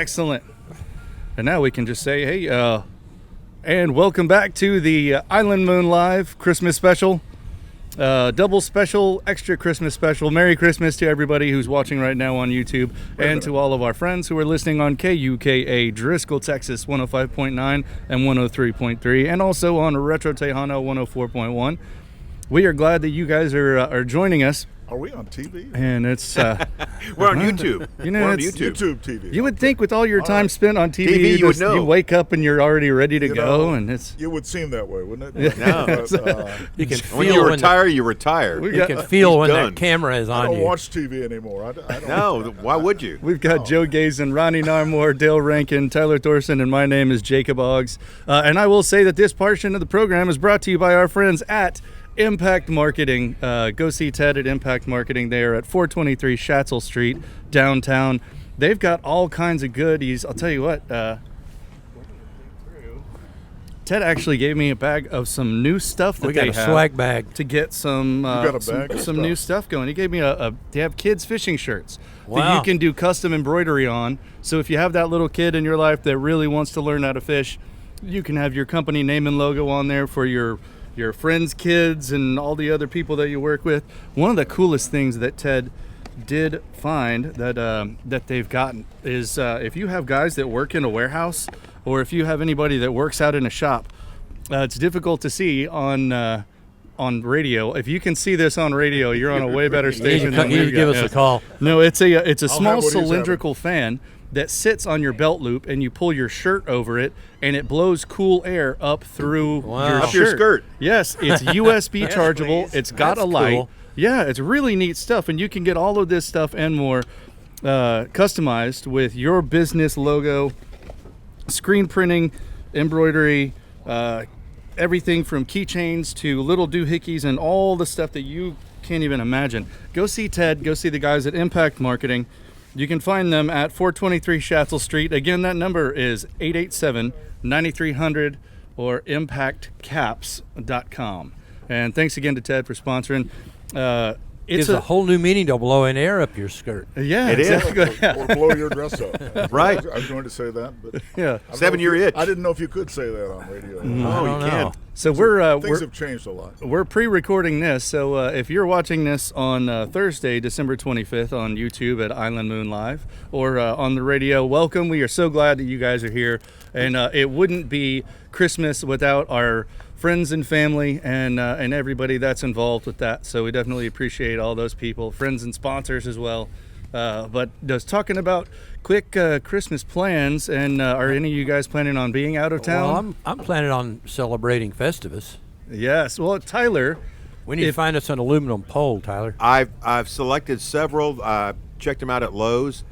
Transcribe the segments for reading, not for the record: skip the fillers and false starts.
Excellent. And now we can just say, hey, and welcome back to the Island Moon Live Christmas special. Double special, extra Christmas special. Merry Christmas to everybody who's watching right now on YouTube and to all of our friends who are listening on KUKA Driscoll, Texas 105.9 and 103.3 and also on Retro Tejano 104.1. We are glad that you guys are joining us. Are we on TV? And it's we're on YouTube. You know, we're on it's YouTube TV. You would think with all your time spent on TV, you would know. You wake up and you're already ready to go, and it's. It would seem that way, wouldn't it? No. You can feel when you retire, you retire. You can feel when done. that camera is I on don't you. watch TV anymore. I don't. No, why would you? We've got Joe Gazen, Ronnie Narmore, Dale Rankin, Tyler Thorson, and my name is Jacob Oggs. And I will say that this portion of the program is brought to you by our friends at Impact Marketing. Go see Ted at Impact Marketing. They are at 423 Schatzel Street, downtown. They've got all kinds of goodies. I'll tell you what, Ted actually gave me a bag of some new stuff that We got they a have swag bag. to get some got a bag of some stuff. new stuff going. He gave me they have kids fishing shirts that Wow. you can do custom embroidery on. So if you have that little kid in your life that really wants to learn how to fish, you can have your company name and logo on there for your friends' kids and all the other people that you work with. One of the coolest things that Ted did find that they've gotten is if you have guys that work in a warehouse or if you have anybody that works out in a shop, it's difficult to see on radio. If you can see this on radio, you're on a way better station than You we need to give got. us a call. No, it's a have small what he's cylindrical fan that sits on your belt loop, and you pull your shirt over it, and it blows cool air up through Wow. your Up shirt. your skirt. Yes, it's USB Yes, chargeable. please. It's got That's a light. cool. Yeah, it's really neat stuff, and you can get all of this stuff and more customized with your business logo, screen printing, embroidery, everything from keychains to little doohickeys and all the stuff that you can't even imagine. Go see Ted. Go see the guys at Impact Marketing. You can find them at 423 Schatzel Street. Again, that number is 887-9300 or impactcaps.com. And thanks again to Ted for sponsoring. It's a whole new meaning to blowing air up your skirt. Yeah, It is. exactly. Or blow your dress up. Right. I was going to say that, but Yeah. I don't 7-year know if you- itch. I didn't know if you could say that on radio. I Oh, don't you know. can't. So Things have changed a lot. we're pre-recording this. So if you're watching this on Thursday, December 25th on YouTube at Island Moon Live or on the radio, welcome. We are so glad that you guys are here. And it wouldn't be Christmas without our friends and family and everybody that's involved with that. So we definitely appreciate all those people, friends and sponsors as well. But just talking about quick Christmas plans, and are any of you guys planning on being out of town? Well, I'm planning on celebrating Festivus. Yes. Well, Tyler, We need to find us an aluminum pole, Tyler. I've selected several. Checked them out at Lowe's.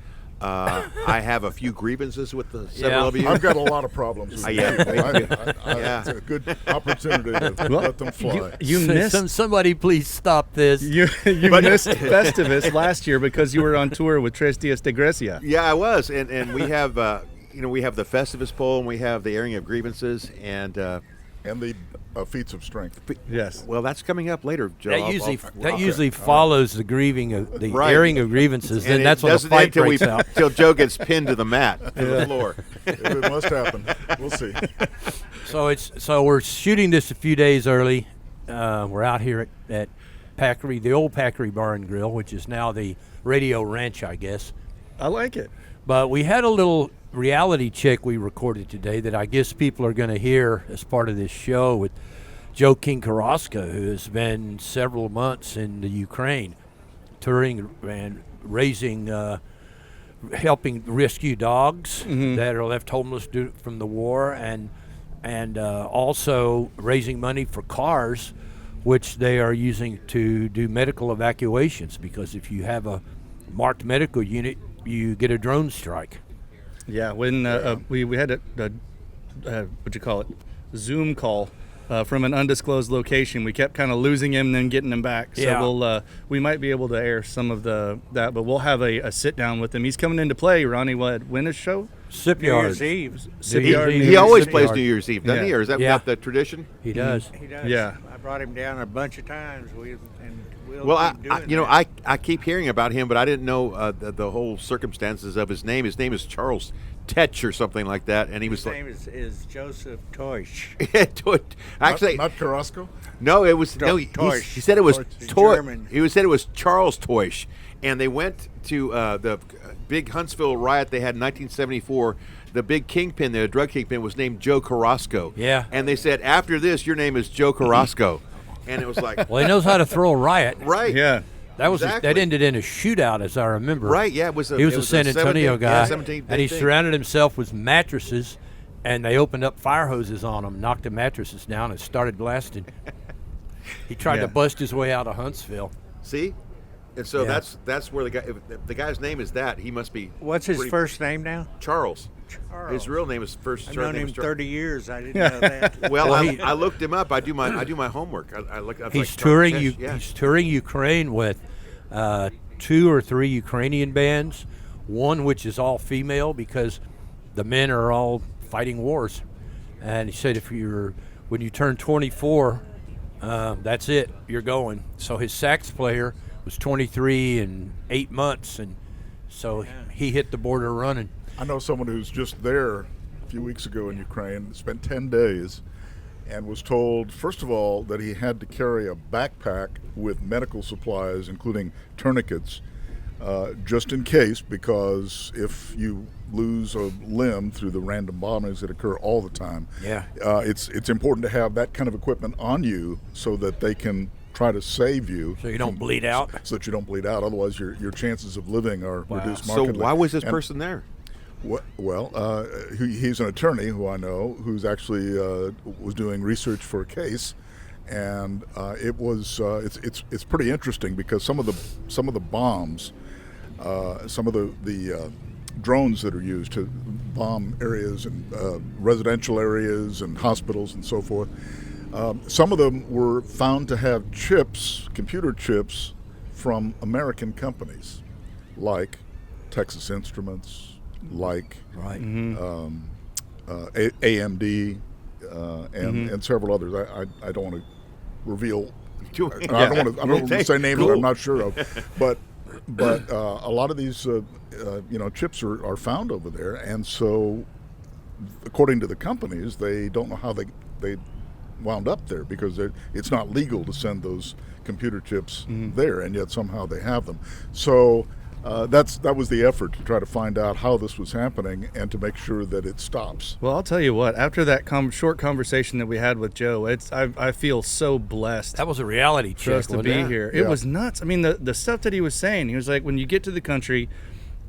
I have a few grievances with several Yeah. of you. I've got a lot of problems with Yeah. people. Yeah. It's a good opportunity to let them fly. you missed Somebody please stop this. you missed Festivus last year because you were on tour with Tres Dias de Grecia. Yeah, I was, and we have we have the Festivus poll and we have the airing of grievances, and And the feats of strength. Yes. well, that's coming up later, Joe. That usually follows the grieving of the Right. airing of grievances. And Then that's it when the doesn't fight end till breaks out. till Joe gets pinned to the mat, to the floor. It must happen. We'll see. So we're shooting this a few days early. We're out here at Packery, the old Packery Bar and Grill, which is now the Radio Ranch, I guess. I like it. But we had a little reality check we recorded today that I guess people are going to hear as part of this show with Joe King Carrasco, who has been several months in the Ukraine, touring and raising, helping rescue dogs that are left homeless from the war, and also raising money for cars, which they are using to do medical evacuations, because if you have a marked medical unit, you get a drone strike. Yeah. When we had a what'd you call it, Zoom call from an undisclosed location, we kept kind of losing him and then getting him back. So Yeah. we might be able to air some of that, but we'll have a sit down with him. He's coming into play, Ronnie. When his show? Shipyard. New Year's Eve. Shipyard. He always plays Shipyard. New Year's Eve, doesn't he? Yeah. Or is that Yeah. not the tradition? He does. He does. Yeah. I brought him down a bunch of times. Well, I keep hearing about him, but I didn't know the whole circumstances of his name. His name is Charles Tetch or something like that, and he was His name is Joseph Toish. actually, Not Carrasco? no, it was no. Toish. He said it was Toish. Toy. German. He said it was Charles Toish, and they went to the big Huntsville riot they had in 1974. The big kingpin, the drug kingpin, was named Joe Carrasco. Yeah. And they said, after this, your name is Joe Carrasco. And it was like, Well, he knows how to throw a riot. right. Yeah. That was Exactly. that ended in a shootout, as I remember. Right, yeah. It was He was a San Antonio guy, 17th and he thing. surrounded himself with mattresses, and they opened up fire hoses on him, knocked the mattresses down, and started blasting. He tried Yeah. to bust his way out of Huntsville. See? And so Yeah. that's where the guy, if the guy's name is that, he must be. What's his pretty- first name now? Charles. Charles. His real name is first. I've surname known him is Charles. 30 years. I didn't know that. Well, Well, I looked him up. I do my homework. I look. I was He's like, touring Charles you. Tetch, yeah. He's touring Ukraine with 2 or 3 Ukrainian bands, one which is all female because the men are all fighting wars. And he said when you turn 24, that's it. You're going. So his sax player was 23 and 8 months, and so he hit the border running. I know someone who's just there a few weeks ago in Ukraine, spent 10 days, and was told, first of all, that he had to carry a backpack with medical supplies, including tourniquets, just in case, because if you lose a limb through the random bombings that occur all the time, Yeah. it's important to have that kind of equipment on you so that they can try to save you. So you don't bleed out? So that you don't bleed out. Otherwise, your chances of living are reduced So markedly. why was this And- person there? Well, he's an attorney who I know who's actually was doing research for a case, and it's pretty interesting because some of the bombs, some of the drones that are used to bomb areas and residential areas and hospitals and so forth, some of them were found to have chips, computer chips, from American companies, like Texas Instruments, like Right. AMD, and several others. I don't want to reveal. I don't want to say names that I'm not sure of, but a lot of these chips are found over there, and so according to the companies, they don't know how they wound up there because it's not legal to send those computer chips there, and yet somehow they have them. So. That was the effort to try to find out how this was happening and to make sure that it stops. Well, I'll tell you what. After that short conversation that we had with Joe, I feel so blessed That was a reality for check. us to wasn't be it? here. It Yeah. was nuts. I mean, the stuff that he was saying. He was like, when you get to the country,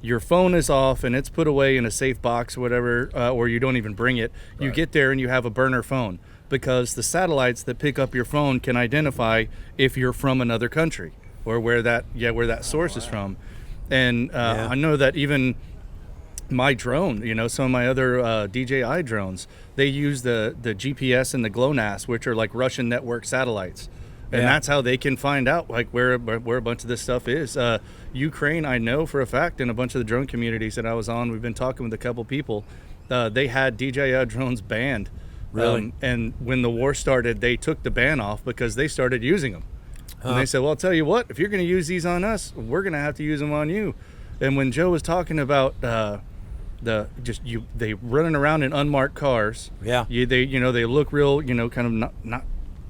your phone is off and it's put away in a safe box or whatever, or you don't even bring it. You get there and you have a burner phone because the satellites that pick up your phone can identify if you're from another country or where that source is from. And I know that even my drone, some of my other DJI drones, they use the GPS and the GLONASS, which are like Russian network satellites. And that's how they can find out like where a bunch of this stuff is. Ukraine, I know for a fact, in a bunch of the drone communities that I was on, we've been talking with a couple people, they had DJI drones banned. Really? And when the war started, they took the ban off because they started using them. And they said, well, I'll tell you what, if you're going to use these on us, we're going to have to use them on you. And when Joe was talking about they running around in unmarked cars. Yeah. They look real, kind of not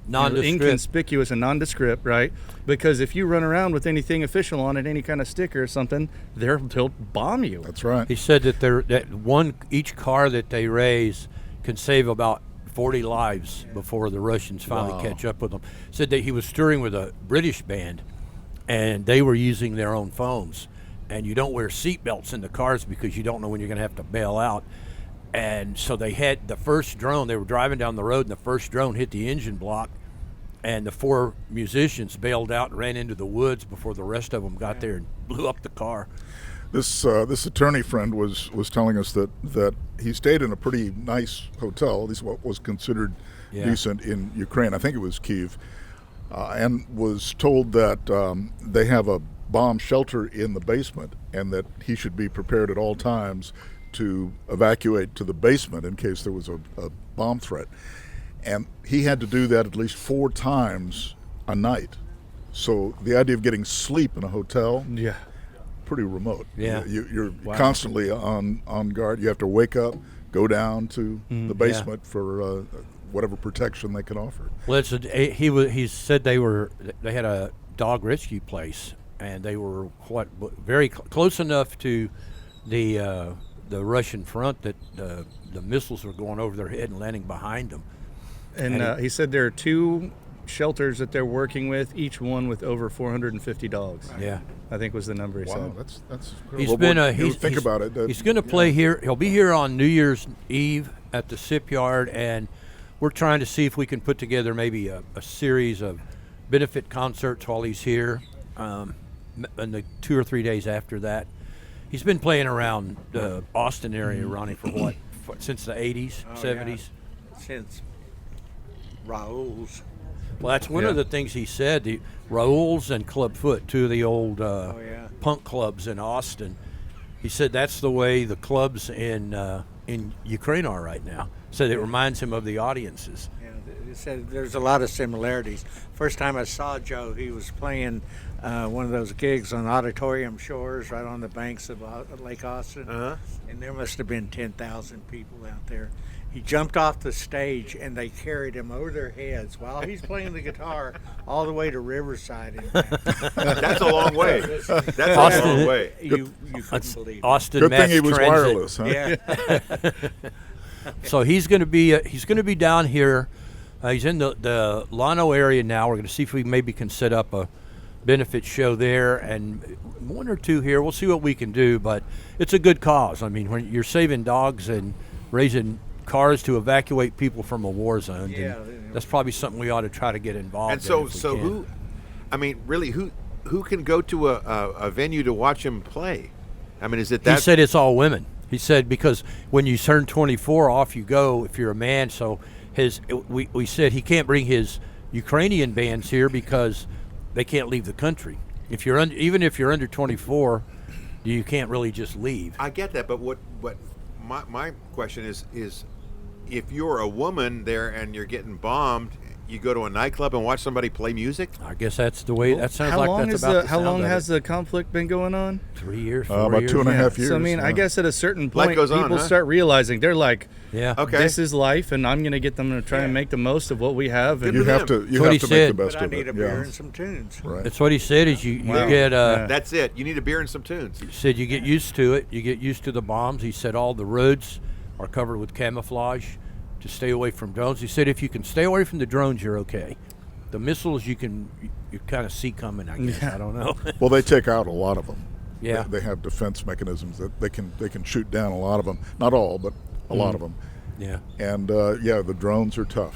Nondescript. inconspicuous and nondescript, right? Because if you run around with anything official on it, any kind of sticker or something, they'll bomb you. That's right. He said that each car that they raise can save about 40 lives before the Russians finally catch up with them. Said that he was touring with a British band, and they were using their own phones. And you don't wear seatbelts in the cars because you don't know when you're going to have to bail out. And so they had the first drone. They were driving down the road, and the first drone hit the engine block, and the 4 musicians bailed out and ran into the woods before the rest of them got there and blew up the car. This attorney friend was telling us that he stayed in a pretty nice hotel, at least what was considered decent in Ukraine. I think it was Kyiv, and was told that they have a bomb shelter in the basement, and that he should be prepared at all times to evacuate to the basement in case there was a bomb threat. And he had to do that at least 4 times a night. So the idea of getting sleep in a hotel, Yeah. pretty remote. Yeah. You're constantly on guard. You have to wake up, go down to the basement for whatever protection they can offer. Well, he said they had a dog rescue place, and they were very close enough to the Russian front that the missiles were going over their head and landing behind them. And he said there are 2 shelters that they're working with, each one with over 450 dogs. Yeah. I think was the number he Wow, said. that's He's well, been think about it. He's going to play here. He'll be here on New Year's Eve at the Sip Yard, and we're trying to see if we can put together maybe a series of benefit concerts while he's here, and the 2 or 3 days after that. He's been playing around the Austin area, Ronnie, for since the 80s, 70s. Since Raoul's. Well, that's one of the things he said. The Raoul's and Clubfoot, 2 of the old punk clubs in Austin. He said that's the way the clubs in Ukraine are right now. Said it reminds him of the audiences. Yeah, he said there's a lot of similarities. First time I saw Joe, he was playing one of those gigs on Auditorium Shores right on the banks of Lake Austin. And there must have been 10,000 people out there. He jumped off the stage, and they carried him over their heads while he's playing the guitar all the way to Riverside. And back. That's a long way. That's a Austin- long way. You couldn't believe it. Austin Good Mass thing he was Transit. wireless, huh? Yeah. So he's going to be down here. He's in the Llano area now. We're going to see if we maybe can set up a benefit show there, and 1 or 2 here. We'll see what we can do, but it's a good cause. I mean, when you're saving dogs and raising cars to evacuate people from a war zone, Yeah, then that's probably something we ought to try to get involved And so, in if we can. who? I mean, really, who can go to a venue to watch him play? I mean, is it He that? said it's all women. He said because when you turn 24, off you go if you're a man. So we said he can't bring his Ukrainian bands here because they can't leave the country. If you're even if you're under 24, you can't really just leave. I get that, but what my question is if you're a woman there and you're getting bombed, you go to a nightclub and watch somebody play music? I guess that's the way. That sounds How like long that's is about how the long sound of has it. the conflict been going on? 3 years, 4 about years. 2.5 years. So I mean, I yeah. guess at a certain Life point, goes on, people huh? start realizing they're like, Yeah. Okay. this is life, and I'm going to get them to try and make the most of what we have. Good And You for have them. to you what have he to said. make the best But I of need it. a beer Yeah. and some tunes. Right. That's what he said. Is you Wow. get Yeah. That's it. You need a beer and some tunes. He said you get used to it. You get used to the bombs. He said all the roads are covered with camouflage to stay away from drones. He said if you can stay away from the drones, you're okay. The missiles you kind of see coming. I guess I don't know. Well, they take out a lot of them. Yeah. They have defense mechanisms that they can shoot down a lot of them. Not all, but a lot of them. Yeah. And the drones are tough.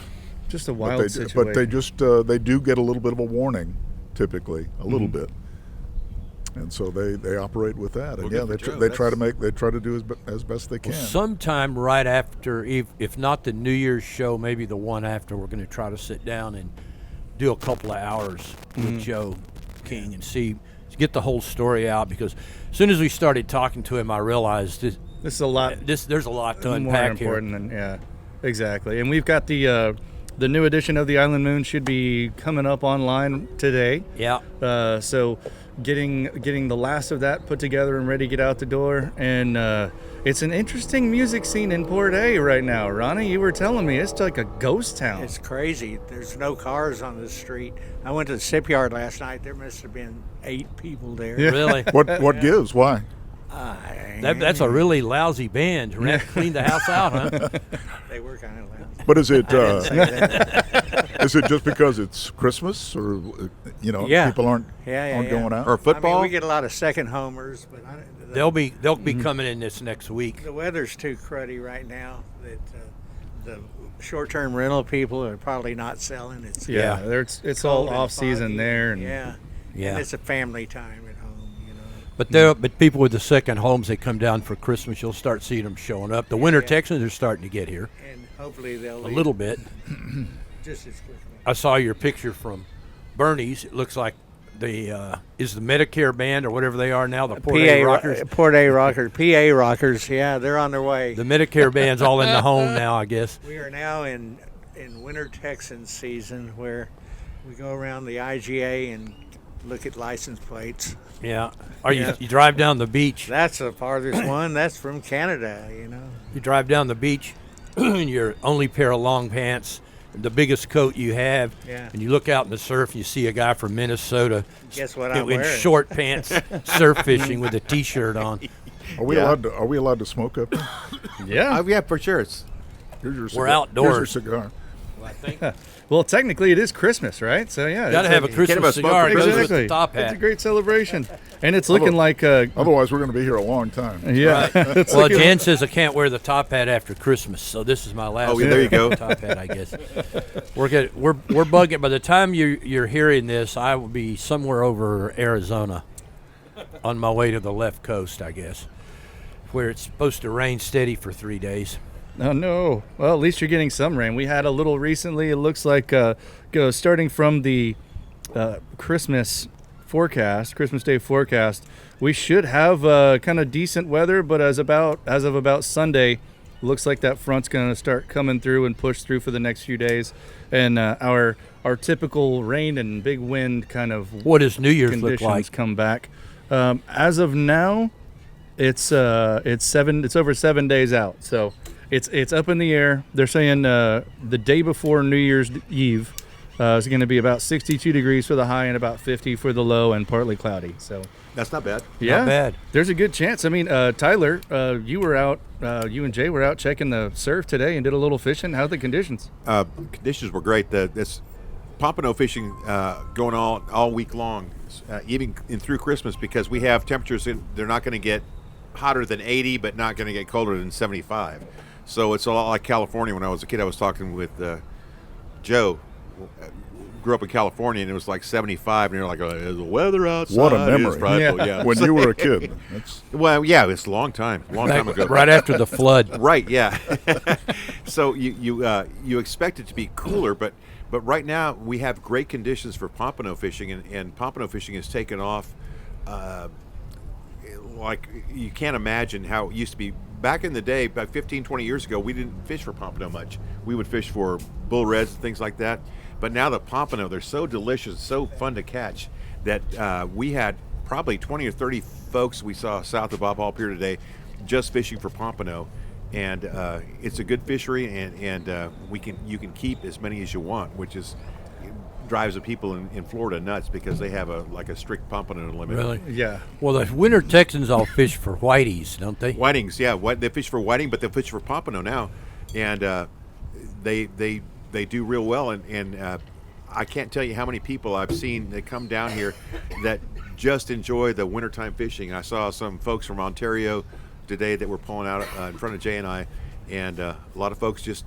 just a But wild they, situation. but they just they do get a little bit of a warning, typically a little bit, and so they operate with that. And Well, yeah, good for Joe. they try to do as best they can. Sometime right after, if not the New Year's show, maybe the one after, we're going to try to sit down and do a couple of hours with Joe King and get the whole story out. Because as soon as we started talking to him, I realized this is a lot there's a lot to more unpack here. important than exactly. And we've got the new edition of the Island Moon should be coming up online today. Yeah. So getting the last of that put together and ready to get out the door. And it's an interesting music scene in Port A right now. Ronnie, you were telling me it's like a ghost town. It's crazy. There's no cars on the street. I went to the Sip Yard last night. There must have been 8 people there. Really? What gives? Why? That's a really lousy band. Clean the house out, huh? They were kind of loud. But is it I didn't say that. is it just because it's Christmas, or Yeah. people aren't Yeah. going out? Or football? I mean, we get a lot of second homers, but They'll be coming in this next week. the weather's too cruddy right now that the short-term rental people are probably not selling. It's yeah, it's all cold and off season foggy. there. And Yeah. Yeah. And it's a family time at home, But people with the second homes, they come down for Christmas. You'll start seeing them showing up. The winter Texans are starting to get here And hopefully they'll a leave little bit. just as quickly. I saw your picture from Bernie's. It looks like is the Medicare band or whatever they are now, the Port A Rockers. Port A Rockers. PA Rockers, yeah, they're on their way. The Medicare band's all in the home now, I guess. We are now in winter Texan season where we go around the IGA and look at license plates. Yeah. Or you drive down the beach. That's the farthest one. That's from Canada, You drive down the beach in your only pair of long pants, the biggest coat you have, Yeah. and you look out in the surf and you see a guy from Minnesota Guess what in I'm wearing? short pants surf fishing with a T-shirt on. Are we Yeah. allowed to smoke up there? Yeah. Yeah, for sure. It's Here's your We're cigar. outdoors. Here's your cigar. Well, technically it is Christmas, right? So yeah, Got to it's have a can't have Christmas a smoke cigar. It for goes with exactly. the top It's a hat. great celebration, and it's looking like Otherwise, we're going to be here a long time. yeah. it's Well, looking- Jan says I can't wear the top hat after Christmas, so this is my last. Oh, yeah, there you go. Top hat, I guess. We're bugging. By the time you're hearing this, I will be somewhere over Arizona, on my way to the left coast, I guess, where it's supposed to rain steady for 3 days. Oh no! Well, at least you're getting some rain. We had a little recently. It looks like starting from the Christmas Day forecast, we should have kind of decent weather. But as of about Sunday, looks like that front's going to start coming through and push through for the next few days, and our typical rain and big wind kind of What does New Year's look conditions like? come back. As of now, it's over 7 days out, so it's up in the air. They're saying the day before New Year's Eve is going to be about 62 degrees for the high and about 50 for the low, and partly cloudy. So that's not bad. yeah, bad. There's a good chance. I mean, Tyler, you were out. You and Jay were out checking the surf today and did a little fishing. How are the conditions? Conditions were great. This pompano fishing going on all week long, even through Christmas, because we have temperatures. They're not going to get hotter than 80, but not going to get colder than 75. So it's a lot like California. When I was a kid, I was talking with Joe. Grew up in California, and it was like 75, and you're like, the weather outside What a is memory. frightful." Yeah. When you were a kid. That's, Well, yeah, it's a long time ago. Right after the flood. Right, yeah. So you expect it to be cooler, but right now we have great conditions for pompano fishing, and pompano fishing has taken off. Like you can't imagine how it used to be. Back in the day, about 15, 20 years ago, we didn't fish for pompano much. We would fish for bull reds and things like that. But now the pompano, they're so delicious, so fun to catch, that we had probably 20 or 30 folks we saw south of Bob Hall Pier today just fishing for pompano. And it's a good fishery, and you can keep as many as you want, which drives the people in Florida nuts, because they have a strict pompano limit. Really? Yeah. Well, the winter Texans all fish for whiteys, don't they? Whitings, yeah. They fish for whiting, but they fish for pompano now, and they do real well. And I can't tell you how many people I've seen that come down here that just enjoy the wintertime fishing. I saw some folks from Ontario today that were pulling out in front of Jay and I, and a lot of folks just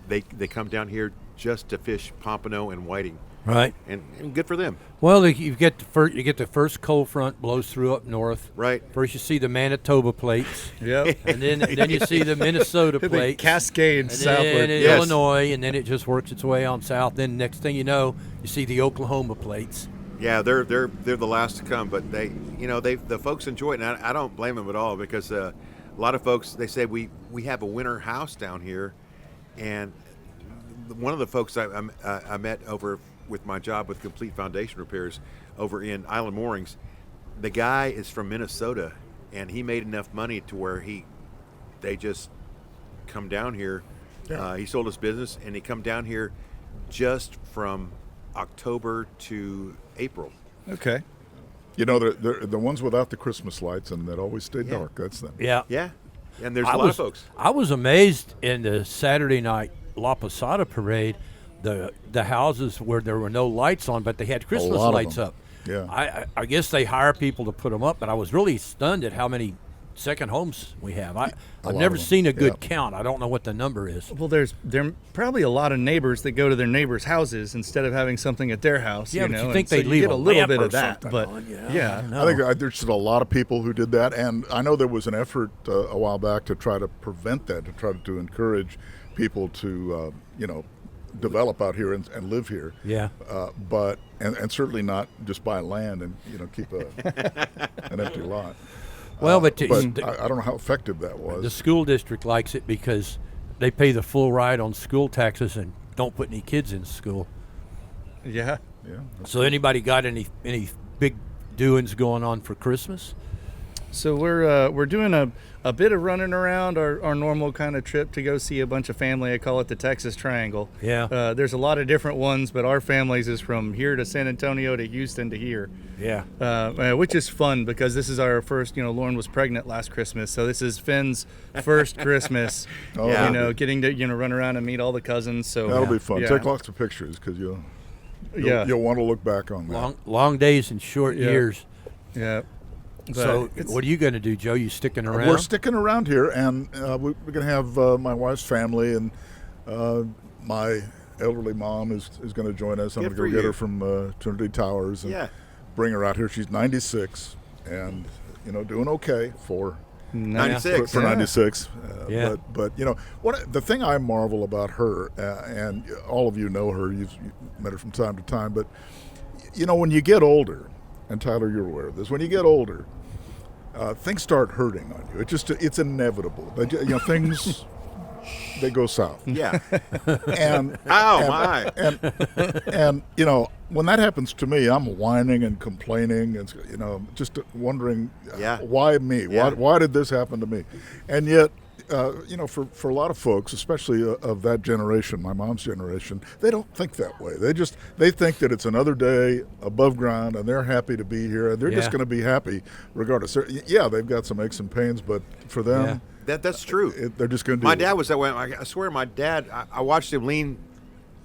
they come down here just to fish pompano and whiting. Right. And good for them. Well, you get the first cold front blows through up north. Right. First, you see the Manitoba plates, Yep. and then you see the Minnesota The plates, cascade and southward. then Yes. Illinois, and then it just works its way on south. Then next thing you know, you see the Oklahoma plates. Yeah, they're the last to come, but the folks enjoy it, and I don't blame them at all, because a lot of folks, they say we have a winter house down here, and one of the folks I met over with my job with Complete Foundation Repairs over in Island Moorings, the guy is from Minnesota, and he made enough money to where they just come down here. Yeah. He sold his business, and he come down here just from October to April. Okay. you know, they're the ones without the Christmas lights and that always stay dark. That's them. Yeah. Yeah, and there's a lot of folks. I was amazed in the Saturday night La Posada parade, the houses where there were no lights on, but they had Christmas lot of lights them. up. Yeah. I guess they hire people to put them up, but I was really stunned at how many second homes we have. I've lot never of them. seen a good Yeah. count. I don't know what the number is. Well, there are probably a lot of neighbors that go to their neighbors' houses instead of having something at their house. Yeah, you but know? you and think so they'd you leave get a a little lamp bit or of that, something but on, yeah. No. I think there's just a lot of people who did that, and I know there was an effort a while back to try to prevent that, to try to encourage people to, develop out here and live here. Yeah. But certainly not just buy land and keep an empty lot. Well, but, I don't know how effective that was. the school district likes it because they pay the full ride on school taxes and don't put any kids in school. Yeah. Yeah. So anybody got any big doings going on for Christmas? So we're doing a bit of running around our normal kind of trip to go see a bunch of family. I call it the Texas Triangle. Yeah. There's a lot of different ones, but our family's is from here to San Antonio to Houston to here. Yeah. Which is fun because this is our first, Lauren was pregnant last Christmas. So this is Finn's first Christmas, Yeah. getting to, run around and meet all the cousins. So That'll be fun. Yeah. Take lots of pictures because you'll want to look back on that. Long days and short Yeah. years. Yeah. So But what are you going to do, Joe? You sticking around? We're sticking around here, and we're going to have my wife's family, and my elderly mom is going to join us. I'm Good going to for go get you. her from Trinity Towers and Yeah. bring her out here. She's 96 and, doing okay for 96. for 96. Yeah. But the thing I marvel about her, and all of you know her, you've met her from time to time, but, when you get older, and Tyler, you're aware of this, when you get older, things start hurting on you. It's inevitable. Things they go south. Yeah. And Ow, my. and when that happens to me, I'm whining and complaining, and just wondering, Yeah. why me? Yeah. Why did this happen to me? And yet, for a lot of folks, especially of that generation, my mom's generation, they don't think that way. They think that it's another day above ground, and they're happy to be here, and they're just Yeah. going to be happy regardless. Yeah, they've got some aches and pains, but for them, That's true. they're just going to do My it. dad was that way. I swear, my dad, I watched him lean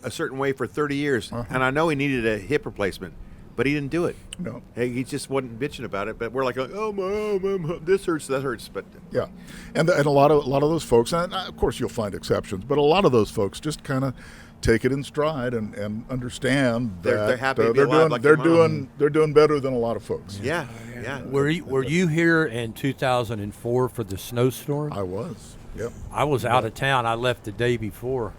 a certain way for 30 years, and I know he needed a hip replacement, but he didn't do it. No. Hey, he just wasn't bitching about it. But we're like, oh, mom, this hurts, that hurts. But Yeah, and a lot of those folks, and of course you'll find exceptions, but a lot of those folks just kind of take it in stride and understand They're that happy to be they're alive doing like they're your mom. doing better than a lot of folks. yeah. Were you here in 2004 for the snowstorm? I was. Yep. I was out of town. I left the day before.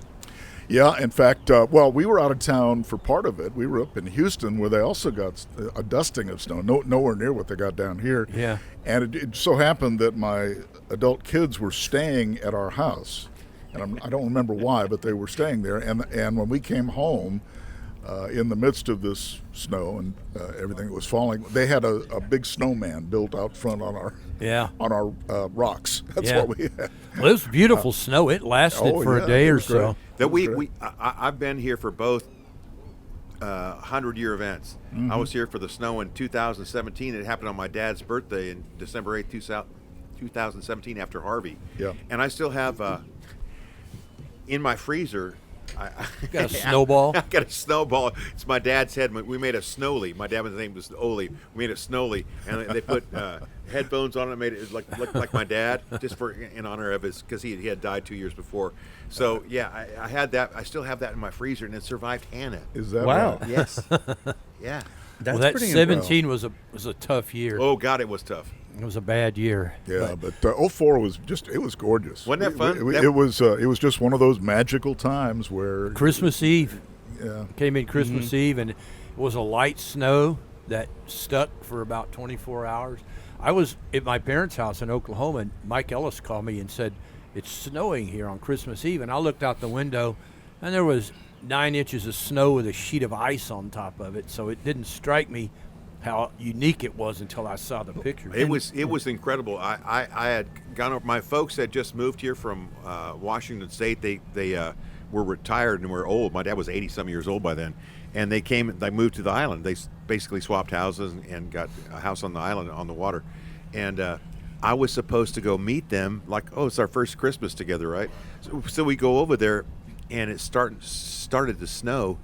Yeah, in fact, we were out of town for part of it. We were up in Houston where they also got a dusting of snow, nowhere near what they got down here. Yeah. And it so happened that my adult kids were staying at our house, and I don't remember why, but they were staying there. And when we came home, in the midst of this snow and everything that was falling, they had a big snowman built out front on our rocks. That's Yeah. what we had. Well, it was beautiful snow. It lasted for a day it or was great. so. That It was great. I've been here for both 100-year events. Mm-hmm. I was here for the snow in 2017. It happened on my dad's birthday in December 8th, 2017 after Harvey. Yeah. And I still have in my freezer. Got a snowball? I got a snowball. It's my dad's head. We made a Snowly. My dad's name was Oli. We made a Snowly, and they put headphones on it. Made it look like my dad, just in honor of his, because he had died 2 years before. So yeah, I had that. I still have that in my freezer, and it survived Hannah. Is that Wow. right? Yes. Yeah. That's Well, that pretty 17 was a tough year. Oh God, it was tough. It was a bad year. Yeah, but 04 was it was gorgeous. Wasn't that fun? It was just one of those magical times where Christmas Eve. Yeah. Came in Christmas Eve, and it was a light snow that stuck for about 24 hours. I was at my parents' house in Oklahoma, and Mike Ellis called me and said, "It's snowing here on Christmas Eve." And I looked out the window, and there was 9 inches of snow with a sheet of ice on top of it. So it didn't strike me how unique it was until I saw the picture. It was incredible. I had gone over. My folks had just moved here from Washington State. They were retired and were old. My dad was 80-some years old by then, and they came. They moved to the island. They basically swapped houses and got a house on the island on the water. And I was supposed to go meet them. Like, oh, it's our first Christmas together, right? So we go over there, and it started to snow.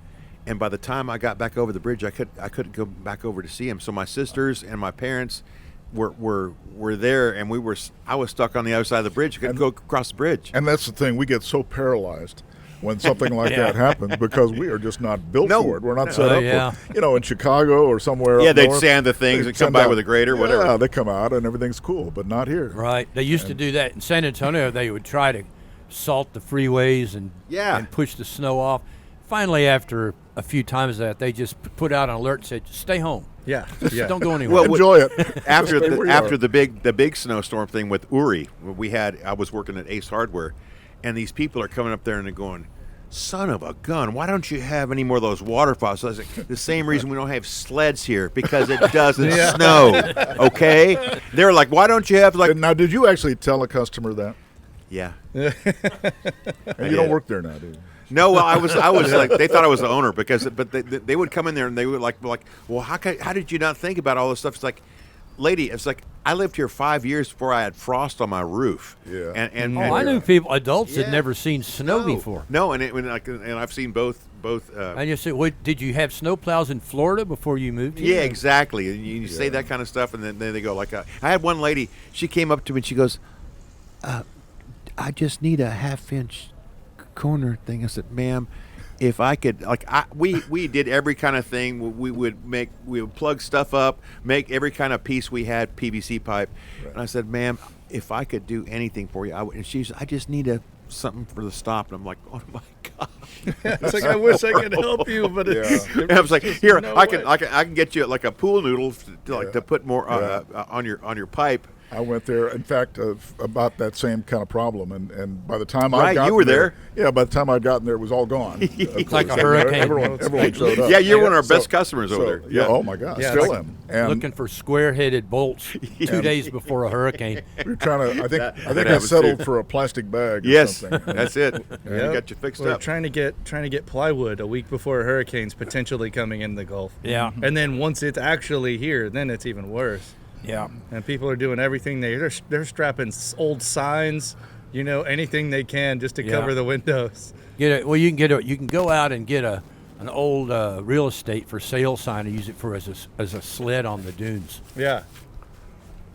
And by the time I got back over the bridge, I couldn't go back over to see him. So my sisters and my parents were there, and I was stuck on the other side of the bridge. I couldn't go across the bridge. And that's the thing, we get so paralyzed when something like that happens because we are just not built No. for it. We're not set up yeah. for, in Chicago or somewhere. Yeah, up they'd north, sand the things they'd and come send by out- with a grader, whatever. Yeah, they come out and everything's cool, but not here. Right. They used to do that in San Antonio. They would try to salt the freeways and push the snow off. Finally, after a few times that, they just put out an alert and said, "Stay home. Yeah. Just Yeah. don't go anywhere." Well, Enjoy it. after Stay where you after are. the big snowstorm thing with Uri, I was working at Ace Hardware, and these people are coming up there and they're going, son of a gun, why don't you have any more of those waterfalls? So I was like, the same reason we don't have sleds here, because it doesn't snow, okay? They're like, why don't you have, like, Now, did you actually tell a customer that? yeah. And you don't work there now, do you? No, well, I was like, they thought I was the owner, but they would come in there and they would like, well, how did you not think about all this stuff? It's like, lady, it's like, I lived here 5 years before I had frost on my roof. Yeah. And I knew people, adults, had Yeah. never seen snow No. before. No, and I've seen both. And you say, what, did you have snowplows in Florida before you moved here? Yeah, exactly. And you say that kind of stuff, and then they go like, I had one lady. She came up to me and she goes, "I just need a half-inch corner thing." I said, "Ma'am, if I could, like, we did every kind of thing. We would plug stuff up, make every kind of piece we had PVC pipe." Right. And I said, "Ma'am, if I could do anything for you, I would." And she's, "I just need something for the stop." And I'm like, "Oh my God!" It's like, I wish I could help you, but And I was like, "Here, no I way. can get you like a pool noodle to put more on your pipe." I went there, in fact, about that same kind of problem, and by the time Right, I got you were there. yeah, by the time I'd gotten there, it was all gone. It's like a hurricane. Everyone showed up. Yeah, you're one of our best customers over there. Yeah. Oh my God, Yeah, still like am. And Looking for square-headed bolts 2 days before a hurricane. we were trying to. I think I happens settled too. for a plastic bag. Or Yes, something. that's it. You Yep. got you fixed We're up. trying to get plywood a week before a hurricane's potentially coming in the Gulf. Yeah. And then once it's actually here, then it's even worse. Yeah. And people are doing everything they're strapping old signs, anything they can just to Yeah. cover the windows. You can go out and get an old real estate for sale sign and use it for as a sled on the dunes. Yeah.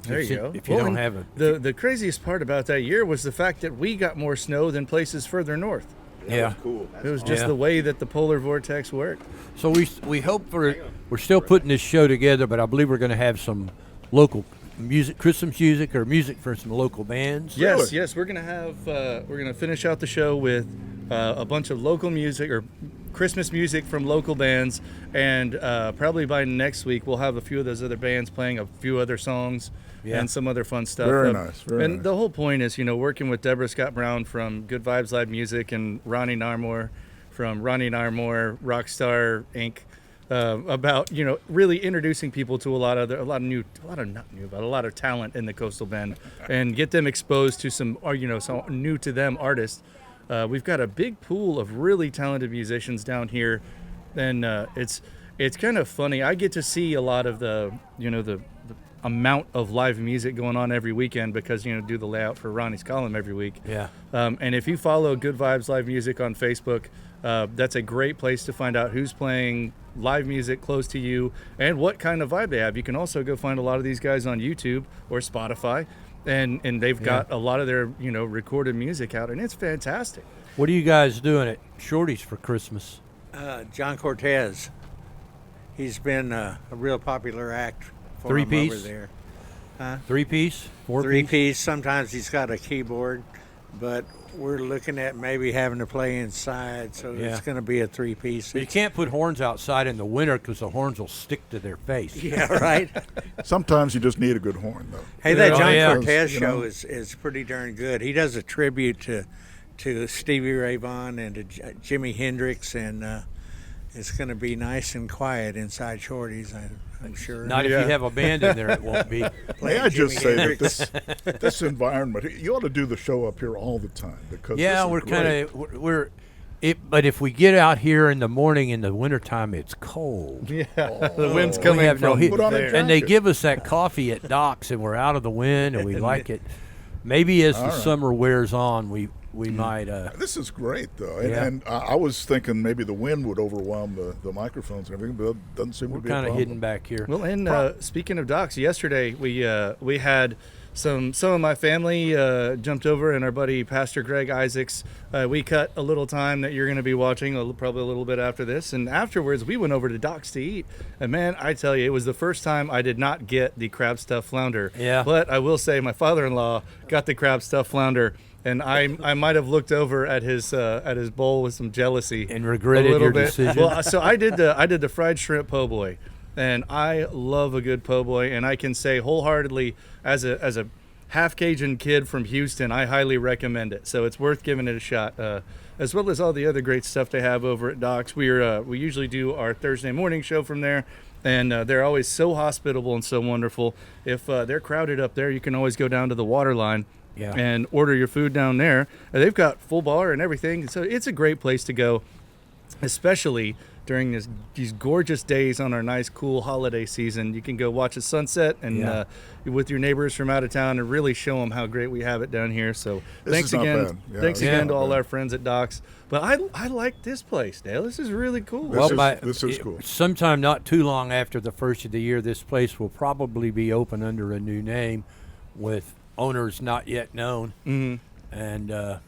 There If you you- go. if you don't and have it. the craziest part about that year was the fact that we got more snow than places further north. Yeah. Cool. It was just Yeah. the way that the polar vortex worked. So we hope we're still putting this show together, but I believe we're going to have some local music, Christmas music, or music for some local bands. Yes, yes, we're gonna finish out the show with a bunch of local music or Christmas music from local bands, and probably by next week we'll have a few of those other bands playing a few other songs Yeah. and some other fun stuff. Very nice, very and nice. the whole point is, working with Deborah Scott Brown from Good Vibes Live Music and Ronnie Narmore from Ronnie Narmore Rockstar Inc. About really introducing people to a lot of talent in the coastal bend, and get them exposed to some new to them artists. We've got a big pool of really talented musicians down here, and it's kind of funny. I get to see a lot of the amount of live music going on every weekend because do the layout for Ronnie's column every week. Yeah. And if you follow Good Vibes Live Music on Facebook, that's a great place to find out who's playing live music close to you and what kind of vibe they have. You can also go find a lot of these guys on YouTube or Spotify, and they've got a lot of their recorded music out, and it's fantastic. What are you guys doing at Shorty's for Christmas? John Cortez. He's been a real popular act for him Three-piece? over there. 3-piece? 4-piece? Three-piece. Sometimes he's got a keyboard, but we're looking at maybe having to play inside, so Yeah. it's going to be a three-piece. You can't put horns outside in the winter because the horns will stick to their face. Yeah, right. Sometimes you just need a good horn, though. Hey, that Oh, John yeah. Cortez You know. show is pretty darn good. He does a tribute to Stevie Ray Vaughan and to Jimi Hendrix, and it's going to be nice and quiet inside Shorty's, I'm sure. Not if you have a band in there, it won't be. May I just Jimi say that Hendrix. this environment, you ought to do the show up here all the time because Yeah, this is we're great. kind of but if we get out here in the morning in the wintertime, it's cold. Yeah, the wind's We coming have no from heat. Put on a there. And they jacket. give us that coffee at docks, and we're out of the wind, and we like it. Maybe as the right. summer wears on, we might. This is great, though. And, Yeah. and I was thinking maybe the wind would overwhelm the microphones and everything, but it doesn't seem We're to be a kind of problem. hidden back here. Well, and speaking of docks, yesterday we had some of my family jumped over, and our buddy Pastor Greg Isaacs. We cut a little time that you're going to be watching, probably a little bit after this, and afterwards we went over to docks to eat. And man, I tell you, it was the first time I did not get the crab stuffed flounder. Yeah. But I will say, my father-in-law got the crab stuffed flounder. And I might have looked over at his bowl with some jealousy And regretted a little your bit. decision. Well, so I did the fried shrimp po' boy, and I love a good po' boy, and I can say wholeheartedly as a half Cajun kid from Houston, I highly recommend it. So it's worth giving it a shot. As well as all the other great stuff they have over at Doc's. We usually do our Thursday morning show from there, and they're always so hospitable and so wonderful. If they're crowded up there, you can always go down to the Waterline and order your food down there. They've got full bar and everything, so it's a great place to go, especially during these gorgeous days on our nice, cool holiday season. You can go watch a sunset and with your neighbors from out of town and really show them how great we have it down here. So thanks again to all our friends at Doc's. But I like this place, Dale. This is really cool. This is cool. Sometime not too long after the first of the year, this place will probably be open under a new name with owners not yet known. Mm-hmm. And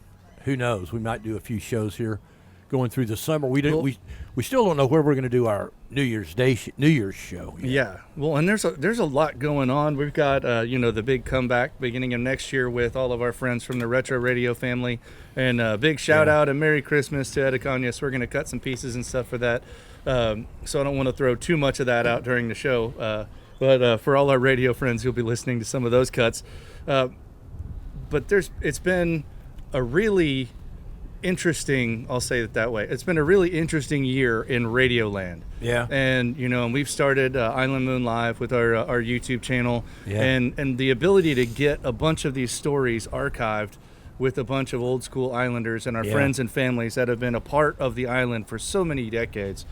who knows? We might do a few shows here going through the summer. We still don't know where we're going to do our New Year's show. Yeah. Well, and there's a lot going on. We've got the big comeback beginning of next year with all of our friends from the Retro Radio family, and a big shout out and Merry Christmas to Edaconius. We're going to cut some pieces and stuff for that. So I don't want to throw too much of that out during the show. But for all our radio friends, you'll be listening to some of those cuts. But it's been a really interesting, I'll say it that way. It's been a really interesting year in Radioland. Yeah. And and we've started Island Moon Live with our YouTube channel, and the ability to get a bunch of these stories archived with a bunch of old school Islanders and our friends and families that have been a part of the island for so many decades.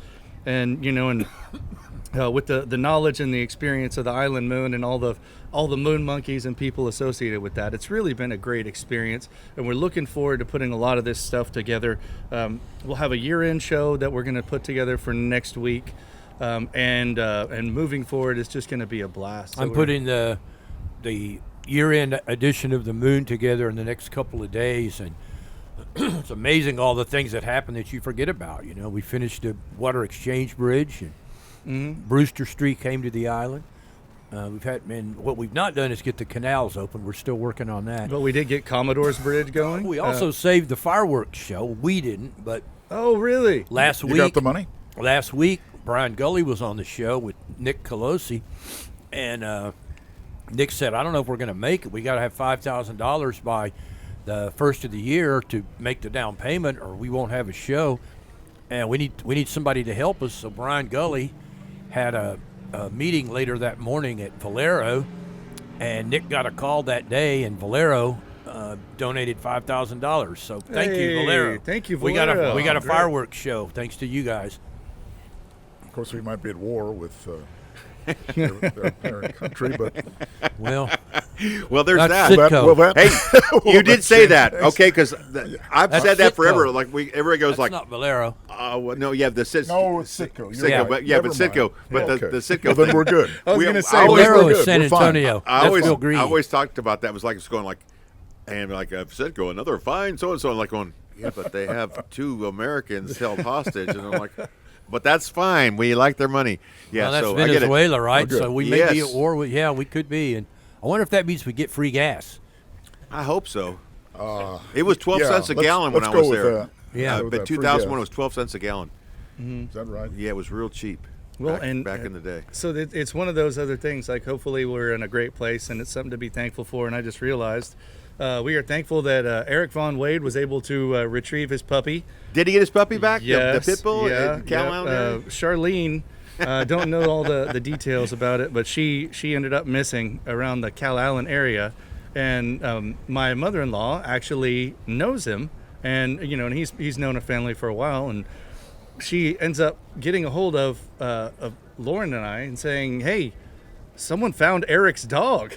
And with the knowledge and the experience of the Island Moon and all the moon monkeys and people associated with that, it's really been a great experience, and we're looking forward to putting a lot of this stuff together. We'll have a year-end show that we're going to put together for next week, and moving forward, it's just going to be a blast. So I'm putting the year-end edition of the Moon together in the next couple of days, and it's amazing all the things that happen that you forget about. We finished the Water Exchange Bridge, and Brewster Street came to the island. What we've not done is get the canals open. We're still working on that. But we did get Commodore's Bridge going. We also saved the fireworks show. We didn't, but oh, really? Last week, you got the money? Last week, Brian Gully was on the show with Nick Colosi, and Nick said, "I don't know if we're going to make it. We got to have $5,000 by the first of the year to make the down payment, or we won't have a show. And we need somebody to help us." So Brian Gully had a meeting later that morning at Valero, and Nick got a call that day, and Valero donated $5,000. So thank you, Valero. Thank you, Valero. We got a fireworks show thanks to you guys. Of course, we might be at war with their parent country, but well, there's that's that. Citgo. Hey, you did say that, okay? Because I've That's said that Citgo. forever. Like everybody goes That's like, not Valero. no, yeah, the Citgo. no, it's Citgo. You're Citgo, right. but Never Citgo, mind. but Okay. the Citgo. Well, then thing, we're good. I was We- going to I say, always- Valero we're is good. San We're fine. Antonio. I That's always, Bill Green. I always talked about that. It was like it's going like, and like Citgo, another fine so and so, and like going, yeah, but they have 2 Americans held hostage, and I'm like, but that's fine. We like their money. Yeah, Well, that's so I get it. Venezuela, right? good. So we may be Yes. at war with. Yeah, we could be, and I wonder if that means we get free gas. I hope so. It was 12 yeah, cents a let's- gallon when let's I was go with there. that. Yeah. With But that free 2001 gas. was 12 cents a gallon. Is that right? Yeah, it was real cheap. Well, back in the day. So it's one of those other things. Like, hopefully, we're in a great place, and it's something to be thankful for. And I just realized we are thankful that Eric Von Wade was able to retrieve his puppy. Did he get his puppy back? Yes, the pit bull? yeah, in Cal Island area? Charlene. Don't know all the details about it, but she ended up missing around the Cal Island area, and my mother-in-law actually knows him, and and he's known a family for a while, and she ends up getting a hold of Lauren and I and saying, "Hey, someone found Eric's dog,"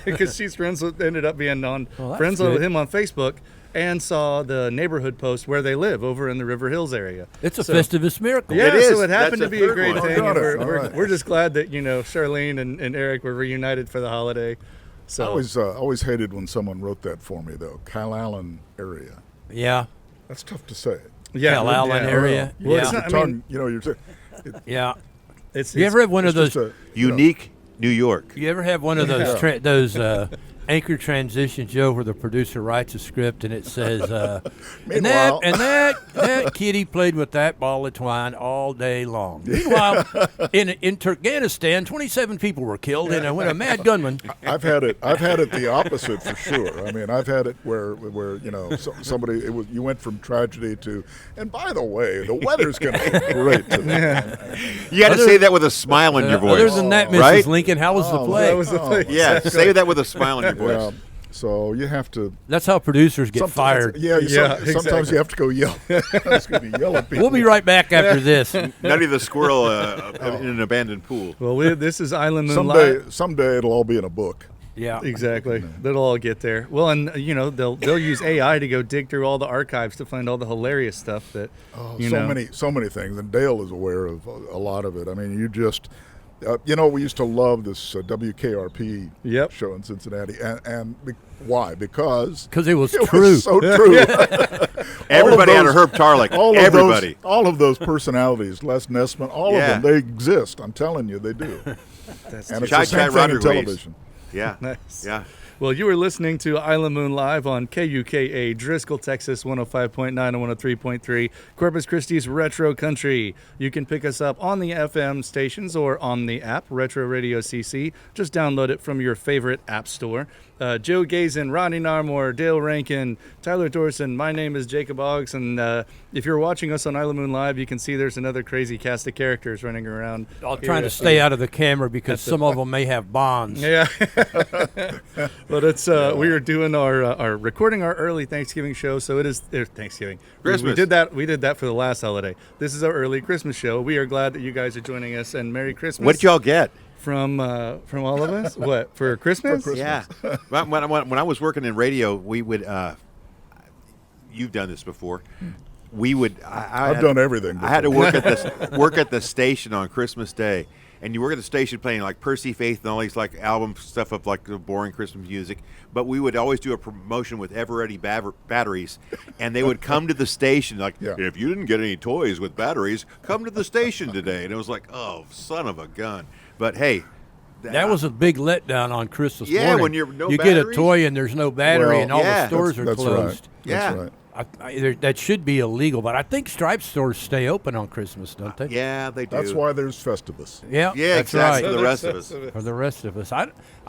because she's ended up being that's friends good. with him on Facebook, and saw the neighborhood post where they live over in the River Hills area. It's a So- Festivus miracle. Yeah, It is. so it happened That's to a be a third great one. thing. Got and it. we're, All right. we're just glad that Charlene and Eric were reunited for the holiday. So I always hated when someone wrote that for me, though. Cal Allen area. Yeah. That's tough to say. yeah, Cal Allen yeah. area. Well, Yeah. it's not, I Tongue, mean, you're Yeah. it's You ever have one of it's those? just Unique New York. You ever have one of those Yeah. those anchor transition, Joe, where the producer writes a script and it says, Meanwhile- that kitty played with that ball of twine all day long. Meanwhile, in Turkmenistan, 27 people were killed, and when a mad gunman. I've had it the opposite for sure. I mean, I've had it where somebody you went from tragedy to, and by the way, the weather's going to be great today. You got to say that with a smile in your voice. Other than that, Mrs. right? Lincoln, how was the play? That was the thing. Yeah, say that with a smile in your voice. Yeah. So you have to. That's how producers get fired. Yeah, sometimes exactly. you have to go yell. It's going to be yell at people. We'll be right back after this. Nutty the squirrel in an abandoned pool. Well, this is Island Moon Live. Someday it'll all be in a book. Yeah. Exactly. They'll all get there. Well, and they'll use AI to go dig through all the archives to find all the hilarious stuff that So many things, and Dale is aware of a lot of it. I mean, you just. We used to love this WKRP Yep. show in Cincinnati, and why? Because Because it was it true. was so true. Everybody had a Herb Tarlick. Everybody. all of those personalities, Les Nessman, all of them, they exist. I'm telling you, they do. That's And it's Chai the same Chai thing in Rodriguez. television. Yeah. Nice. Yeah. Well, you were listening to Island Moon Live on KUKA, Driscoll, Texas, 105.9 and 103.3, Corpus Christi's Retro Country. You can pick us up on the FM stations or on the app, Retro Radio CC. Just download it from your favorite app store. Joe Gazen, Ronnie Narmore, Dale Rankin, Tyler Dorson. My name is Jacob Oggs, and if you're watching us on Island Moon Live, you can see there's another crazy cast of characters running around. I'm trying to stay out of the camera because some of them may have bonds. Yeah, but it's we are doing our recording our early Thanksgiving show, so it is Thanksgiving. Christmas. We did that for the last holiday. This is our early Christmas show. We are glad that you guys are joining us, and Merry Christmas. What did y'all get? from all of us? What, for Christmas? Yeah. when I was working in radio, we would. You've done this before. We would. I've done everything. I had to work at the station on Christmas Day, and you work at the station playing like Percy Faith and all these like album stuff of like the boring Christmas music. But we would always do a promotion with Ever-Ready batteries, and they would come to the station like, if you didn't get any toys with batteries, come to the station today. And it was like, oh, son of a gun. But hey. That was a big letdown on Christmas morning. Yeah, when you get a toy and there's no battery and all the stores are closed. Right. That's right. That should be illegal, but I think Stripe stores stay open on Christmas, don't they? Yeah, they do. That's why there's Festivus. Yeah, Yeah, that's exactly. right. For the rest of us. For the rest of us,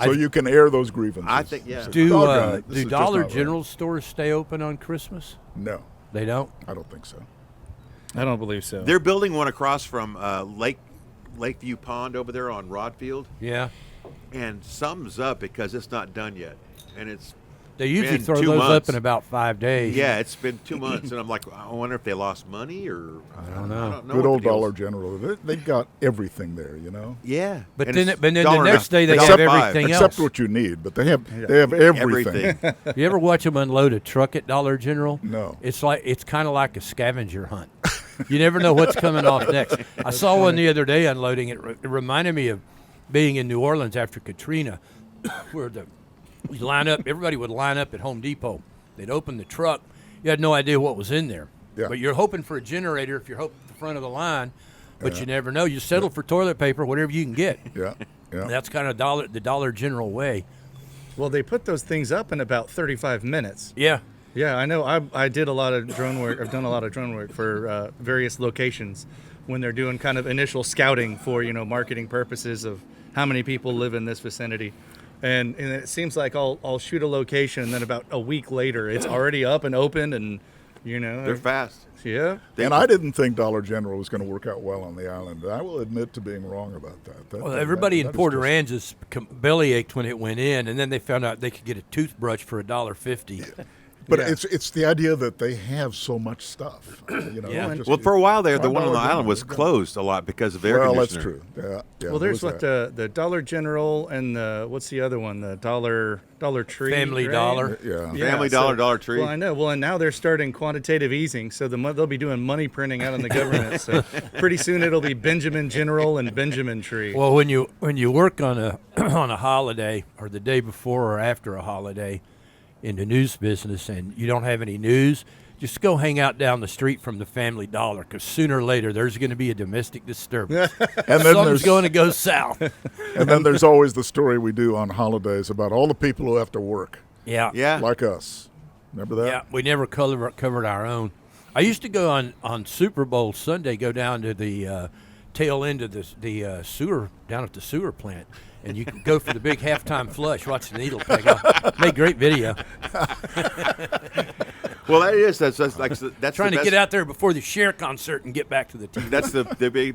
So you can air those grievances. I think, yeah. do This is just Dollar not General stores stay open on Christmas? No, They don't. I don't think so. I don't believe so. They're building one across from Lakeview Pond over there on Rodfield, Yeah, and something's up because it's not done yet, and it's they usually been throw 2 those months. up in about 5 days. Yeah, it's been 2 months, and I'm like, I wonder if they lost money or I don't know. Good old Dollar General. They've got everything there, you know. Yeah, But and then it's the $1.50. next day they Except have $1.05. everything Except else. what you need, but they have everything. You ever watch them unload a truck at Dollar General? No. It's kind of like a scavenger hunt. You never know what's coming off next. I saw one the other day unloading it. It reminded me of being in New Orleans after Katrina, where everybody would line up at Home Depot. They'd open the truck. You had no idea what was in there. Yeah. But you're hoping for a generator if you're at the front of the line, but you never know. You settle for toilet paper, whatever you can get. Yeah, yeah. That's kind of the Dollar General way. Well, they put those things up in about 35 minutes. Yeah. Yeah, I know. I did a lot of drone work. I've done a lot of drone work for various locations when they're doing kind of initial scouting for, marketing purposes of how many people live in this vicinity. And it seems like I'll shoot a location, and then about a week later, it's already up and open, and They're fast. Yeah. And I didn't think Dollar General was going to work out well on the island. I will admit to being wrong about that. Well, everybody in that is Port just- Aransas belly ached when it went in, and then they found out they could get a toothbrush for $1.50. But Yeah. it's the idea that they have so much stuff. Yeah. just- Well, for a while there, the $1 one on the Dollar island was General. closed a lot because of air Well, conditioner. that's true. Yeah. Well, there's there was that. the Dollar General and what's the other one? The Dollar Tree. Family right? Dollar. Yeah. Family Dollar, Dollar Tree. Well, I know. Well, and now they're starting quantitative easing, so they'll be doing money printing out in the government. So pretty soon it'll be Benjamin General and Benjamin Tree. Well, when you work on a on a holiday or the day before or after a holiday, in the news business and you don't have any news, just go hang out down the street from the Family Dollar, because sooner or later there's going to be a domestic disturbance. And then Something's there's going to go south. and then there's always the story we do on holidays about all the people who have to work, Yeah. Yeah. like us. Remember that? Yeah, we never covered our own. I used to go on Super Bowl Sunday, go down to the tail end of the sewer, down at the sewer plant, and you could go for the big halftime flush, watch the needle peg off. Made great video. Well, that is that's like that's Trying the to best, get out there before the Cher concert and get back to the TV. That's the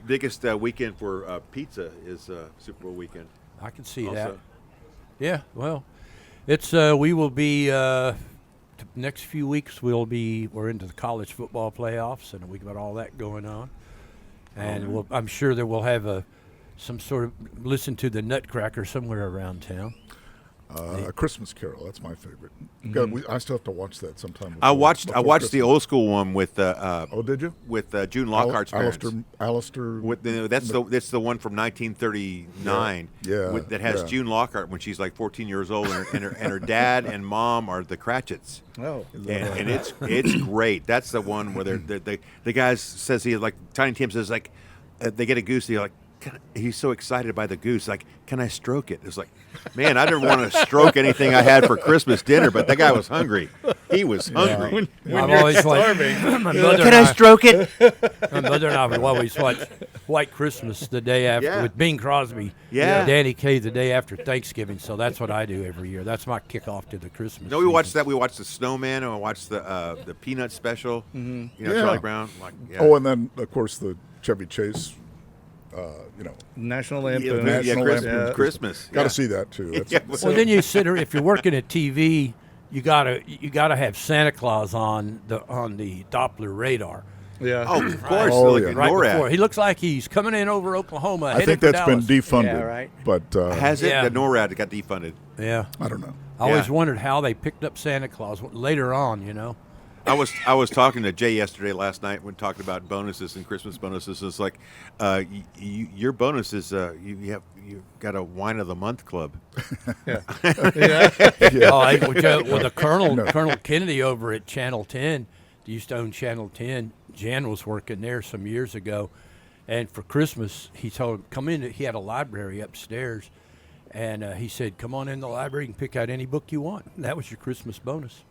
biggest weekend for pizza is Super Bowl weekend. I can see Also. that. Yeah, well, it's we will be next few weeks. We're into the college football playoffs, and we got all that going on. And I'm sure that we'll have some sort of listen to the Nutcracker somewhere around town. A Christmas Carol. That's my favorite. I still have to watch that sometime. I watched the Christmas. old school one with Oh, did you? with June Lockhart's parents. Alistair. That's the one from 1939. Yeah, that has yeah. June Lockhart when she's like 14 years old, and her dad and mom are the Cratchits. Oh, And it's great. That's the one where the guy says he like Tiny Tim says like they get a goose. He's like he's so excited by the goose. Like, can I stroke it? It's like, man, I didn't want to stroke anything I had for Christmas dinner, but that guy was hungry. He was hungry. I've always watched. Can I stroke it? My mother and I would always watch White Christmas the day after Yeah. with Bing Crosby. Yeah. Danny Kaye the day after Thanksgiving. So that's what I do every year. That's my kickoff to the Christmas. No, we watched season. that. We watched the Snowman, and we watched the Peanut special. Mm-hmm. You know, Yeah. Charlie Brown. Like, yeah. Oh, and then of course the Chevy Chase. National yeah, Anthem. National Christmas. Anthem. Christmas. Got to yeah. see that too. That's, Yeah, Well, then you sit there. If you're working at TV, you gotta have Santa Claus on the Doppler radar. Yeah. Oh, of course. Oh, like yeah. a Right NORAD. before he looks like he's coming in over Oklahoma. I headed think for that's been Dallas. defunded. Yeah, right. But Has it? Yeah. The NORAD got defunded. Yeah, I don't know. I always Yeah. wondered how they picked up Santa Claus later on. You know. I was talking to Jay last night when talking about bonuses and Christmas bonuses. It's like your bonus is you've got a wine of the month club. Yeah. The Colonel Kennedy over at Channel 10, they used to own Channel 10. Jan was working there some years ago, and for Christmas he told him come in. He had a library upstairs, and he said, "Come on in the library and pick out any book you want." And that was your Christmas bonus.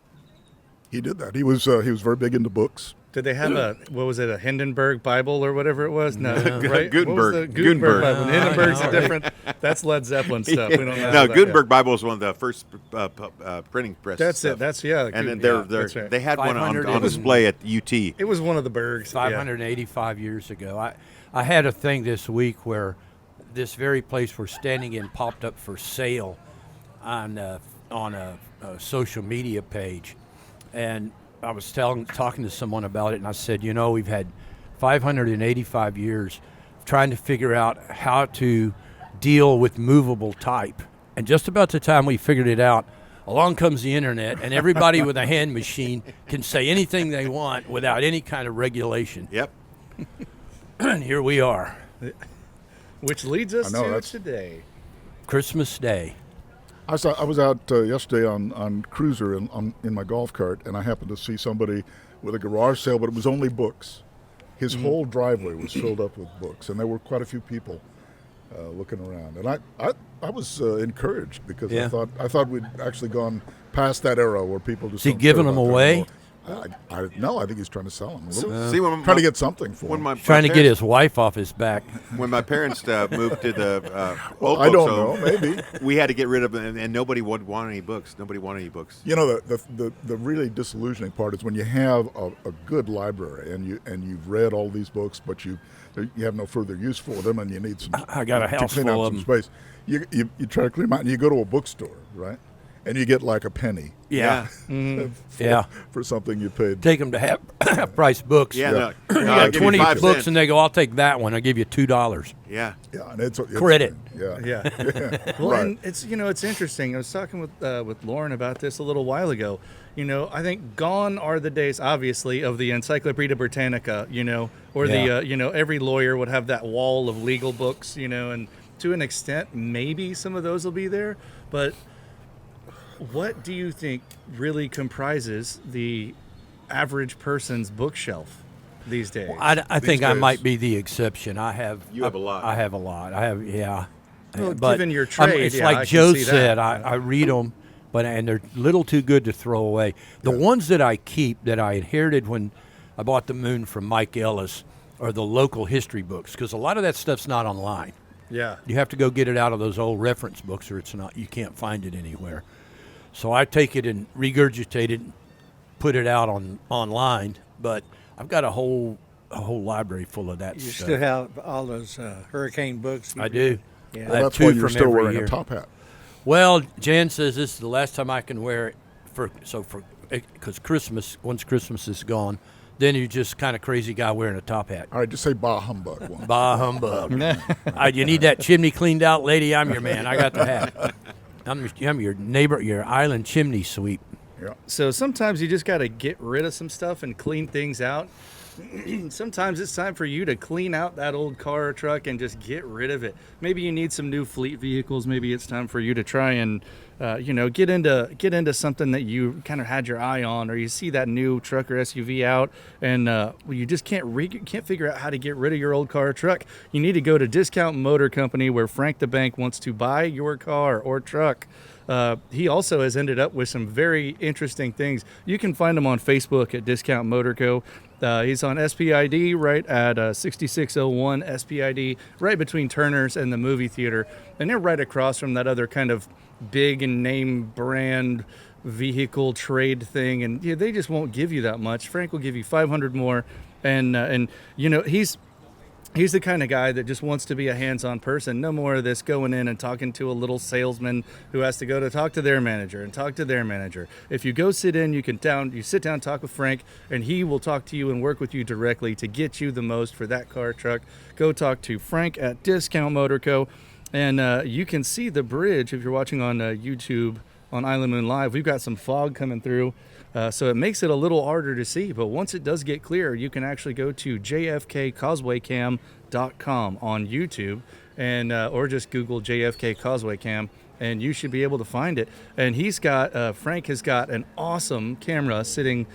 He did that. He was very big into books. Did they have a Hindenburg Bible or whatever it was? No, right? Gutenberg. What was the Gutenberg. Gutenberg Bible. No, Hindenburg's I know. a different. That's Led Zeppelin stuff. We don't know. No, that, Gutenberg Bible was one of the first printing presses. That's stuff. it. That's yeah. And then that's right. they had one 500 on display at UT. It was one of the Bergs. yeah. 585 years ago. I had a thing this week where this very place we're standing in popped up for sale on a social media page, and I was talking to someone about it, and I said, you know, we've had 585 years trying to figure out how to deal with movable type, and just about the time we figured it out, along comes the internet, and everybody with a hand machine can say anything they want without any kind of regulation. Yep. And here we are, Which leads us I know, to that's- today. Christmas Day. I was out yesterday on Cruiser in my golf cart, and I happened to see somebody with a garage sale, but it was only books. His whole driveway was filled up with books, and there were quite a few people looking around. And I was encouraged because Yeah. I thought we'd actually gone past that era where people just Is he don't giving care them about that away? anymore. No, I think he's trying to sell them. See, when Trying to get something for when them. my Trying to get parents- his wife off his back. when my parents moved to the old I don't folks know, home, maybe. we had to get rid of them, and nobody would want any books. Nobody wanted any books. You know, the really disillusioning part is when you have a good library and you've read all these books, but you have no further use for them, and you need some. I got a to house clean full out of some them. space. You try to clean them out, and you go to a bookstore, right? And you get like a penny Yeah. Yeah. for something you paid. Take them to half price books. Yeah, Yeah. no, You I'll got give you 20 5 books, cents. and they go, I'll take that one. I'll give you $2. Yeah. Yeah, and it's Credit. Yeah, Yeah. Well, right. and it's interesting. I was talking with Lauren about this a little while ago. You know, I think gone are the days, obviously, of the Encyclopedia Britannica. You know, or Yeah. the every lawyer would have that wall of legal books. You know, and to an extent, maybe some of those will be there, but what do you think really comprises the average person's bookshelf these days? I think I days. might be the exception. I have. You have a lot. I have a lot. I have, yeah. Well, But given your I'm- trade, it's yeah, like I can Joe see that. said. I read them, and they're a little too good to throw away. The ones that I keep that I inherited when I bought the Moon from Mike Ellis are the local history books, because a lot of that stuff's not online. Yeah. You have to go get it out of those old reference books, or it's not. You can't find it anywhere. So I take it and regurgitate it, and put it out online. But I've got a whole library full of that You stuff. still have all those hurricane books. I do. Yeah. I Well, have that's two why you're from still every wearing year. a top hat. Well, Jan says this is the last time I can wear it because once Christmas is gone, then you're just kind of crazy guy wearing a top hat. All right, just say bah humbug one. Bah humbug. You need that chimney cleaned out, lady? I'm your man. I got the hat. I'm your neighbor, your island chimney sweep. Yeah. So sometimes you just got to get rid of some stuff and clean things out. Sometimes it's time for you to clean out that old car or truck and just get rid of it. Maybe you need some new fleet vehicles. Maybe it's time for you to try and get into something that you kind of had your eye on, or you see that new truck or SUV out, and you just can't figure out how to get rid of your old car or truck. You need to go to Discount Motor Company, where Frank the Bank wants to buy your car or truck. He also has ended up with some very interesting things. You can find him on Facebook at Discount Motor Co. He's on SPID right at 6601 SPID, right between Turner's and the movie theater. And they're right across from that other kind of big and name brand vehicle trade thing. And they just won't give you that much. Frank will give you 500 more. And he's the kind of guy that just wants to be a hands-on person. No more of this going in and talking to a little salesman who has to go to talk to their manager and talk to their manager. If you go sit in, you sit down, talk with Frank, and he will talk to you and work with you directly to get you the most for that car or truck. Go talk to Frank at Discount Motor Co. And you can see the bridge if you're watching on YouTube on Island Moon Live. We've got some fog coming through. So it makes it a little harder to see, but once it does get clear, you can actually go to jfkcausewaycam.com on YouTube, and or just Google JFK Causeway Cam, and you should be able to find it. And Frank has got an awesome camera sitting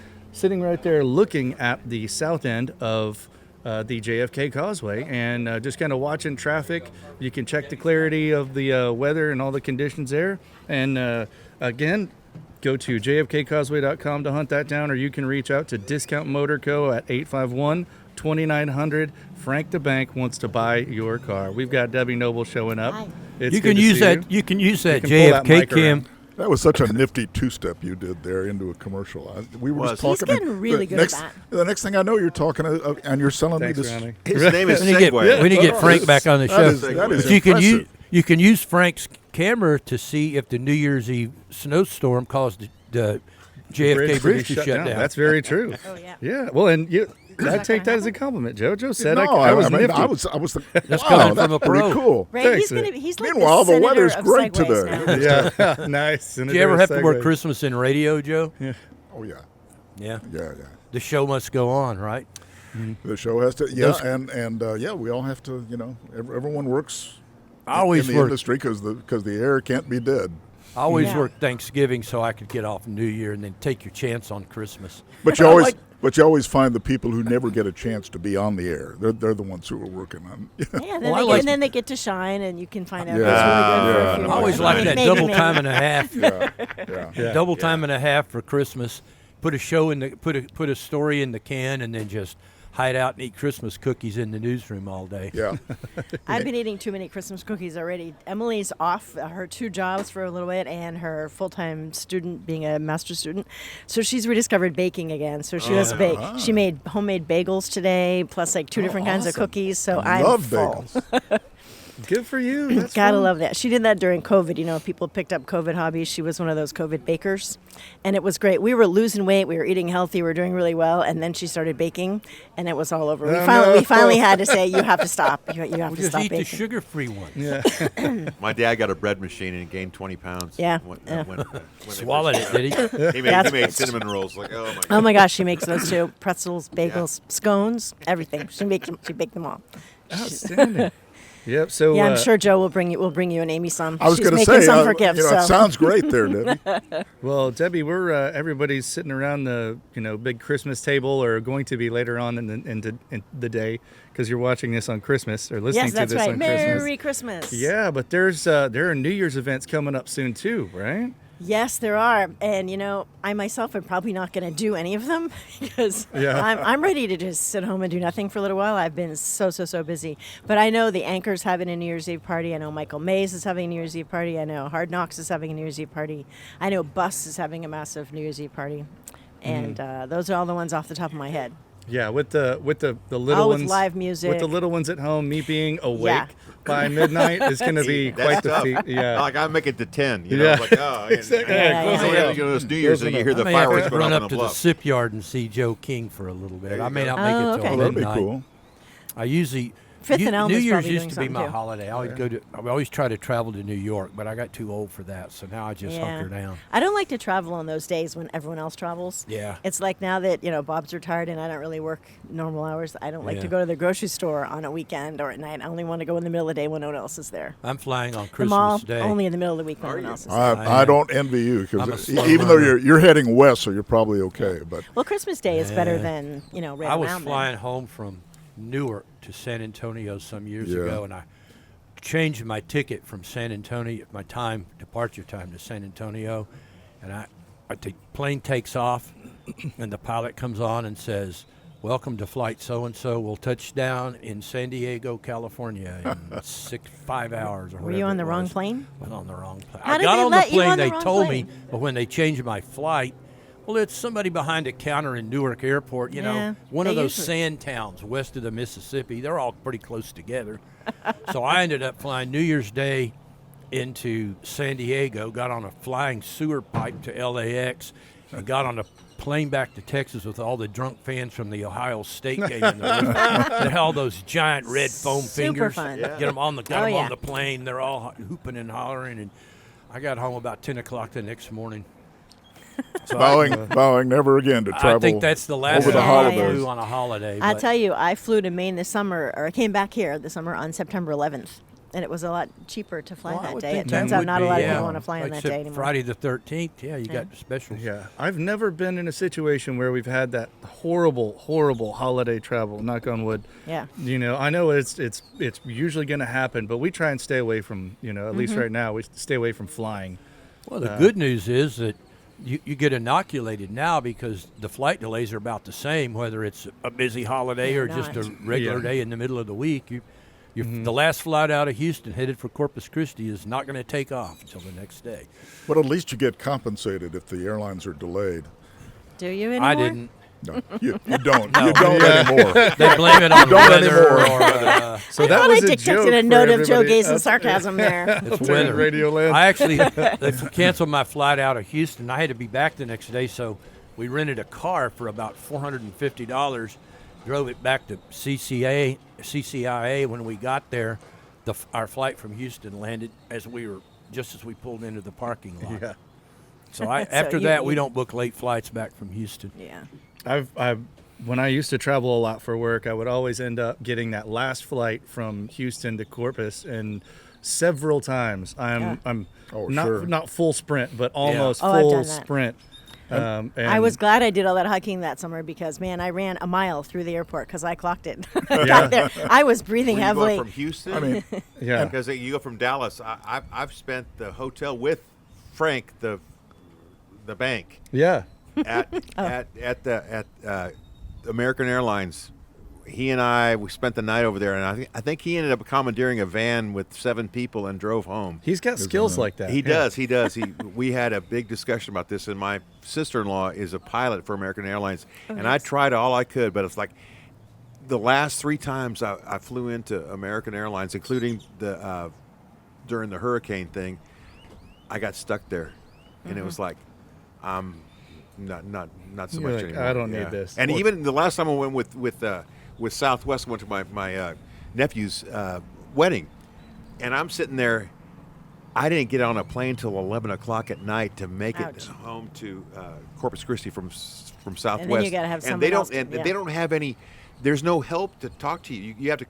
right there, looking at the south end of the JFK Causeway, and just kind of watching traffic. You can check the clarity of the weather and all the conditions there, and again, go to jfkcauseway.com to hunt that down, or you can reach out to Discount Motor Co. at 851-2900. Frank the Bank wants to buy your car. We've got Debbie Noble showing up. Hi. It's You good can to use see that. you. You can use that can pull that JFK mic cam. around. That was such a nifty two-step you did there into a commercial. We were just Was. talking. He's getting really the good at next, that. The next thing I know, you're talking and you're selling Thanks, me this. Ronnie. His name is We need to Segway. get Frank back on the show. That is But you can impressive. you can use Frank's camera to see if the New Year's Eve snowstorm caused the JFK bridge to shut down. That's very true. Oh, yeah. Yeah. Well, and I take that as a compliment, Joe. Joe said I was mean, nifty. I was. That's wow, coming that's from a pretty pro. cool. Right, Thanks, he's like Meanwhile, the the weather's senator of great Segways today. now. Yeah, nice. Did you ever have to work Christmas in radio, Joe? Oh yeah, Yeah. yeah. The show must go on, right? The show has to. Yeah, Those- and we all have to. Everyone works. I always in the work. industry because the air can't be dead. I always Yeah. worked Thanksgiving so I could get off New Year and then take your chance on Christmas. But you I always. like- But you always find the people who never get a chance to be on the air. They're the ones who are working on. Yeah, Well, I like- and then they get to shine, and you can find out Yeah. if it's really good for Yeah. a few I more always months. like that Maybe, double maybe. time and a half. Yeah. Double time and a half for Christmas. Put a show in the put a story in the can and then just hide out and eat Christmas cookies in the newsroom all day. Yeah. I've been eating too many Christmas cookies already. Emily's off her 2 jobs for a little bit and her full-time student being a master's student. So she's rediscovered baking again. So she does bake. She made homemade bagels today, plus like 2 different kinds of awesome. cookies. So I I'm love full. bagels. Good for you. That's Gotta fun. love that. She did that during COVID. People picked up COVID hobbies. She was one of those COVID bakers, and it was great. We were losing weight. We were eating healthy. We were doing really well, and then she started baking, and it was all over. We finally had to say, "You have to stop. You have We'll to just stop eat the baking." sugar-free ones. Yeah. My dad got a bread machine and he gained 20 pounds. Yeah. When they Swallowed first it, did he? He made, That's he made great. cinnamon rolls. Like, oh my god. Oh my gosh, she makes those too: pretzels, bagels, scones, everything. She baked them all. Outstanding. Yep. So Yeah, I'm sure Joe will bring you and Amy some. I was She's going to making say, some for gifts. it so. sounds great there, Debbie. Well, Debbie, we're everybody's sitting around the big Christmas table, or going to be later on in the day, because you're watching this on Christmas or listening Yes, to that's this right. on Christmas. Merry Christmas. Yeah, but there are New Year's events coming up soon too, right? Yes, there are, and I myself am probably not going to do any of them because Yeah. I'm ready to just sit home and do nothing for a little while. I've been so busy, but I know the Anchor's having a New Year's Eve party. I know Michael Mays is having a New Year's Eve party. I know Hard Knocks is having a New Year's Eve party. I know Bus is having a massive New Year's Eve party, and those are all the ones off the top of my head. Yeah, with the little All with ones, live music. with the little ones at home. Me being awake Yeah. by midnight is going to be That's quite the tough. feat. Yeah. Like I make it to 10. Yeah. Like, oh, Exactly. Yeah, close yeah, it yeah. out. It's New Year's and you hear I the may have fireworks to going run off on up the to the bluff. Sip Yard and see Joe King for a little bit. I may not make Oh, it till okay. That'd be midnight. cool. I usually Fifth and Elm New is Year's probably used doing to be my something, too. holiday. I always try to travel to New York, but I got too old for that, so now I just hunker down. I don't like to travel on those days when everyone else travels. Yeah. It's like now that, Bob's retired and I don't really work normal hours, I don't like to Yeah. go to the grocery store on a weekend or at night. I only want to go in the middle of the day when no one else is there. I'm flying on The Christmas mall, Day. only in the middle of the week when no one else is there. I don't envy you I'm a because slow even though runner. you're heading west, so you're probably okay. But Well, Christmas Day is better Yeah. than, right I was around flying home from Newark to San Antonio some years Yeah. ago, and I changed my ticket from San Antonio, my departure time to San Antonio, and the plane takes off, and the pilot comes on and says, "Welcome to flight so-and-so. Will touch down in San Diego, California in 5 hours." Or Were you whatever on the it wrong was. plane? I was on the wrong plane. How I did got they on the let you plane. on the They wrong told plane? me, but when they changed my flight, well, it's somebody behind a counter in Newark Airport. Yeah, One of they those usually- sand towns west of the Mississippi. They're all pretty close together. So I ended up flying New Year's Day into San Diego, got on a flying sewer pipe to LAX, and got on a plane back to Texas with all the drunk fans from the Ohio State game. In the room. They had all those giant red foam Super fingers. fun. Get them on Oh, on yeah. the plane. They're all hooping and hollering, and I got home about 10 o'clock the next morning. So vowing never again to travel. I think that's the last over the time I holidays. flew on a holiday. I but tell you, I flew to Maine this summer, or I came back here this summer on September 11th, and it was a lot cheaper to fly well, I that would day. think It that turns out would not a be, lot of yeah. people want to fly on that Except day anymore. Friday the 13th, yeah, you got specials. Yeah, I've never been in a situation where we've had that horrible holiday travel. Knock on wood. Yeah. I know it's usually going to happen, but we try and stay away from. At least right now, we stay away from flying. Well, the good news is that you get inoculated now because the flight delays are about the same, whether it's a busy holiday They're or just a not. regular Yeah. day in the middle of the week. The last flight out of Houston headed for Corpus Christi is not going to take off until the next day. But at least you get compensated if the airlines are delayed. Do you anymore? I didn't. No, you don't. You don't anymore. They blame it on Don't weather anymore. or So I that thought was I a detected joke a for note of Joe everybody. Gazen's sarcasm there. it's Turn weather. Radio Land. I actually they canceled my flight out of Houston. I had to be back the next day, so we rented a car for about $450. Drove it back to CCIA. When we got there, our flight from Houston landed as we pulled into the parking lot. Yeah. So after you- that, we you- don't book late flights back from Houston. Yeah. When I used to travel a lot for work, I would always end up getting that last flight from Houston to Corpus, and several times I'm Oh, not sure. not full sprint, but almost Oh, I've full done that. sprint. And I was glad I did all that hiking that summer because, man, I ran a mile through the airport because I clocked it. Got there. I was breathing When you heavily. go from Houston, I mean, yeah. because you go from Dallas. I've spent the hotel with Frank, the bank, Yeah. at American Airlines. We spent the night over there, and I think he ended up commandeering a van with 7 people and drove home. He's got skills like that. He Yeah. does. We had a big discussion about this, and my sister-in-law is a pilot for American Airlines, and I tried all I could, but it's like the last 3 times I flew into American Airlines, including the during the hurricane thing, I got stuck there, and it was like, not so You're much like, anymore. I don't need this. And Well- even the last time I went with Southwest, went to my nephew's wedding, and I'm sitting there. I didn't get on a plane till 11 o'clock at night to make Ouch. it home to Corpus Christi from Southwest. you gotta have and they someone else don't to- yeah. they don't have any. There's no help to talk to you. You have to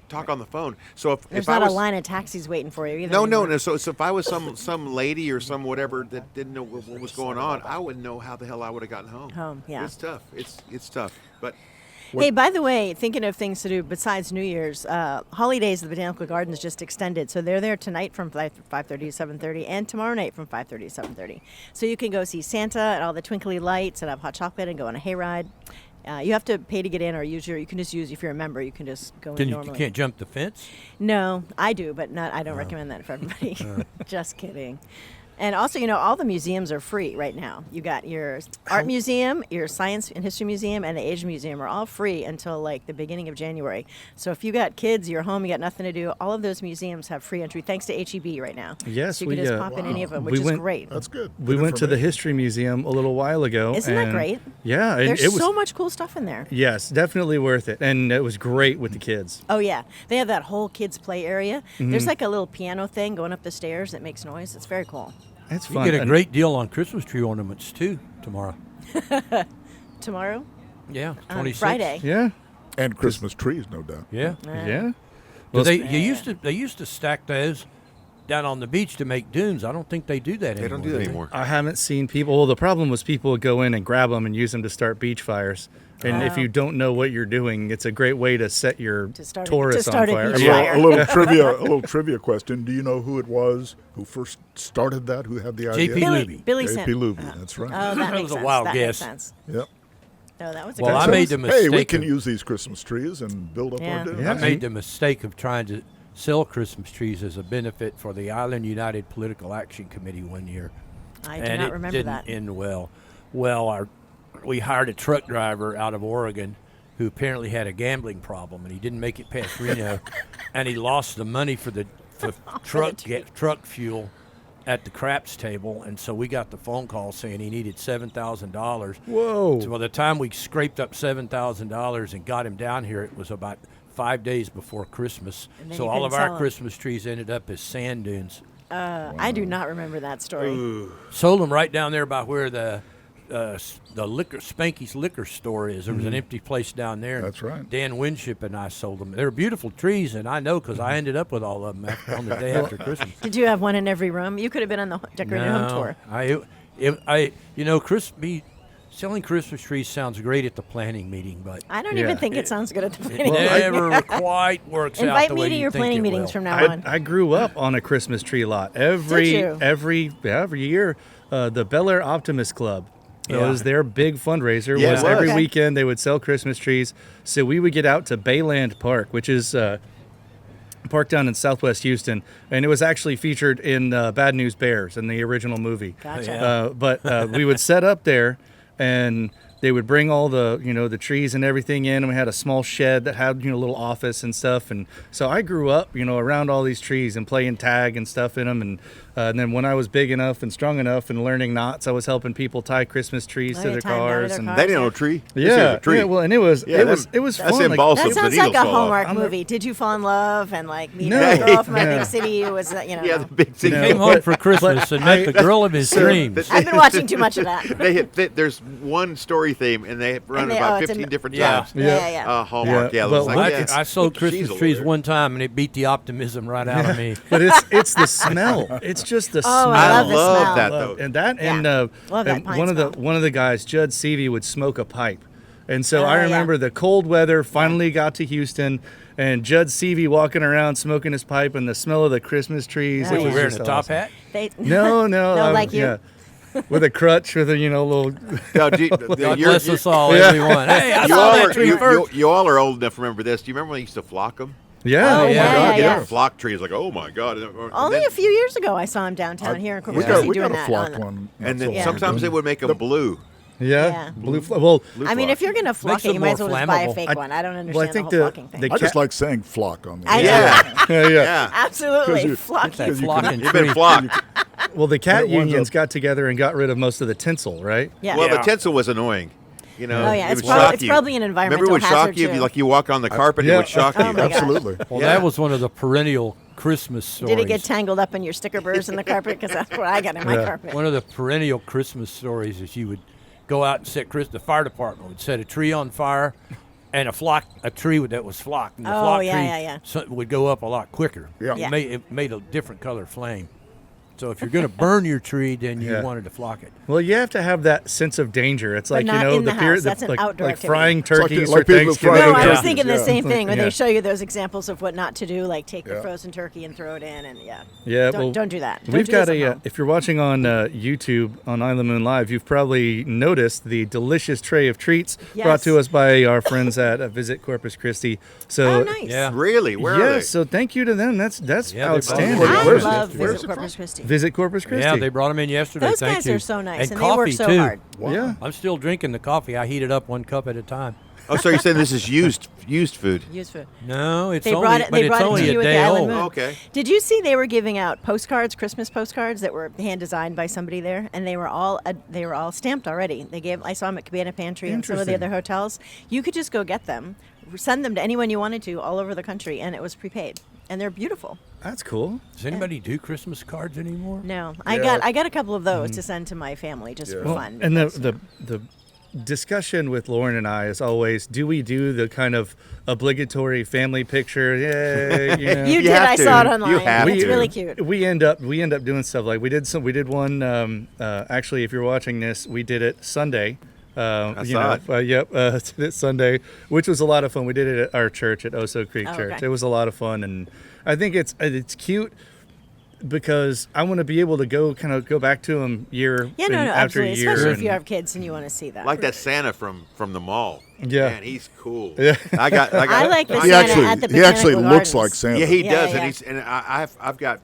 talk on the phone. So if There's if I not was, a line of taxis waiting for you either. no, no, anymore. no. So if I was some lady or some whatever that didn't know what was going on, I wouldn't know how the hell I would have gotten home. Yeah. It's tough. It's tough. But Hey, by the way, thinking of things to do besides New Year's, Holidays at the Botanical Gardens just extended. So they're there tonight from 5:30 to 7:30 and tomorrow night from 5:30 to 7:30. So you can go see Santa and all the twinkly lights and have hot chocolate and go on a hayride. You have to pay to get in, or you can just use, if you're a member, you can just go in You normally. can't jump the fence? No, I do, but I don't recommend that for everybody. Just kidding. And also, all the museums are free right now. You got your art museum, your science and history museum, and the Asian museum are all free until like the beginning of January. So if you got kids, you're home, you got nothing to do, all of those museums have free entry thanks to HEB right now. Yes, so you can just pop in any of them, which is great. That's good. We Good went to the information. History Museum a little while ago. Isn't that and great? Yeah, and There's it was so much cool stuff in there. yes, definitely worth it, and it was great with the kids. Oh yeah, they have that whole kids play area. Mm-hmm. There's like a little piano thing going up the stairs that makes noise. It's very cool. It's You fun. get a and- great deal on Christmas tree ornaments, too, tomorrow. Tomorrow, Yeah, on 26. Friday. Yeah, And Christmas trees, no doubt. Yeah. yeah. Well, Well, they used to stack those down on the beach to make dunes. I don't think they do that anymore. they don't do that anymore. I haven't seen people. Well, the problem was people would go in and grab them and use them to start beach fires. And if you don't know what you're doing, it's a great way to set your To start a- Taurus to start a on fire. beach Yeah. fire. A little trivia question. Do you know who it was who first started that? Who had the idea? J.P. Billy, Luby. Billy J.P. Sim. Luby. That's right. Oh, that That makes was a sense. wild that guess. Makes sense. Yep. No, that was a Well, good I choice. made the Hey, we mistake can of- use these Christmas trees and build up Yeah. our dunes. Yeah. I made the mistake of trying to sell Christmas trees as a benefit for the Island United Political Action Committee one year. I do and not it remember didn't that. end well. Well, we hired a truck driver out of Oregon who apparently had a gambling problem, and he didn't make it past Reno, and he lost the money for truck fuel at the craps table, and so we got the phone call saying he needed $7,000. Whoa. So by the time we scraped up $7,000 and got him down here, it was about 5 days before Christmas. And then So you all couldn't of our sell 'em. Christmas trees ended up as sand dunes. I do not remember that story. Sold them right down there by where the Spanky's liquor store is. There was an empty place down there. That's right. Dan Winship and I sold them. They're beautiful trees, and I know because I ended up with all of them on the day after Christmas. Did you have one in every room? You could have been on the decorated home tour. Selling Christmas trees sounds great at the planning meeting, but I don't Yeah. even think it sounds good at the it planning meeting. never quite works out Invite the me way to you your think planning it meetings will. from now on. I grew up on a Christmas tree lot. Every you? every year, the Bel Air Optimist Club. It Yeah. was their big fundraiser. Yeah, it was was. every Okay. weekend they would sell Christmas trees. So we would get out to Bayland Park, which is a park down in Southwest Houston, and it was actually featured in Bad News Bears in the original movie. Gotcha. Yeah. But we would set up there, and they would bring all the the trees and everything in, and we had a small shed that had a little office and stuff. And so I grew up around all these trees and playing tag and stuff in them. And then when I was big enough and strong enough and learning knots, I was helping people tie Christmas trees Oh, to yeah, their tie them down to cars. their And cars. They didn't know a tree. This is yeah, a tree. yeah, well, and it was Yeah, it was that's fun. in like- balsam. That the sounds needles like a fall off. Hallmark I'm a- movie. Did you fall in love and like meet No. a girl from a Yeah. big city who was Yeah, the big thing. No. Came home for Christmas and met the girl of his dreams. I've been watching too much of that. There's one story theme, and they run And they- about it's in 15 the- different Yeah. times. Yeah. Hallmark. Yeah, Yeah, but it's like, what- yeah. I sold She's Christmas a trees lawyer. one time, and it beat the optimism right out of me. But it's the smell. It's just the Oh, smell. I I love the love smell. that though. And that Yeah. and, Love that and pine one smell. of the guys, Judd Seavey, would smoke a pipe. And so Oh, I yeah. remember the cold weather finally got to Houston, and Judd Seavey walking around smoking his pipe, and the smell of the Christmas trees. Oh, it yeah. was Wearing just a top awesome. hat. They, No, No, like you? Yeah. With a crutch, with a No, little. God you're- bless us all, Yeah. everyone. Hey, I You saw all, that are, tree you, first. you all are old enough to remember this. Do you remember when they used to flock them? Yeah, Oh, my yeah, God, yeah. Flock trees, like, oh my God. And only then- a few years ago, I saw him downtown here in Corpus We Christi got doing a that. flocked on the- one. And then Yeah. sometimes they would make them blue. Yeah, Yeah. blue. Well, Blue I mean, flock. if you're going to flock them it, you might as more well just buy a flammable. fake I- one. I don't understand well, I think the whole the- flocking the thing. I just like saying flock on the I end. Yeah. yeah. Yeah. Absolutely. you- Flocking. That flocking You've been tree. flocked. Well, the cat That one's unions a- got together and got rid of most of the tinsel, right? Yeah. Well, Yeah. the tinsel was annoying. You know, Oh, yeah, it it's would prob- shock it's you. probably an Remember, it environmental would shock hazard, you if too. like you walk on the carpet, yeah. it would shock Oh, you. my gosh. Absolutely. Well, Yeah. that was one of the perennial Christmas stories. Did it get tangled up in your sticker burrs in the carpet? Because that's what I got in my Yeah. carpet. One of the perennial Christmas stories is you would go out and set the fire department would set a tree on fire, and a tree that was flocked. And the Oh, flock yeah, tree yeah, yeah. would go up a lot quicker. Yeah. Yeah. It made a different color flame. So if you're going to burn your tree, then you Yeah. wanted to flock it. Well, you have to have that sense of danger. It's like, not in the house. That's an like, outdoor like activity. frying like turkeys like for people Thanksgiving. frying No, I was turkeys, thinking the yeah. same thing where Yeah. they show you those examples of what not to do, like take the Yeah. frozen turkey and throw it in, and Yeah, don't do that. Don't We've do got this at a. home. If you're watching on YouTube on Island Moon Live, you've probably noticed the delicious tray of treats brought Yes. to us by our friends at Visit Corpus Christi. So Oh, nice. Yeah. Really? Where are yeah, they? so thank you to them. That's Yeah, they outstanding. brought- I Where's it? love Where's Visit it Corpus Christi. Visit Corpus Christi. Yeah, they brought them in yesterday. Those Thank guys you. are so nice, and they coffee work so too. hard. Wow. Yeah. I'm still drinking the coffee. I heat it up 1 cup at a time. Oh, so you're saying this is used food? Used food. No, it's They only, brought it. but They it's brought it only to you a at the day Island old. Moon. Okay. Did you see they were giving out postcards, Christmas postcards that were hand designed by somebody there, and they were all stamped already. I saw them at Cabana Pantry and some of the Interesting. other hotels. You could just go get them, send them to anyone you wanted to all over the country, and it was prepaid, and they're beautiful. That's cool. Does anybody do Christmas cards anymore? No, Yeah. I got a couple of those to send to my family just for Yeah. fun. And because- the discussion with Lauren and I is always, do we do the kind of obligatory family picture? Yeah, you know. you did. have I to. saw it You online. have It's to. really cute. We end up doing stuff like we did one. Actually, if you're watching this, we did it Sunday. I saw it. Yep, did it Sunday, which was a lot of fun. We did it at our church at Oso Creek Oh, Church. okay. It was a lot of fun, and I think it's cute because I want to be able to go back to them year Yeah, no, and no, after absolutely. year. Especially if and- you have kids and you want to see that. Like that Santa from the mall. Yeah. Man, he's cool. Yeah. I got. I like the He Santa actually at the he actually Botanical looks like Gardens. Santa. Yeah, he Yeah, does, yeah. and I've got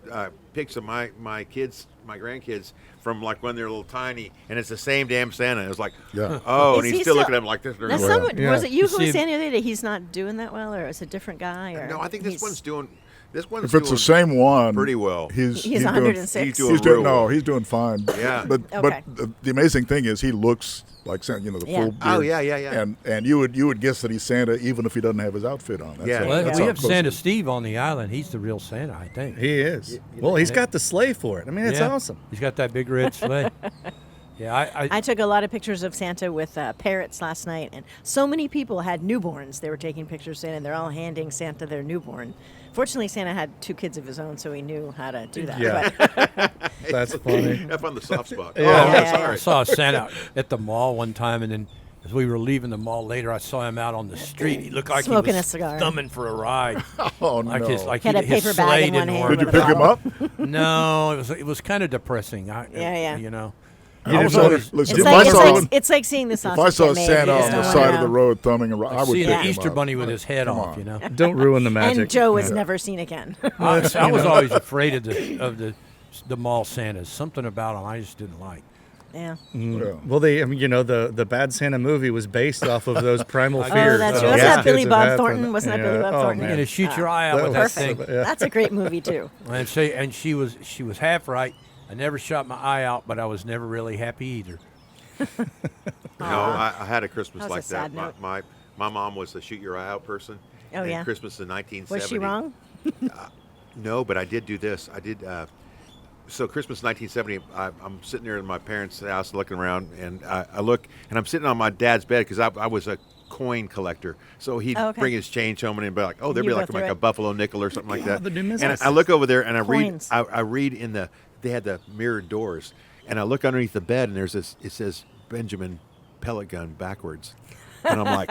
pics of my kids, my grandkids from like when they're little tiny, and it's the same damn Santa. It was like, Yeah. oh, Is and he's he still still- looking at him like this. Now, They're going, someone, Yeah. was it you who See, was saying the other day that he's not doing that well, or is it a different guy? Or no, I think this he's- one's doing. This one's If it's doing the same one, pretty well. He's doing- 106. he's doing He's doing real well. he's doing fine. Yeah. But Okay. the amazing thing is he looks like Santa. You know, the Yeah. full beard. Oh, yeah. And you would guess that he's Santa even if he doesn't have his outfit on. That's Yeah. how- Well, that's we how have close Santa it is. Steve on the island. He's the real Santa, I think. He is. Well, he's got the sleigh for it. I mean, it's Yeah. awesome. He's got that big red sleigh. Yeah, I took a lot of pictures of Santa with parrots last night, and so many people had newborns. They were taking pictures of Santa, and they're all handing Santa their newborn. Fortunately, Santa had 2 kids of his own, so he knew how to do that. Yeah. But That's funny. Have on the soft spot. Yeah. Oh, Yeah, sorry. yeah. I saw Santa at the mall one time, and then as we were leaving the mall later, I saw him out on the street. He looked like Smoking he a was cigar. thumbing for a ride. Oh Like no! his, like Had a his paper bag sleigh in one didn't hand work. Did you with a pick him bottle. up? No, it was kind of depressing. Yeah. You know, I I was was always, always listen, it's if like, I saw it's like seeing the if sausage I saw get made. Santa You on just the don't side wanna of the know. road thumbing around, I would seeing pick the him Easter up. bunny with his head Come off. on. You know, Don't ruin the magic. And Joe was Yeah. never seen again. I was always afraid of the mall Santas. Something about them I just didn't like. Yeah. Yeah. Well, the Bad Santa movie was based off of those primal Oh, fears. that's true. that Wasn't those that Billy kids have Bob had from Thornton? the- Wasn't that yeah. Billy Bob Oh, Thornton? You're man. gonna shoot your eye out That with was- that thing. Perfect. That's a great movie too. And she was half right. I never shot my eye out, but I was never really happy either. No, I had a Christmas That was like a sad that. note. My mom was the shoot your eye out person. Oh, and yeah? Christmas in 1970. Was she wrong? No, but I did do this. I did. So Christmas 1970, I'm sitting there in my parents' house looking around, and I look, and I'm sitting on my dad's bed because I was a coin collector. So he'd Oh, okay. bring his change home and be like, oh, there'd You be go like through a it. buffalo nickel or something like that. the And numismatics. I look over there and Coins. I read in they had the mirrored doors, and I look underneath the bed and there's this. It says Benjamin pellet gun backwards. And I'm like,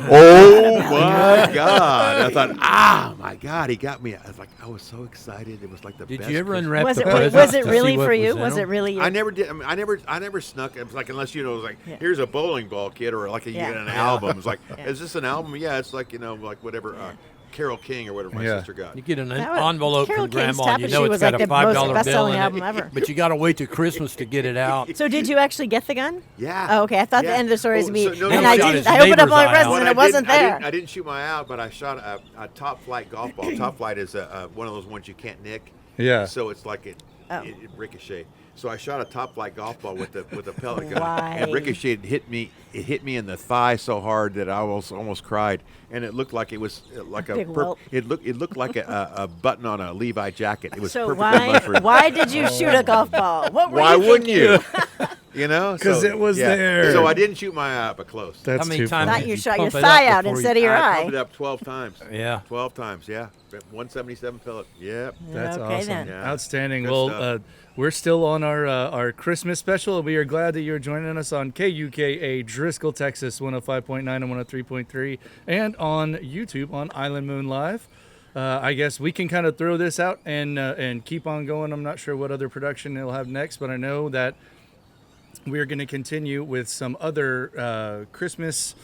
oh my God. I thought, my God, he got me. I was so excited. It was like the Did best you ever Christmas. unwrap Was the it presents was it to really see what for you? in Was it them? really? Your, I never did. I never snuck. It was like, unless, it was like, Yeah. here's a bowling ball, kid, or like you Yeah. get an album. It's like, Yeah. is this an album? Yeah, it's like, like whatever, Carole King or whatever my Yeah. sister got. You get an That was- envelope Carole from King's Grandma, and you Tapestry know it's was got like a the most $5 bill best-selling in album it, ever. but you got to wait till Christmas to get it out. So did you actually get the gun? Yeah. Oh, okay. I thought the Yeah. end of the story is Oh, me, so no, and no, I no, shot didn't. his I opened up all my neighbor's eye presents out. and What it wasn't there. I didn't shoot my eye out, but I shot a top flight golf ball. Top flight is one of those ones you can't nick. Yeah. So it's like it ricochet. So I shot a top flight golf ball with a pellet gun, Why? and ricocheted. It hit me in the thigh so hard that I almost cried. And it looked like it was like Big welt. it looked like a button on a Levi jacket. It was So perfectly mustard. why did you shoot a golf ball? What were Why you wouldn't thinking? you? You know, 'Cause it was there. So I didn't shoot my eye up close. That's How many too times funny. Thought did you you shot your pump it thigh up out before instead you- of your I eye. pumped it up 12 times. Yeah. 12 times. Yeah, 177 pellet. Yep. That's Okay, awesome. then. Yeah. Outstanding. Good Well, stuff. we're still on our Christmas special. We are glad that you're joining us on KUKA Driscoll, Texas, 105.9 and 103.3, and on YouTube on Island Moon Live. I guess we can kind of throw this out and keep on going. I'm not sure what other production they'll have next, but I know that we're going to continue with some other Christmas,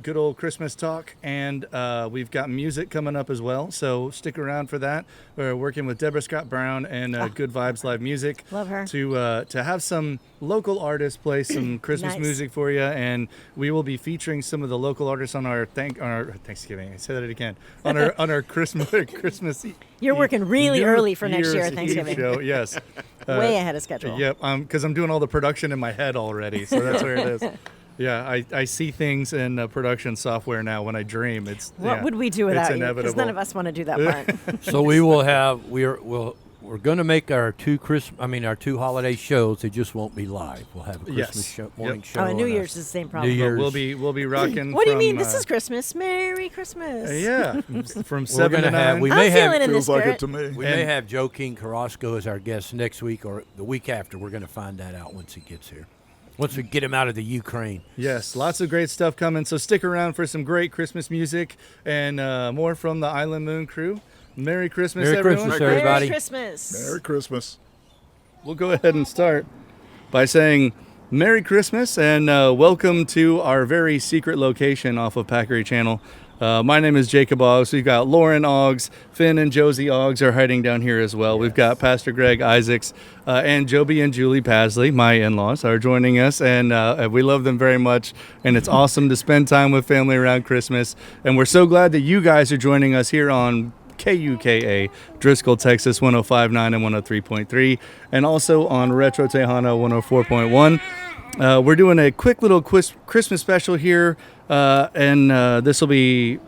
good old Christmas talk, and we've got music coming up as well. So stick around for that. We're working with Deborah Scott Brown and Good Vibes Live Music. Love her. To have some local artists play some Christmas Nice. music for you, and we will be featuring some of the local artists on our Thanksgiving. I said that again on our Christmas. You're working really New early for next Year's year, Eve Thanksgiving. show. Yes. Way ahead of schedule. Yep, because I'm doing all the production in my head already, so that's where it is. Yeah, I see things in production software now when I dream. What would we do it's without you? inevitable. Because none of us want to do that part. So we will have we're going to make our two holiday shows. They just won't be live. We'll have a Yes. Christmas show, Yep. morning show. Oh, and New and a Year's is the same problem. New But Year's. we'll be rocking. What do you mean? from, This is Christmas. Merry Christmas. yeah, from We're 7 gonna to 9. have. We I'm may feeling have. in the Feels like spirit. it to me. We may have Joe King Carrasco as our guest next week or the week after. We're going to find that out once he gets here. Once we get him out of the Ukraine. Yes, lots of great stuff coming. So stick around for some great Christmas music and more from the Island Moon crew. Merry Christmas, Merry everyone. Christmas, Merry everybody. Christmas. Merry Christmas. We'll go ahead and start by saying Merry Christmas and welcome to our very secret location off of Packery Channel. My name is Jacob Oggs. We've got Lauren Oggs, Finn and Josie Oggs are hiding down here as well. We've got Pastor Greg Isaacs and Joby and Julie Pasley, my in-laws, are joining us, and we love them very much. And it's awesome to spend time with family around Christmas. And we're so glad that you guys are joining us here on KUKA, Driscoll, Texas, 105.9 and 103.3, and also on Retro Tejano 104.1. We're doing a quick little Christmas special here, and this will be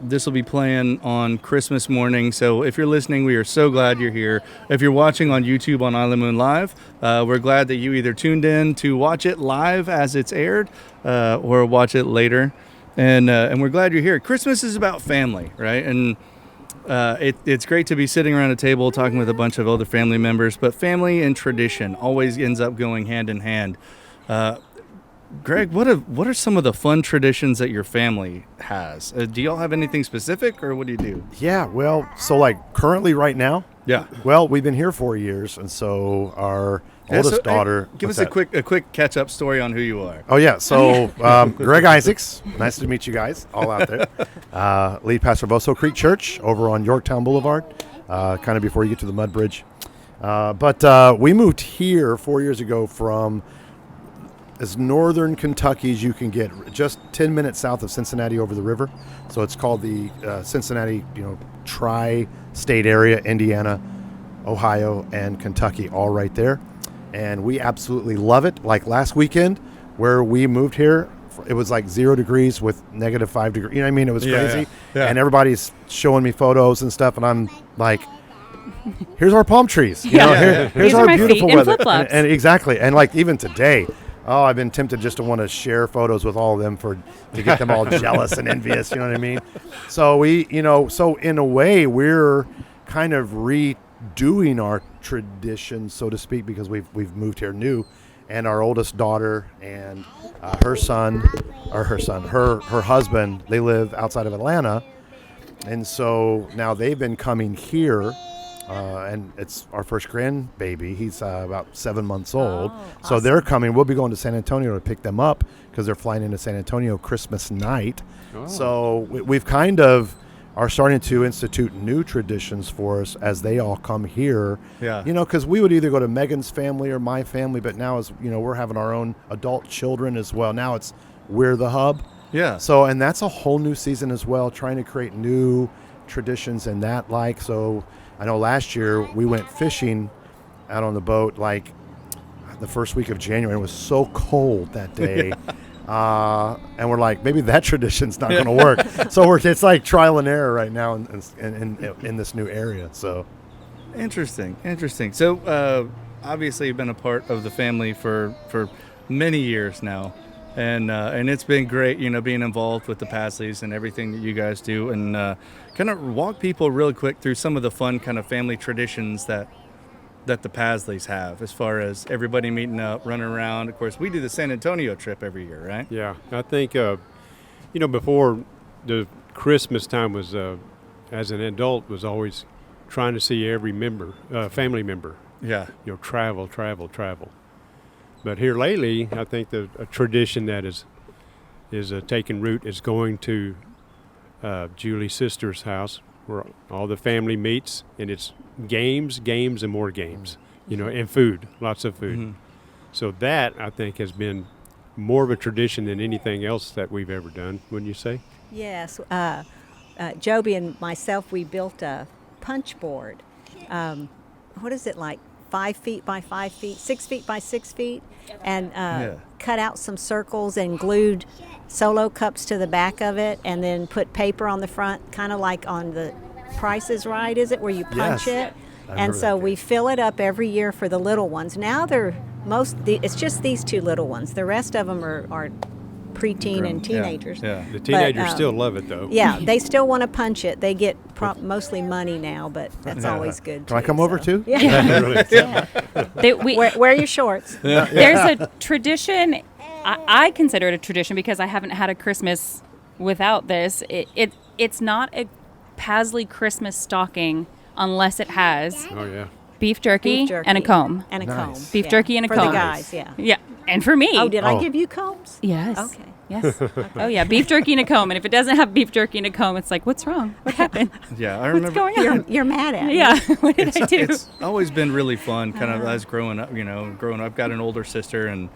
playing on Christmas morning. So if you're listening, we are so glad you're here. If you're watching on YouTube on Island Moon Live, we're glad that you either tuned in to watch it live as it's aired, or watch it later. And we're glad you're here. Christmas is about family, right? And it's great to be sitting around a table talking with a bunch of other family members, but family and tradition always ends up going hand in hand. Greg, what are some of the fun traditions that your family has? Do y'all have anything specific, or what do you do? Yeah, well, so like currently right now, Yeah. well, we've been here 4 years, and so our oldest daughter. Give us what's a that? quick catch up story on who you are. Oh yeah, so Greg Isaacs, nice to meet you guys all out there. Lead pastor of Oso Creek Church over on Yorktown Boulevard, kind of before you get to the Mud Bridge. But we moved here 4 years ago from as northern Kentucky as you can get, just 10 minutes south of Cincinnati over the river. So it's called the Cincinnati, tri-state area, Indiana, Ohio, and Kentucky, all right there. And we absolutely love it. Like last weekend where we moved here, it was like 0 degrees with -5 degrees. You know what I mean? It was Yeah, crazy. yeah. And everybody's showing me photos and stuff, and I'm like, here's our palm trees. You know, here's These are our my beautiful feet in weather. flip-flops. And exactly. And like even today, I've been tempted just to want to share photos with all of them to get them all jealous and envious. You know what I mean? So so in a way, we're kind of redoing our tradition, so to speak, because we've moved here new, and our oldest daughter and her husband, they live outside of Atlanta, and so now they've been coming here. And it's our first grandbaby. He's about 7 months old. So they're coming. We'll be going to San Antonio to pick them up because they're flying into San Antonio Christmas night. So we've kind of are starting to institute new traditions for us as they all come here. Yeah. Because we would either go to Megan's family or my family, but now we're having our own adult children as well. Now we're the hub. Yeah. So, and that's a whole new season as well, trying to create new traditions and that so I know last year we went fishing out on the boat like the first week of January. It was so cold that day. And we're like, maybe that tradition's not going to work. So it's like trial and error right now in this new area. So Interesting. So obviously you've been a part of the family for many years now. And it's been great, being involved with the Pasleys and everything that you guys do, and kind of walk people real quick through some of the fun kind of family traditions that the Pasleys have, as far as everybody meeting up, running around. Of course, we do the San Antonio trip every year, right? Yeah, I think, before the Christmas time was, as an adult, was always trying to see every family member, Yeah. travel. But here lately, I think a tradition that is taking root is going to Julie's sister's house, where all the family meets, and it's games, and more games, and food, lots of food. Mhm. So that, I think, has been more of a tradition than anything else that we've ever done, wouldn't you say? Yes, Joby and myself, we built a punch board. What is it, like 5 feet by 5 feet, 6 feet by 6 feet, and cut out some circles and glued Solo cups to the back of it, and then put paper on the front, kind of like on the Price is Right, is it, where you punch Yes. it? I And remember so that we game. fill it up every year for the little ones. Now it's just these two little ones. The rest of them are preteen and Yeah, teenagers. yeah. The teenagers um, still love it, though. Yeah, they still want to punch it. They get mostly money now, but that's Yeah. always good. Can I too, come over so. too? Yeah. Really. Yeah. Wear your shorts. There's a tradition. I consider it a tradition because I haven't had a Christmas without this. It's not a Pasley Christmas stocking unless it has Oh, yeah. beef jerky, Beef jerky and a comb. And a Nice. comb. Beef yeah. jerky and a For comb. the guys, yeah. Yeah, and for me. Oh, did I Oh. give you combs? Yes. Okay. Yes. Oh yeah, beef jerky and a comb. And if it doesn't have beef jerky and a comb, it's like, what's wrong? What happened? Yeah, I What's remember. going on? You're mad at me. Yeah. What did I do? It's always been really fun, kind of as growing up. I've got an older sister, and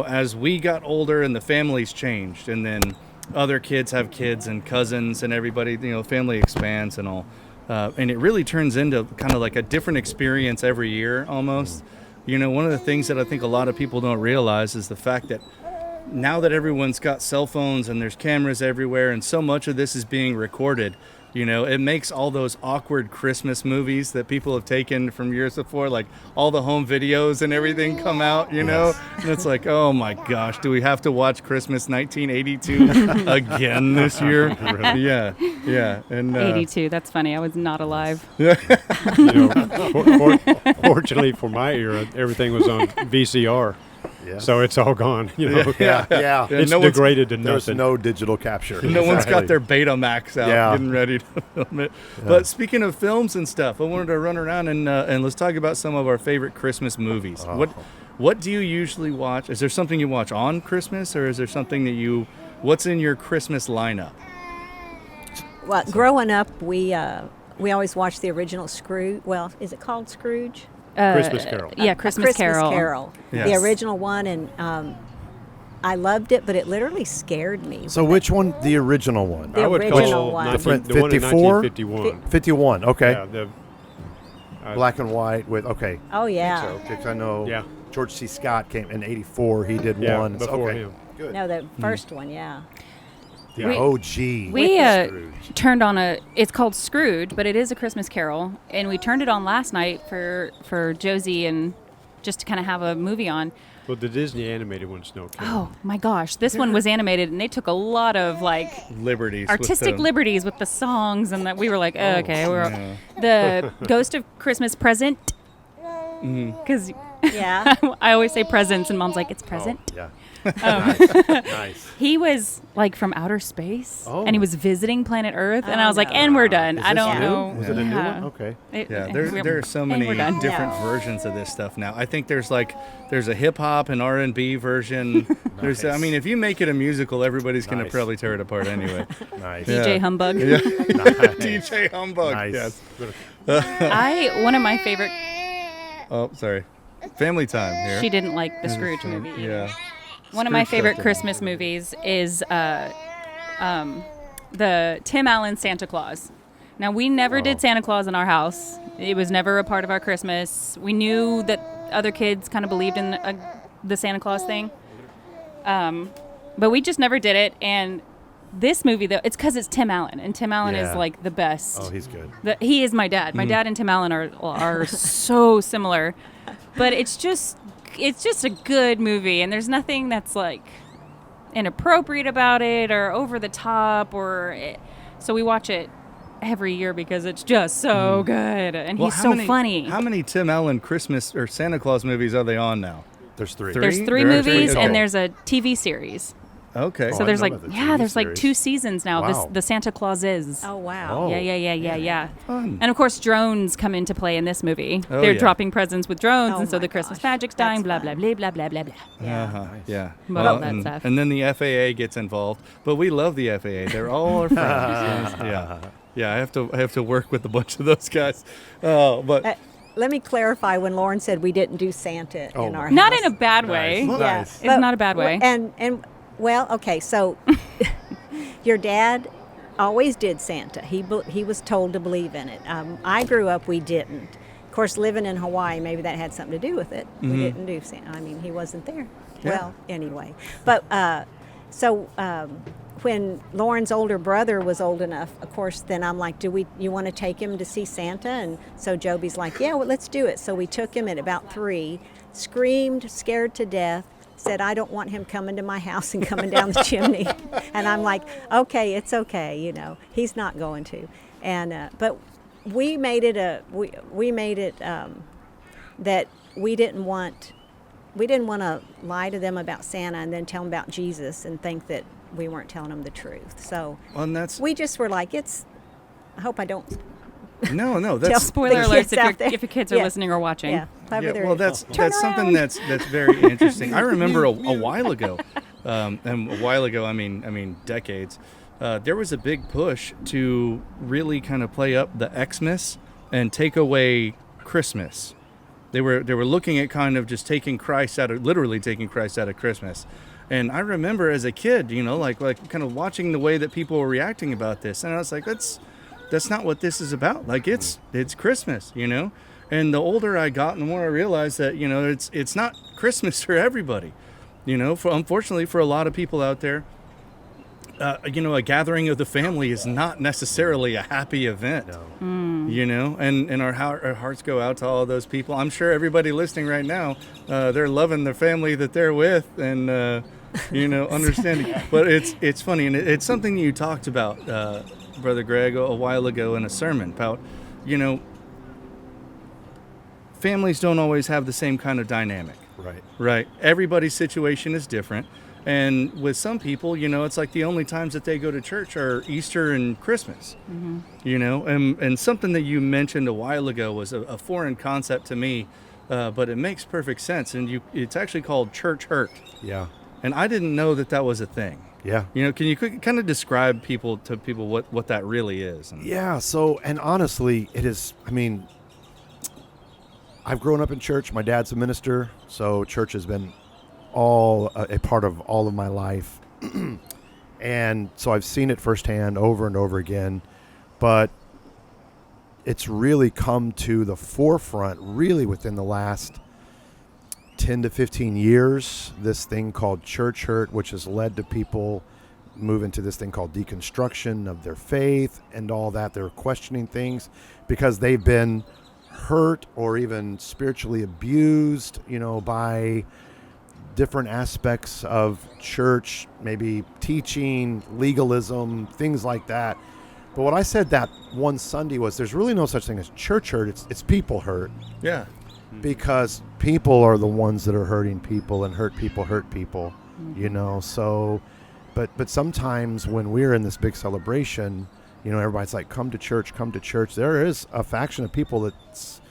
as we got older and the families changed, and then other kids have kids and cousins and everybody, family expands and all, and it really turns into kind of like a different experience every year almost. One of the things that I think a lot of people don't realize is the fact that now that everyone's got cell phones and there's cameras everywhere, and so much of this is being recorded, it makes all those awkward Christmas movies that people have taken from years before, like all the home videos and everything come out, and it's like, oh my gosh, do we have to watch Christmas 1982 again this year? Yeah. And 82. That's funny. I was not alive. Fortunately for my era, everything was on VCR. Yeah. So it's all gone, Yeah. Yeah, It's no one's- degraded to There's nothing. no digital capture. No one's got Exactly. their Betamax out Yeah. getting ready to film it. But speaking of films and stuff, I wanted to run around and let's talk about some of our favorite Christmas movies. What do you usually watch? Is there something you watch on Christmas, or is there something that what's in your Christmas lineup? Well, growing up, we always watched the original Scrooge. Well, is it called Scrooge? Christmas Carol. Yeah, A Christmas Carol. The Yes. original one, and I loved it, but it literally scared me. So which one? The original one? The I would original call one. the one in 54? 1951. 51. Okay. Yeah, Black and white with okay. Oh yeah. So 'cause I know Yeah. George C. Scott came in '84. He did yeah, one. So, before okay. him. Good. No, the first one. Yeah. The We- OG. We Scrooge. turned on it's called Scrooge, but it is a Christmas Carol, and we turned it on last night for Josie and just to kind of have a movie on. Well, the Disney animated one's no kidding. Oh my gosh, this one was animated, and they took a lot of like Liberties. artistic with the, liberties with the songs, and that we were like, oh, okay, we're yeah. the Ghost of Christmas Present, because Yeah. I always say presents, and Mom's like, it's present. Yeah. Nice. He was like from outer space, Oh. and he was visiting planet Earth, and Oh, I was like, no. and we're done. Is I this don't new? know. Is it a new Yeah. one? Okay. Yeah, there are so and many we're done. different No. versions of this stuff now. I think there's a hip hop and R&B version. There's, I mean, if you make it a musical, everybody's gonna Nice. probably tear it apart anyway. Nice. DJ Yeah. Humbug. Yeah. Nice. DJ Humbug. Nice. Yes. One of my favorite. Oh, sorry. Family time here. She didn't like the Scrooge movie. either. Yeah. One of my Scrooge favorite stuff Christmas movies is the Tim Allen Santa Claus. Now, we never did Santa Claus in our house. It was never a part of our Christmas. We knew that other kids kind of believed in the Santa Claus thing. But we just never did it. And this movie, though, it's because it's Tim Allen. And Tim Allen is Yeah. like the best. Oh, he's good. He is my dad. My dad and Tim Allen are so similar. But it's just it's just a good movie, and there's nothing that's like inappropriate about it or over the top so we watch it every year because it's just so good, and he's so funny. How many Tim Allen Christmas or Santa Claus movies are they on now? There's 3. There's 3 There are movies, 3? and Okay. there's a TV series. Okay. So I there's know like about the TV there's like series. 2 seasons now. Wow. The Santa Claus is. Oh wow. Oh. Yeah. Fun. And of course, drones come into play in this movie. Oh, They're yeah. dropping presents with drones, Oh and so my the Christmas gosh. magic's That's dying. Blah fun. blah blah blah blah blah. Uh-huh. Yeah. But all that stuff. And then the FAA gets involved, but we love the FAA. They're all our friends. Yeah. Yeah. I have to work with a bunch of those guys. Oh, but Let me clarify when Lauren said we didn't do Santa in our house. Not in a bad way. Nice. Yeah. Nice. It's not a bad way. And well, okay, so your dad always did Santa. He was told to believe in it. I grew up, we didn't. Of course, living in Hawaii, maybe that had something to do with it. We didn't do Santa. I mean, he wasn't there. Yeah. Well, anyway. But when Lauren's older brother was old enough, of course, then I'm like, you want to take him to see Santa? And so Joby's like, yeah, well, let's do it. So we took him at about 3, screamed, scared to death, said, I don't want him coming to my house and coming down the chimney. And I'm like, okay, it's okay, he's not going to. And but we made it that we didn't want to lie to them about Santa and then tell them about Jesus and think that we weren't telling them the truth. So and that's we just were like, I hope I don't no. tell That's Spoiler the alerts kids out if there. your kids are Yeah. listening or watching. Yeah, yeah, they're- well, that's Turn something around. that's very interesting. I remember a while ago, and a while ago, I mean decades. There was a big push to really kind of play up the Xmas and take away Christmas. They were looking at kind of just literally taking Christ out of Christmas. And I remember as a kid, like kind of watching the way that people were reacting about this, and I was like, that's not what this is about. Like it's Christmas, And the older I got, the more I realized that it's not Christmas for everybody. Unfortunately for a lot of people out there, a gathering of the family is not necessarily a happy event. No. And our hearts go out to all of those people. I'm sure everybody listening right now, they're loving the family that they're with and understanding. But it's funny, and it's something you talked about, Brother Greg, a while ago in a sermon about, families don't always have the same kind of dynamic. Right. Everybody's situation is different. And with some people, it's like the only times that they go to church are Easter and Christmas. And something that you mentioned a while ago was a foreign concept to me, but it makes perfect sense. And it's actually called church hurt. Yeah. And I didn't know that was a thing. Yeah. Can you kind of describe to people what that really is? Yeah. So, and honestly, it is, I've grown up in church. My dad's a minister, so church has been all a part of all of my life. And so I've seen it firsthand over and over again, but it's really come to the forefront really within the last 10 to 15 years, this thing called church hurt, which has led to people move into this thing called deconstruction of their faith and all that. They're questioning things because they've been hurt or even spiritually abused, by different aspects of church, maybe teaching, legalism, things like that. But what I said that one Sunday was there's really no such thing as church hurt. It's people hurt. Yeah. Because people are the ones that are hurting people, and hurt people, so but sometimes when we're in this big celebration, everybody's like, come to church. There is a faction of people that's,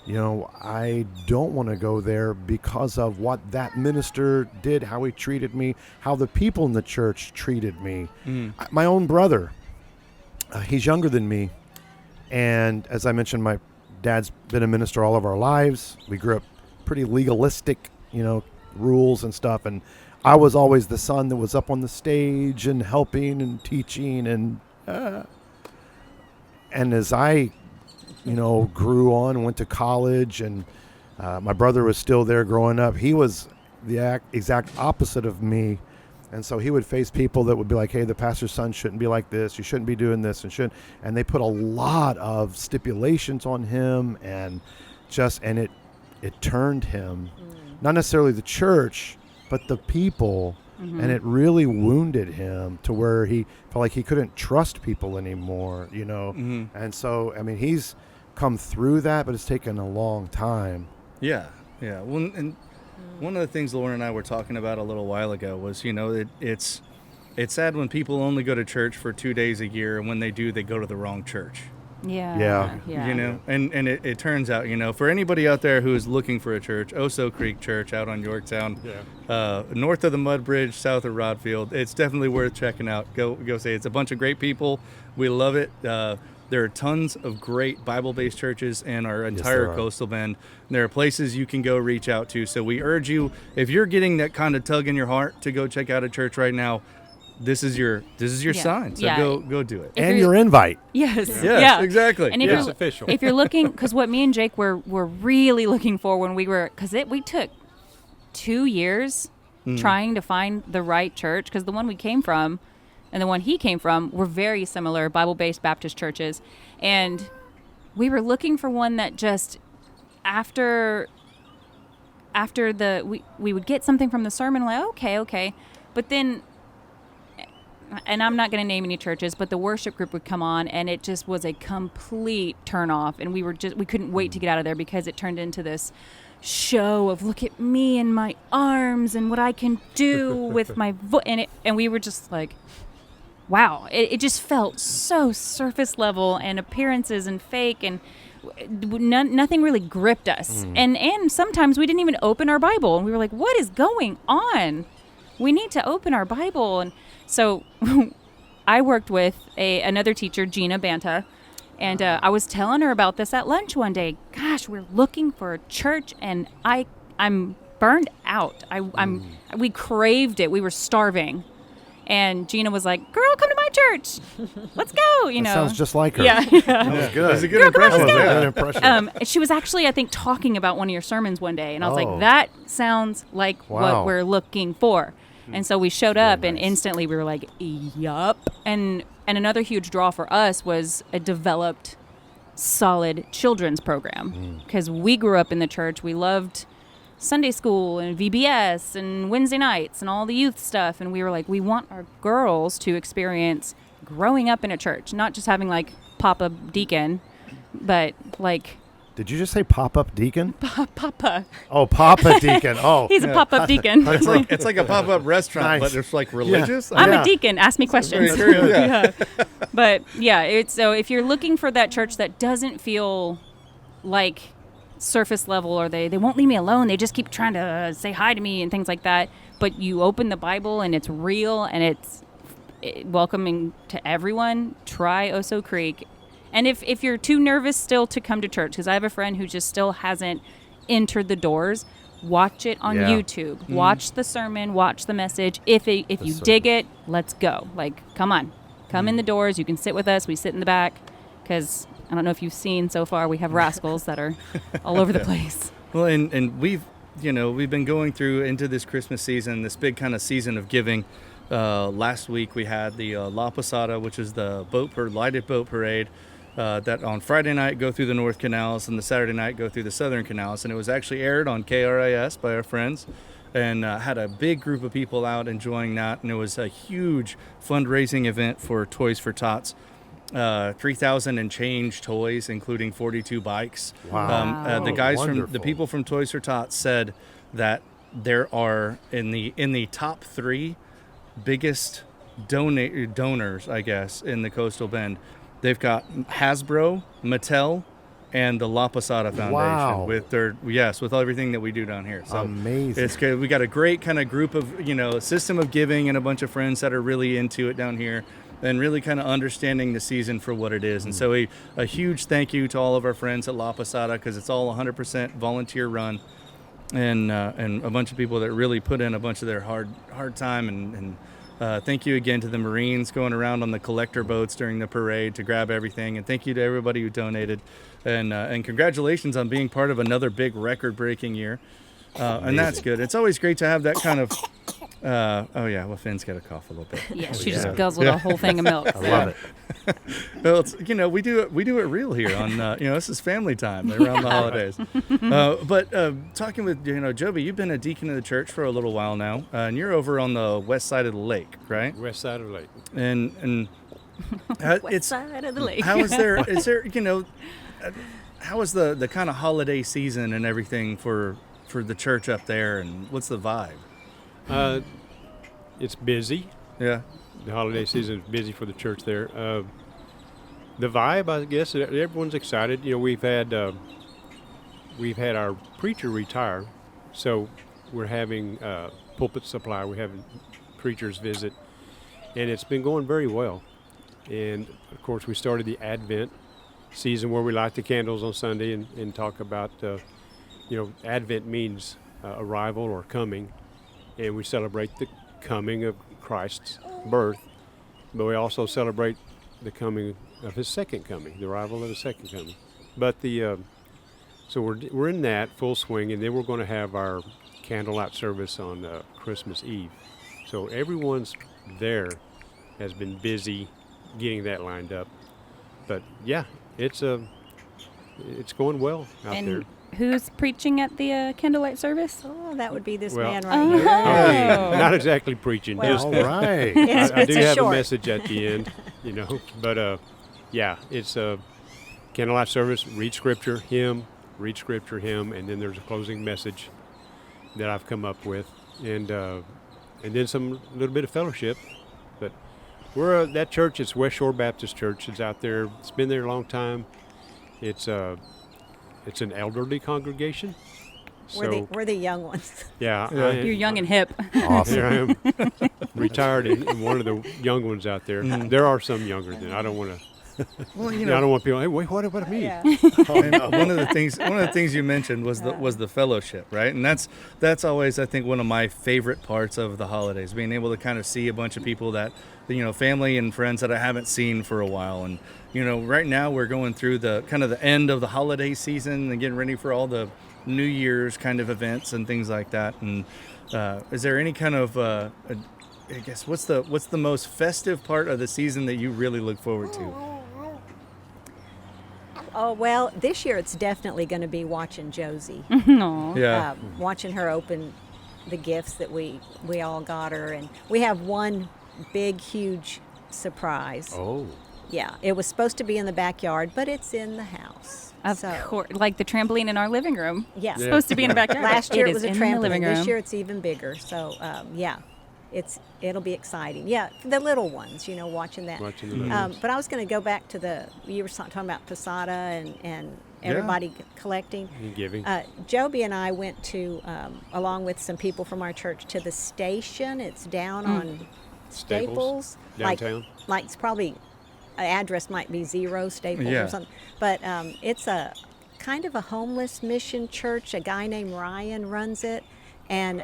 I don't want to go there because of what that minister did, how he treated me, how the people in the church treated me. My own brother, he's younger than me, and as I mentioned, my dad's been a minister all of our lives. We grew up pretty legalistic, rules and stuff, and I was always the son that was up on the stage and helping and teaching, and as I grew on and went to college, and my brother was still there growing up. He was the exact opposite of me. And so he would face people that would be like, hey, the pastor's son shouldn't be like this. You shouldn't be doing this and they put a lot of stipulations on him, and it turned him. not necessarily the church, but the people. And it really wounded him to where he felt like he couldn't trust people anymore, you know. And so, I mean, he's come through that, but it's taken a long time. Yeah. Well, and one of the things Lauren and I were talking about a little while ago was, you know, it's sad when people only go to church for 2 days a year, and when they do, they go to the wrong church. Yeah. You know, and it turns out, you know, for anybody out there who is looking for a church, Oso Creek Church out on Yorktown, north of the Mud Bridge, south of Rodfield, it's definitely worth checking out. Go say it's a bunch of great people. We love it. There are tons of great Bible-based churches in our entire coastal bend. There are places you can go reach out to. So we urge you, if you're getting that kind of tug in your heart to go check out a church right now, this is your sign. So go do it. And your invite. Yes. Yes, exactly. And if It's you're official. if you're looking, because what me and Jake were really looking for when we were, because we took 2 years trying to find the right church, because the one we came from and the one he came from were very similar Bible-based Baptist churches, and we were looking for one that just after we would get something from the sermon, like okay, but then. And I'm not going to name any churches, but the worship group would come on, and it just was a complete turnoff. And we couldn't wait to get out of there, because it turned into this show of look at me and my arms and what I can do with my voice. And we were just like, wow, it just felt so surface level and appearances and fake, and nothing really gripped us. And sometimes we didn't even open our Bible, and we were like, what is going on? We need to open our Bible. And so I worked with another teacher, Gina Banta, and I was telling her about this at lunch one day. Gosh, we're looking for a church, and I'm burned out. We craved it. We were starving. And Gina was like, girl, come to my church. Let's go, you know. Sounds just like her. Yeah. That was good. That was a good impression. That was a good impression. She was actually, I think, talking about one of your sermons one day, and I was Oh. like, that sounds like Wow. what we're looking for. And so we showed up, and instantly we were like, yup. And another huge draw for us was a developed, solid children's program. Because we grew up in the church. We loved Sunday school and VBS and Wednesday nights and all the youth stuff. And we were like, we want our girls to experience growing up in a church, not just having like pop-up deacon, but like... Did you just say pop-up deacon? Papa. Oh, Papa Deacon. Oh. He's a pop-up deacon. It's like a pop-up restaurant, Nice. but it's like religious. I'm Yeah. a deacon. Ask me questions. Very true, yeah. But yeah, it's so if you're looking for that church that doesn't feel like surface level, or they won't leave me alone, they just keep trying to say hi to me and things like that, but you open the Bible and it's real and it's welcoming to everyone, try Oso Creek. And if you're too nervous still to come to church, because I have a friend who just still hasn't entered the doors, watch it on Yeah. YouTube. Watch the sermon, watch the message. If you dig it, let's go. Like, come on. Come in the doors. You can sit with us. We sit in the back, because I don't know if you've seen so far, we have rascals that are all over the place. Well, and we've been going through into this Christmas season, this big kind of season of giving. Last week we had the La Posada, which is the lighted boat parade. That on Friday night go through the North Canals, and the Saturday night go through the Southern Canals, and it was actually aired on KRIS by our friends, and had a big group of people out enjoying that, and it was a huge fundraising event for Toys for Tots. 3,000 and change toys, including 42 bikes. Wow. The guys from the Wonderful. people from Toys for Tots said that there are in the top 3 biggest donors, I guess, in the Coastal Bend. They've got Hasbro, Mattel, and the La Posada Foundation Wow. with everything that we do down here. So Amazing. it's good. We got a great kind of group of, system of giving, and a bunch of friends that are really into it down here and really kind of understanding the season for what it is. And so a huge thank you to all of our friends at La Posada, because it's all 100% volunteer run, and a bunch of people that really put in a bunch of their hard time, and thank you again to the Marines going around on the collector boats during the parade to grab everything, and thank you to everybody who donated, and congratulations on being part of another big record-breaking year. And that's good. It's always great to have that kind of Oh yeah, well Finn's got to cough a little bit. Yeah, she just guzzled a whole thing of milk. I love it. Well, it's, we do it real here on this is family time around the holidays. But talking with Joby, you've been a deacon of the church for a little while now, and you're over on the west side of the lake, right? West side of the lake. And West side of the lake. how is there how is the kind of holiday season and everything for the church up there, and what's the vibe? It's busy. Yeah. The holiday season is busy for the church there. The vibe, I guess, everyone's excited. We've had our preacher retire, so we're having pulpit supply. We're having preachers visit, and it's been going very well. And of course, we started the Advent season where we light the candles on Sunday and talk about, Advent means arrival or coming, and we celebrate the coming of Christ's birth, but we also celebrate the coming of his second coming, the arrival of his second coming. But so we're in that full swing, and then we're going to have our candlelight service on Christmas Eve. So everyone's there has been busy getting that lined up. But yeah, it's going well out And there. who's preaching at the candlelight service? Oh, that would be this Well- man right here. Not exactly preaching. Well- Just All right. It's- I it's do a have short. a message at the end, But yeah, it's a candlelight service. Read scripture, hymn, and then there's a closing message that I've come up with, and then some little bit of fellowship. But we're that church. It's West Shore Baptist Church. It's out there. It's been there a long time. It's an elderly congregation. We're the young ones. Yeah, You're young and hip. Awesome. Here I am, retired and one of the young ones out there. There are some younger than I don't want to. Well, I don't want people. Hey, wait, what about me? Yeah. And one of the things you mentioned was the fellowship, right? And that's always, I think, one of my favorite parts of the holidays, being able to kind of see a bunch of people that family and friends that I haven't seen for a while. And right now we're going through the kind of the end of the holiday season and getting ready for all the New Year's kind of events and things like that. And is there any kind of I guess what's the most festive part of the season that you really look forward to? Oh, well, this year it's definitely going to be watching Josie. Aw. Yeah. Watching her open the gifts that we all got her. And we have one big, huge surprise. Oh. Yeah, it was supposed to be in the backyard, but it's in the house. Of So, course, like the trampoline in our living room. Yeah. It's supposed to be in the backyard. Last year it is was a in the living trampoline. room. This year it's even bigger. So, yeah, it'll be exciting. Yeah, the little ones, watching that. Watching the little ones. But I was going to go back to you were talking about Posada and everybody collecting. And giving. Joby and I went to, along with some people from our church, to the station. It's down on Staples. Downtown. Like it's probably, an address might be 0 Staples Yeah. or something. But it's a kind of a homeless mission church. A guy named Ryan runs it. And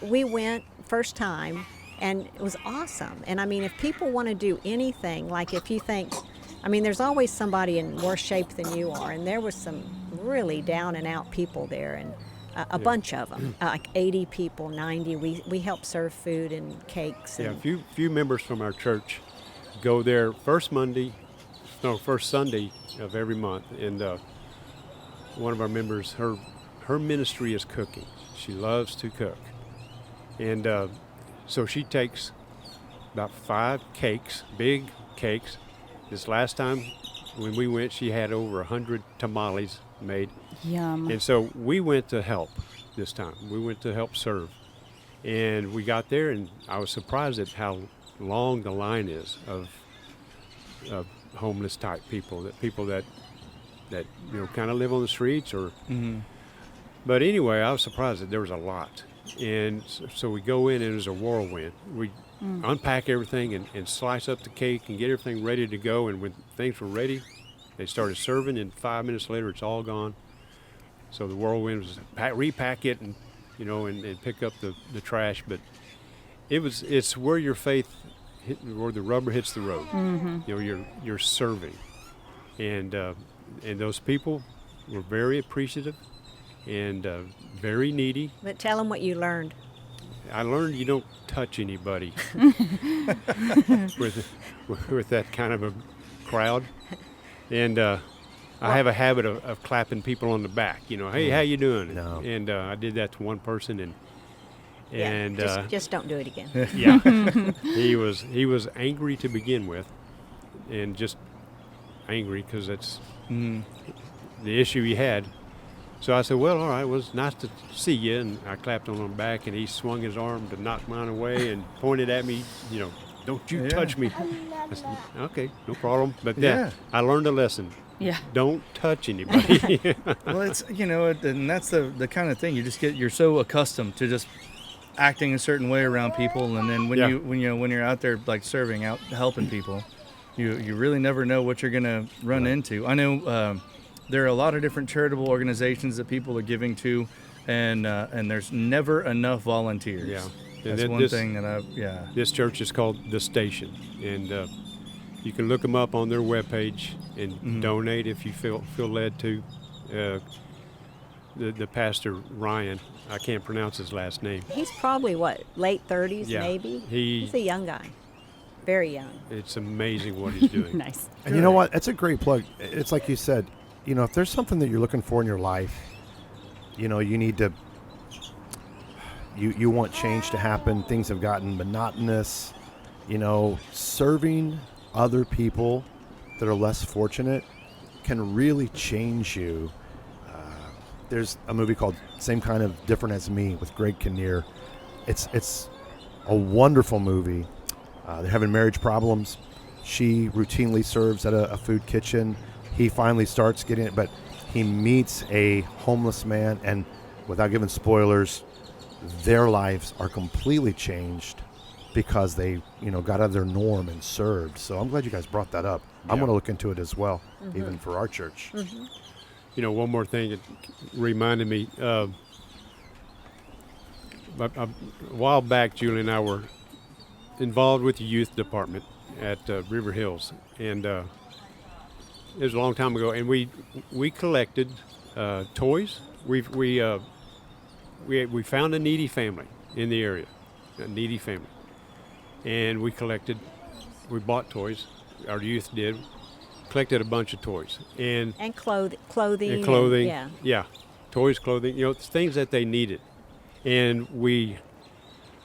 we went first time, and it was awesome. And I mean, if people want to do anything, like if you think, there's always somebody in worse shape than you are, and there was some really down and out people there, and a bunch of them, like 80 people, 90. We helped serve food and cakes. Yeah, And, few members from our church go there first Sunday of every month, and one of our members, her ministry is cooking. She loves to cook, and so she takes about 5 cakes, big cakes. This last time when we went, she had over 100 tamales made. Yum. And so we went to help this time. We went to help serve. And we got there, and I was surprised at how long the line is of homeless type people that kind of live on the streets or. But anyway, I was surprised that there was a lot. And so we go in, and it was a whirlwind. We unpack everything and slice up the cake and get everything ready to go. And when things were ready, they started serving, and 5 minutes later, it's all gone. So the whirlwind was repack it and pick up the trash. But it's where your faith, where the rubber hits the road. You're serving, and those people were very appreciative and very needy. but tell them what you learned. I learned you don't touch anybody with that kind of a crowd. And I have a habit of clapping people on the back. Hey, how you doing? No. And I did that to one person, and just don't do it again. yeah, he was angry to begin with, and just angry because that's the issue he had. So I said, well, all right, it was nice to see you. And I clapped on him back, and he swung his arm to knock mine away and pointed at me, don't you touch me. I said, okay, no problem. But I learned a lesson. Yeah. Don't touch anybody. Well, it's and that's the kind of thing you're so accustomed to just acting a certain way around people, and then when you're out there like serving out helping people, you really never know what you're gonna run into. I know there are a lot of different charitable organizations that people are giving to, and there's never enough volunteers. Yeah. That's one thing that This church is called The Station, and you can look them up on their webpage and donate if you feel led to. The pastor, Ryan, I can't pronounce his last name. He's probably, late 30s maybe? He's a young guy. Very young. It's amazing what he's doing. Nice. And you know what? It's a great plug. It's like you said, if there's something that you're looking for in your life, you need to, you want change to happen. Things have gotten monotonous. Serving other people that are less fortunate can really change you. There's a movie called Same Kind of Different as Me with Greg Kinnear. It's a wonderful movie. They're having marriage problems. She routinely serves at a food kitchen. He finally starts getting it, but he meets a homeless man, and without giving spoilers, their lives are completely changed because they, got out of their norm and served. So I'm glad you guys brought that up. I'm going to look into it as well, even for our church. One more thing that reminded me. A while back, Julie and I were involved with the youth department at River Hills, and it was a long time ago. And we collected toys. We found a needy family in the area, and we bought toys. Our youth did. Collected a bunch of toys and clothing. And clothing. Toys, clothing. Things that they needed, and we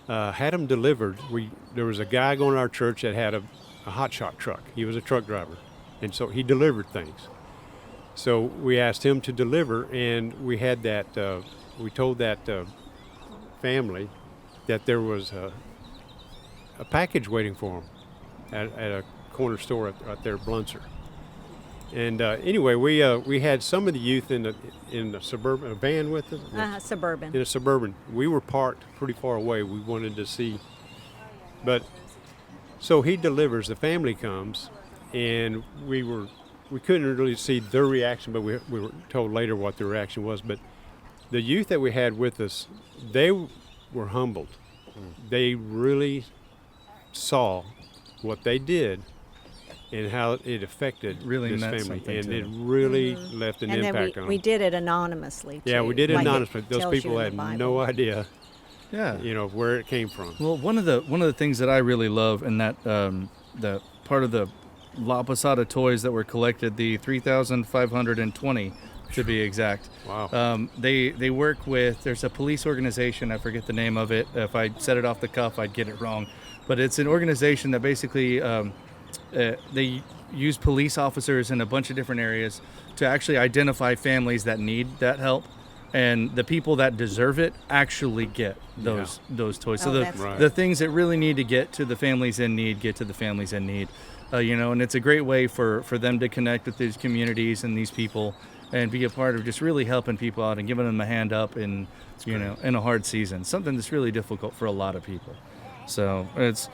had them delivered. There was a guy going to our church that had a hotshot truck. He was a truck driver, and so he delivered things. So we asked him to deliver, and we had that. We told that family that there was a package waiting for them at a corner store out there, Blunser. And anyway, we had some of the youth in a suburban van with us. Suburban. In a Suburban. We were parked pretty far away. We wanted to see, but so he delivers. The family comes, and we couldn't really see their reaction, but we were told later what their reaction was. But the youth that we had with us, they were humbled. They really saw what they did and how it affected this family, and it really left an impact on them. We did it anonimously, too. Yeah, we did it anonymously. Those tells people you had in the Bible. no idea, Yeah. where it came from. Well, one of the things that I really love, and that the part of the La Posada toys that were collected, the 3,520 to be exact. Wow. They work with, there's a police organization, I forget the name of it. If I said it off the cuff, I'd get it wrong. But it's an organization that basically they use police officers in a bunch of different areas to actually identify families that need that help. And the people that deserve it actually get those toys. So the things that really need to get to the families in need get to the families in need. And it's a great way for them to connect with these communities and these people and be a part of just really helping people out and giving them a hand up in a hard season, something that's really difficult for a lot of people. So it's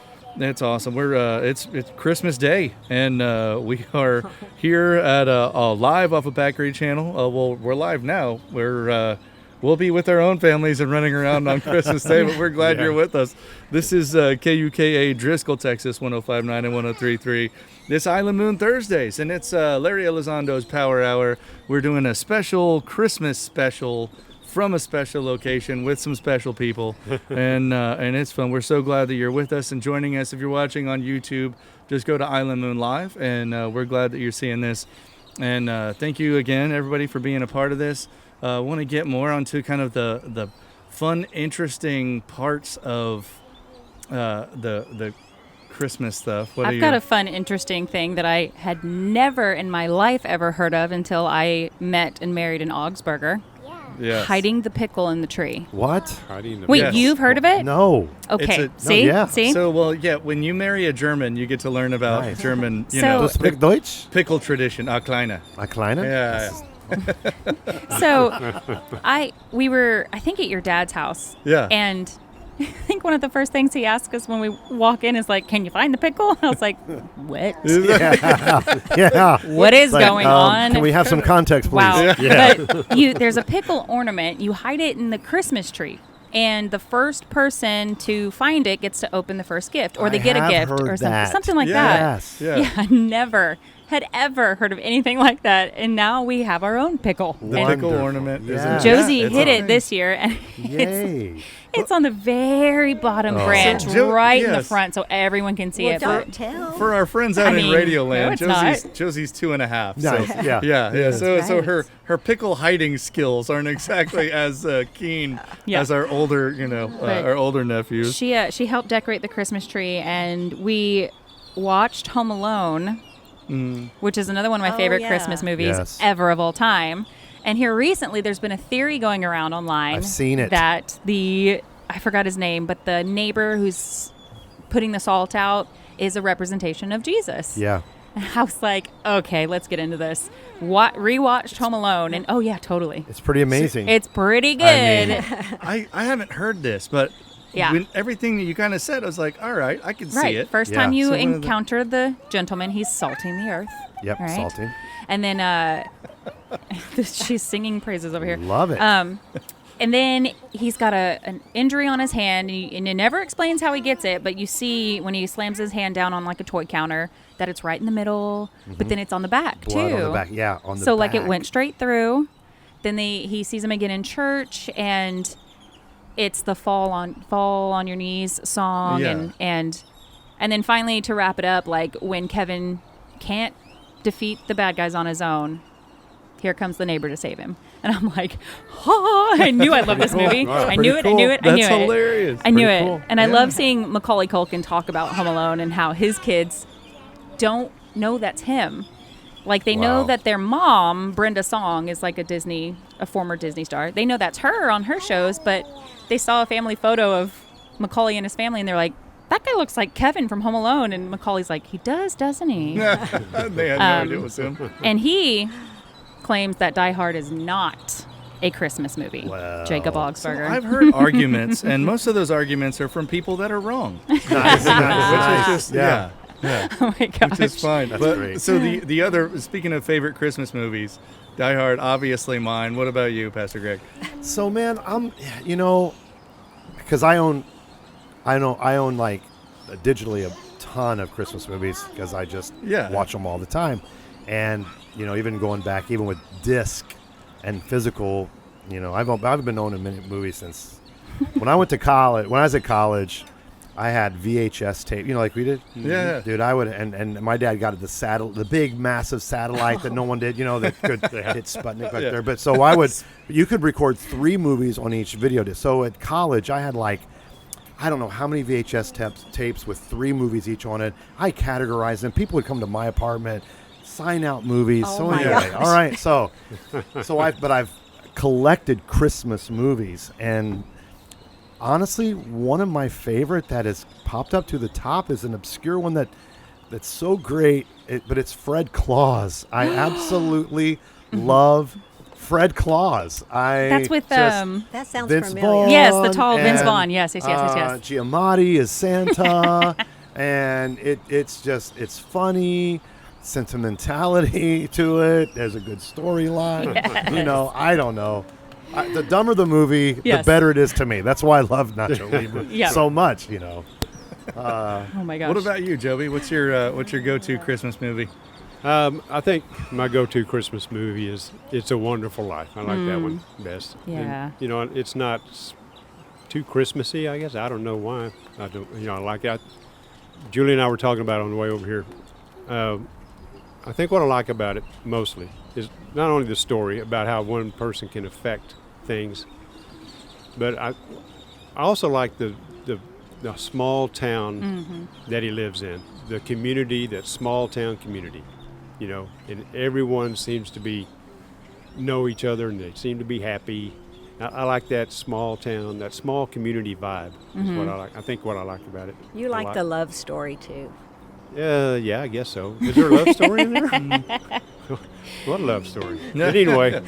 awesome. We're it's Christmas Day, and we are here at a live off of Pack Channel. Well, we're live now. We'll be with our own families and running around on Christmas Day, but we're glad you're with us. This is KUKA Driscoll, Texas, 105.9 and 103.3. This Island Moon Thursdays, and it's Larry Elizondo's Power Hour. We're doing a special Christmas special from a special location with some special people, and it's fun. We're so glad that you're with us and joining us. If you're watching on YouTube, just go to Island Moon Live, and we're glad that you're seeing this. And thank you again, everybody, for being a part of this. I want to get more onto kind of the fun, interesting parts of the Christmas stuff. I've got a fun, interesting thing that I had never in my life ever heard of until I met and married an Augsburger. Yes. Hiding the pickle in the tree. What? Hiding the Wait, Yes. you've heard of it? No. Okay. It's See? yeah. See? So, well, yeah, when you marry a German, you get to learn about Nice. German, you So- know, Du sprichst Deutsch? pickle tradition, kleine. A kleiner? Yeah. So I think at your dad's house. Yeah. And I think one of the first things he asked us when we walk in is like, "Can you find the pickle?" And I was like, "What? Yeah. What is Like, going on?" Can we have some context, please? Wow. Yeah. But there's a pickle ornament. You hide it in the Christmas tree. And the first person to find it gets to open the first gift, or they I get a have gift, heard or something, that. something like Yes. that. Yeah. Yeah, I never had ever heard of anything like that, and now we have our own pickle. The And pickle ornament. Yeah. Is Josie it's hit a it thing. this year, and Yay. it's on the very bottom branch, So Jo- right in the yes. front, so everyone can see Well, it. don't tell. For our friends out I in mean, Radio no, Land, it's not. Josie's 2.5. Nice, So, yeah. yeah. So right. her pickle hiding skills aren't exactly as keen Yeah. as our older, But our older nephews. She helped decorate the Christmas tree, and we watched Home Alone, which is another one of my Oh, favorite yeah. Christmas movies Yes. ever of all time. And here recently, there's been a theory going around online. I've seen it. That I forgot his name, but the neighbor who's putting the salt out is a representation of Jesus. Yeah. And I was like, okay, let's get into this. Rewatched Home Alone, and oh yeah, totally. It's pretty amazing. It's pretty good. I mean- I haven't heard this, but Yeah. when everything that you kind of said, I was like, all right, I can see Right. it. First Yeah. time you So one of the- encounter the gentleman, he's salting the earth. Yep, right? salting. And then she's singing praises over here. Love it. And then he's got an injury on his hand, and it never explains how he gets it, but you see when he slams his hand down on like a toy counter that it's right in the middle, but then it's on the back Blood too. on the back. Yeah, on the So back. like it went straight through. Then he sees him again in church, and it's the fall on your knees song, Yeah. and then finally to wrap it up, like when Kevin can't defeat the bad guys on his own, here comes the neighbor to save him. And I'm like, oh, I knew I loved this movie. I knew it. I knew it. I knew That's it. hilarious. I knew Pretty it. cool. And I Yeah. love seeing Macaulay Culkin talk about Home Alone and how his kids don't know that's him. Like they know Wow. that their mom, Brenda Song, is like a former Disney star. They know that's her on her shows, but they saw a family photo of Macaulay and his family, and they're like, that guy looks like Kevin from Home Alone. And Macaulay's like, he does, doesn't he? They had no idea it was him. And he claims that Die Hard is not a Christmas movie. Well, Jacob So Augsburger. I've heard arguments, and most of those arguments are from people that are wrong. Nice, nice, Which nice. is just, yeah. Oh my gosh. Which is fine. That's But great. so the other, speaking of favorite Christmas movies, Die Hard, obviously mine. What about you, Pastor Greg? So man, because I own like digitally a ton of Christmas movies because I just Yeah. watch them all the time, and even going back, even with disc and physical, I've been owning many movies since when I went to college. When I was at college, I had VHS tape, like we did. Yeah. Dude, I would, and my dad got the big massive satellite that no one did, that could hit Sputnik back Yeah. there. But so you could record 3 movies on each video disc. So at college, I had I don't know how many VHS tapes with 3 movies each on it. I categorized them. People would come to my apartment, sign out movies. Oh so my anyway, gosh. all right. So I've collected Christmas movies, and honestly, one of my favorite that has popped up to the top is an obscure one that's so great, but it's Fred Claus. I absolutely love Fred Claus. That's with That sounds Vince familiar. Vaughn. Yes, the tall Vince and, Vaughn. Yes. Giamatti is Santa, and it's funny, sentimentality to it. There's a good storyline. Yes. I don't know. The dumber the movie, the Yes. better it is to me. That's why I love Nacho Libre Yeah. so much. Oh my gosh. What about you, Joby? What's your go-to Christmas movie? I think my go-to Christmas movie is "It's a Wonderful Life." I like that one best. Yeah. And, it's not too Christmassy, I guess. I don't know why. I don't. I like it. Julie and I were talking about it on the way over here. I think what I like about it mostly is not only the story about how one person can affect things, but I also like the small town that he lives in, the community, that small town community, and everyone seems to know each other, and they seem to be happy. I like that small town, that small community vibe is what I like. I think what I like about it. You like the love story too. Yeah, I guess so. Is there a love story in there? What a love story. But anyway,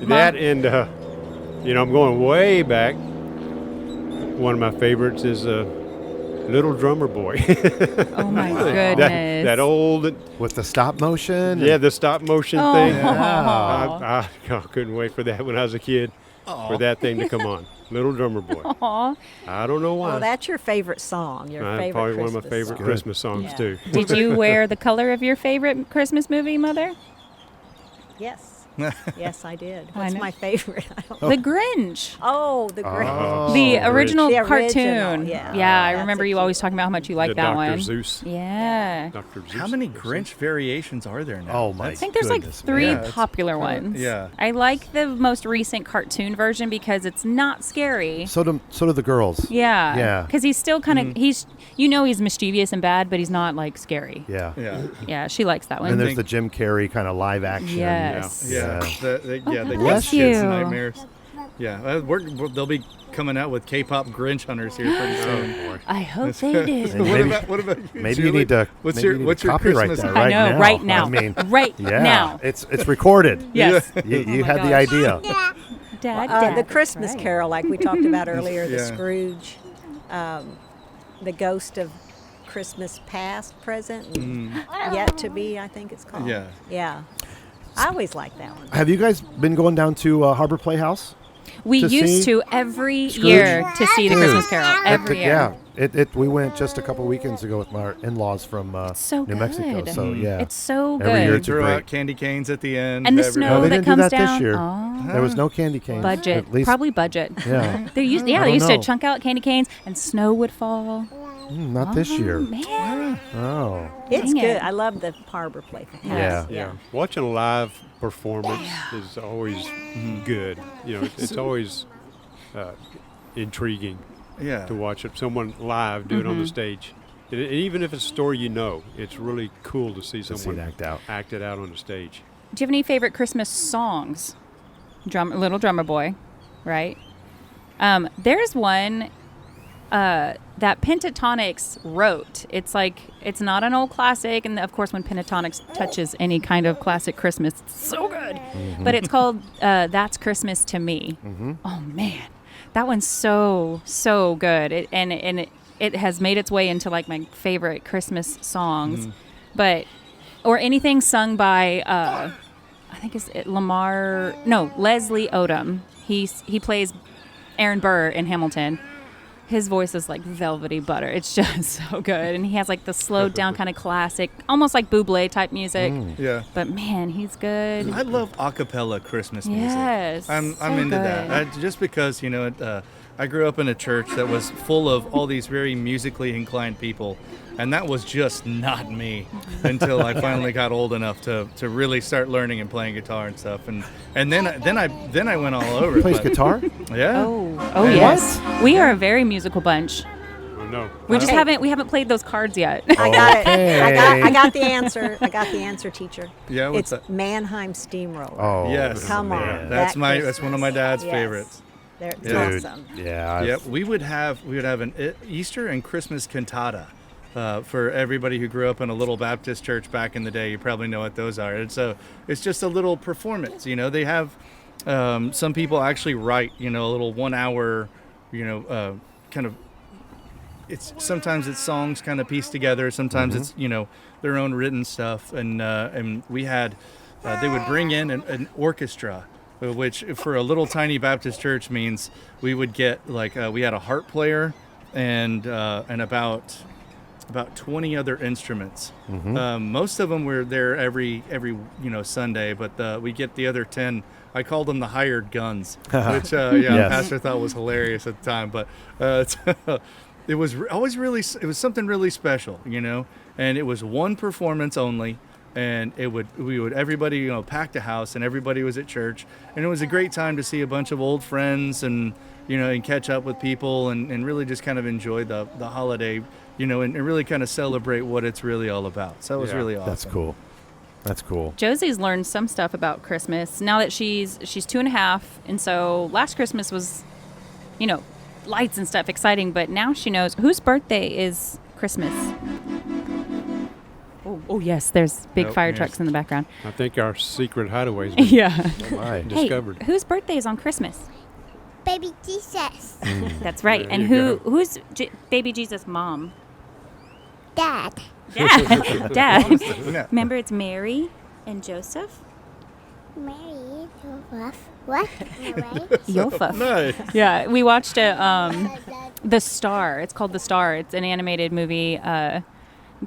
that and, I'm going way back. One of my favorites is Little Drummer Boy. Oh my goodness. That old... With the stop motion? Yeah, the stop motion thing. Yeah. I couldn't wait for that when I was a kid, for that thing to come on. Little Drummer Boy. Aww. I don't know why. Well, that's your favorite song. Your favorite probably Christmas one of my favorite song. Christmas songs, too. Did you wear the color of your favorite Christmas movie, Mother? Yes. Yes, I did. I What's know. my favorite? The Grinch. Oh, the Grinch. Oh. The original The cartoon. original, yeah. I That's remember a you cute always talking about how much you like The that Dr. one. Zeus. Yeah. Dr. Zeus. How many Grinch variations are there now? Oh, my I think there's like goodness, 3 Yeah, it's popular kinda- ones. yeah. I like the most recent cartoon version because it's not scary. So do the girls. Yeah. Yeah. Because he's still kind of, he's mischievous and bad, but he's not like scary. Yeah. Yeah. Yeah, she likes that one. And there's think- the Jim Carrey kind of live action. Yes. Yeah, the bless kids' you. nightmares. Yeah, they'll be coming out with K-pop Grinch hunters here pretty soon. I hope they do. And what about you? Maybe you Julie? need to. What's maybe your you need what's to your copyright Christmas? that I right know, now. right now. I mean, Right yeah, now. it's recorded. Yes. You Oh my had the gosh. idea. Dad, The Christmas right. Carol, like we talked about earlier, the Yeah. Scrooge, the Ghost of Christmas Past, Present, and Yet to Be, I think it's called. Yeah. Yeah. I always like that one. Have you guys been going down to Harbor Playhouse? We to used see to every Scrooge? year to see the Dude, Christmas Carol every year. Yeah, we went just a couple weekends ago with my in-laws from So New Mexico. good. So yeah, It's so Every year good. it's a Throw great. out candy canes at the end. And the every- snow No, they that didn't do comes that down. this year. Oh. There was no candy canes. Budget. At least, Probably budget. Yeah. They used, I they don't used know. to chunk out candy canes and snow would fall. Not this year. Man. Oh. It's Dang good. it. I love the Harbor Playhouse. Yeah. Yeah, watching a live performance is always good. It's always intriguing Yeah. to watch someone live do it on the stage. And even if it's a story it's really cool to see To see it someone act out. act it out on the stage. Do you have any favorite Christmas songs? Little Drummer Boy, right? There's one that Pentatonics wrote. It's not an old classic, and of course, when Pentatonics touches any kind of classic Christmas, it's so good. But it's called "That's Christmas to Me." Oh man, that one's so good. It has made its way into like my favorite Christmas songs, or anything sung by I think it's Leslie Odom. He plays Aaron Burr in Hamilton. His voice is like velvety butter. It's just so good, and he has like the slowed down kind of classic, almost like Bublé type music. Yeah. But man, he's good. I love a cappella Christmas music. Yes, I'm so into good. that. Just because I grew up in a church that was full of all these very musically inclined people, and that was just not me until I finally got old enough to really start learning and playing guitar and stuff. And then I went all over. He plays but- guitar? Yeah. Oh yes, we are a very musical bunch. Oh, no. We just Okay. we haven't played those cards yet. I got it. Okay. I got the answer. I got the answer, teacher. Yeah, what's It's that? Mannheim Steamroller. Oh. Yes. Come on. man. That's That that's one of my dad's Yes. favorites. They're Dude. awesome. Yeah. Yep, we would have an Easter and Christmas cantata for everybody who grew up in a little Baptist church back in the day. You probably know what those are. It's just a little performance. They have some people actually write a little 1 hour kind of. Sometimes it's songs kind of pieced together. Sometimes it's their own written stuff. And we had they would bring in an orchestra, which for a little tiny Baptist church means we would get we had a harp player and about about 20 other instruments. Most of them were there every Sunday, but we get the other 10. I called them the hired guns, which Yes. Pastor thought was hilarious at the time. But it was always really, it was something really special, and it was one performance only. And everybody, packed a house, and everybody was at church, and it was a great time to see a bunch of old friends and catch up with people and really just kind of enjoy the holiday, and really kind of celebrate what it's really all about. So it was really awesome. That's cool. That's cool. Josie's learned some stuff about Christmas now that she's 2.5, and so last Christmas was, lights and stuff, exciting. But now she knows whose birthday is Christmas. Oh yes, there's big fire trucks in the background. I think our secret hideaway's been Yeah. Oh my. discovered. Hey, whose birthday is on Christmas? Baby Jesus. That's right. There And you who's baby Jesus' mom? Dad. Dad. Yeah. Remember, it's Mary and Joseph. Mary. What? Right? Yofuf. Nice. Yeah, we watched The Star. It's called The Star. It's an animated movie.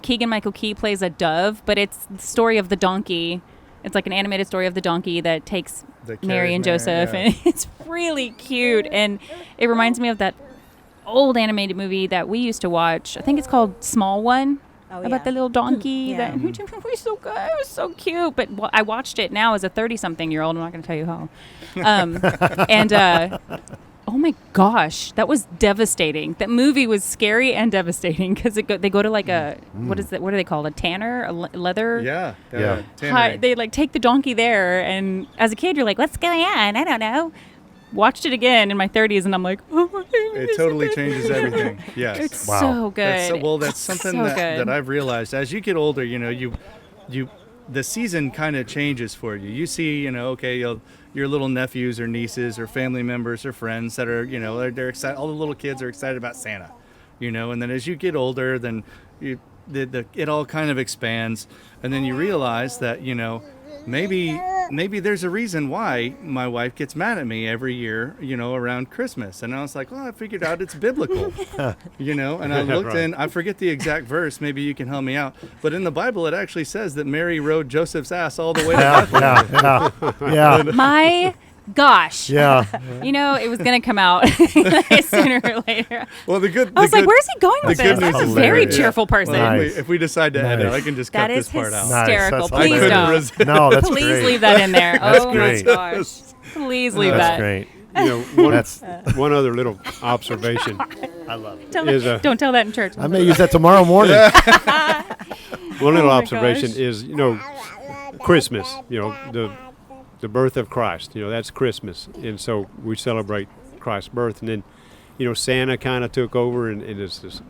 Keegan-Michael Key plays a dove, but it's the story of the donkey. It's like an animated story of the donkey that takes That Mary and carries Mary, Joseph, yeah. and it's really cute. And it reminds me of that old animated movie that we used to watch. I think it's called Small One. Oh, About yeah. the little donkey Yeah. that was so good. It was so cute. But I watched it now as a 30-something-year-old. I'm not going to tell you how. Oh my gosh, that was devastating. That movie was scary and devastating because they go to like a what is it? What are they called? A tanner? A leather? Yeah. Yeah. Tannering. They like take the donkey there, and as a kid, you're like, "What's going on? I don't know." Watched it again in my 30s, and I'm like, "Oh my God, It totally changes everything. Yes. It's Wow. so good. That's something So that good. I've realized as you get older. The season kind of changes for you. You see, your little nephews or nieces or family members or friends that are, they're excited. All the little kids are excited about Santa, and then as you get older, then it all kind of expands, and then you realize that, maybe there's a reason why my wife gets mad at me every year, around Christmas. And I was like, well, I figured out it's biblical, and I looked Right. in, I forget the exact verse, maybe you can help me out. But in the Bible, it actually says that Mary rode Joseph's ass all the way to Bethlehem. Yeah. My gosh. Yeah. It was going to come out sooner or later. Well, I was like, where's he going with the good this? news That's a is very hilarious. cheerful person. Well, Nice. if we decide to edit, Nice. I can just That cut is this part out. Nice. hysterical. That's Please couldn't don't. resist. No, that's Please great. leave that in there. That's oh great. my gosh. Please leave That's that. great. One, That's. one other little observation I love it. Tell is don't tell that in church. I may use that tomorrow morning. one little Oh my observation gosh. is Christmas. The birth of Christ. That's Christmas, and so we celebrate Christ's birth. And then, Santa kind of took over and is this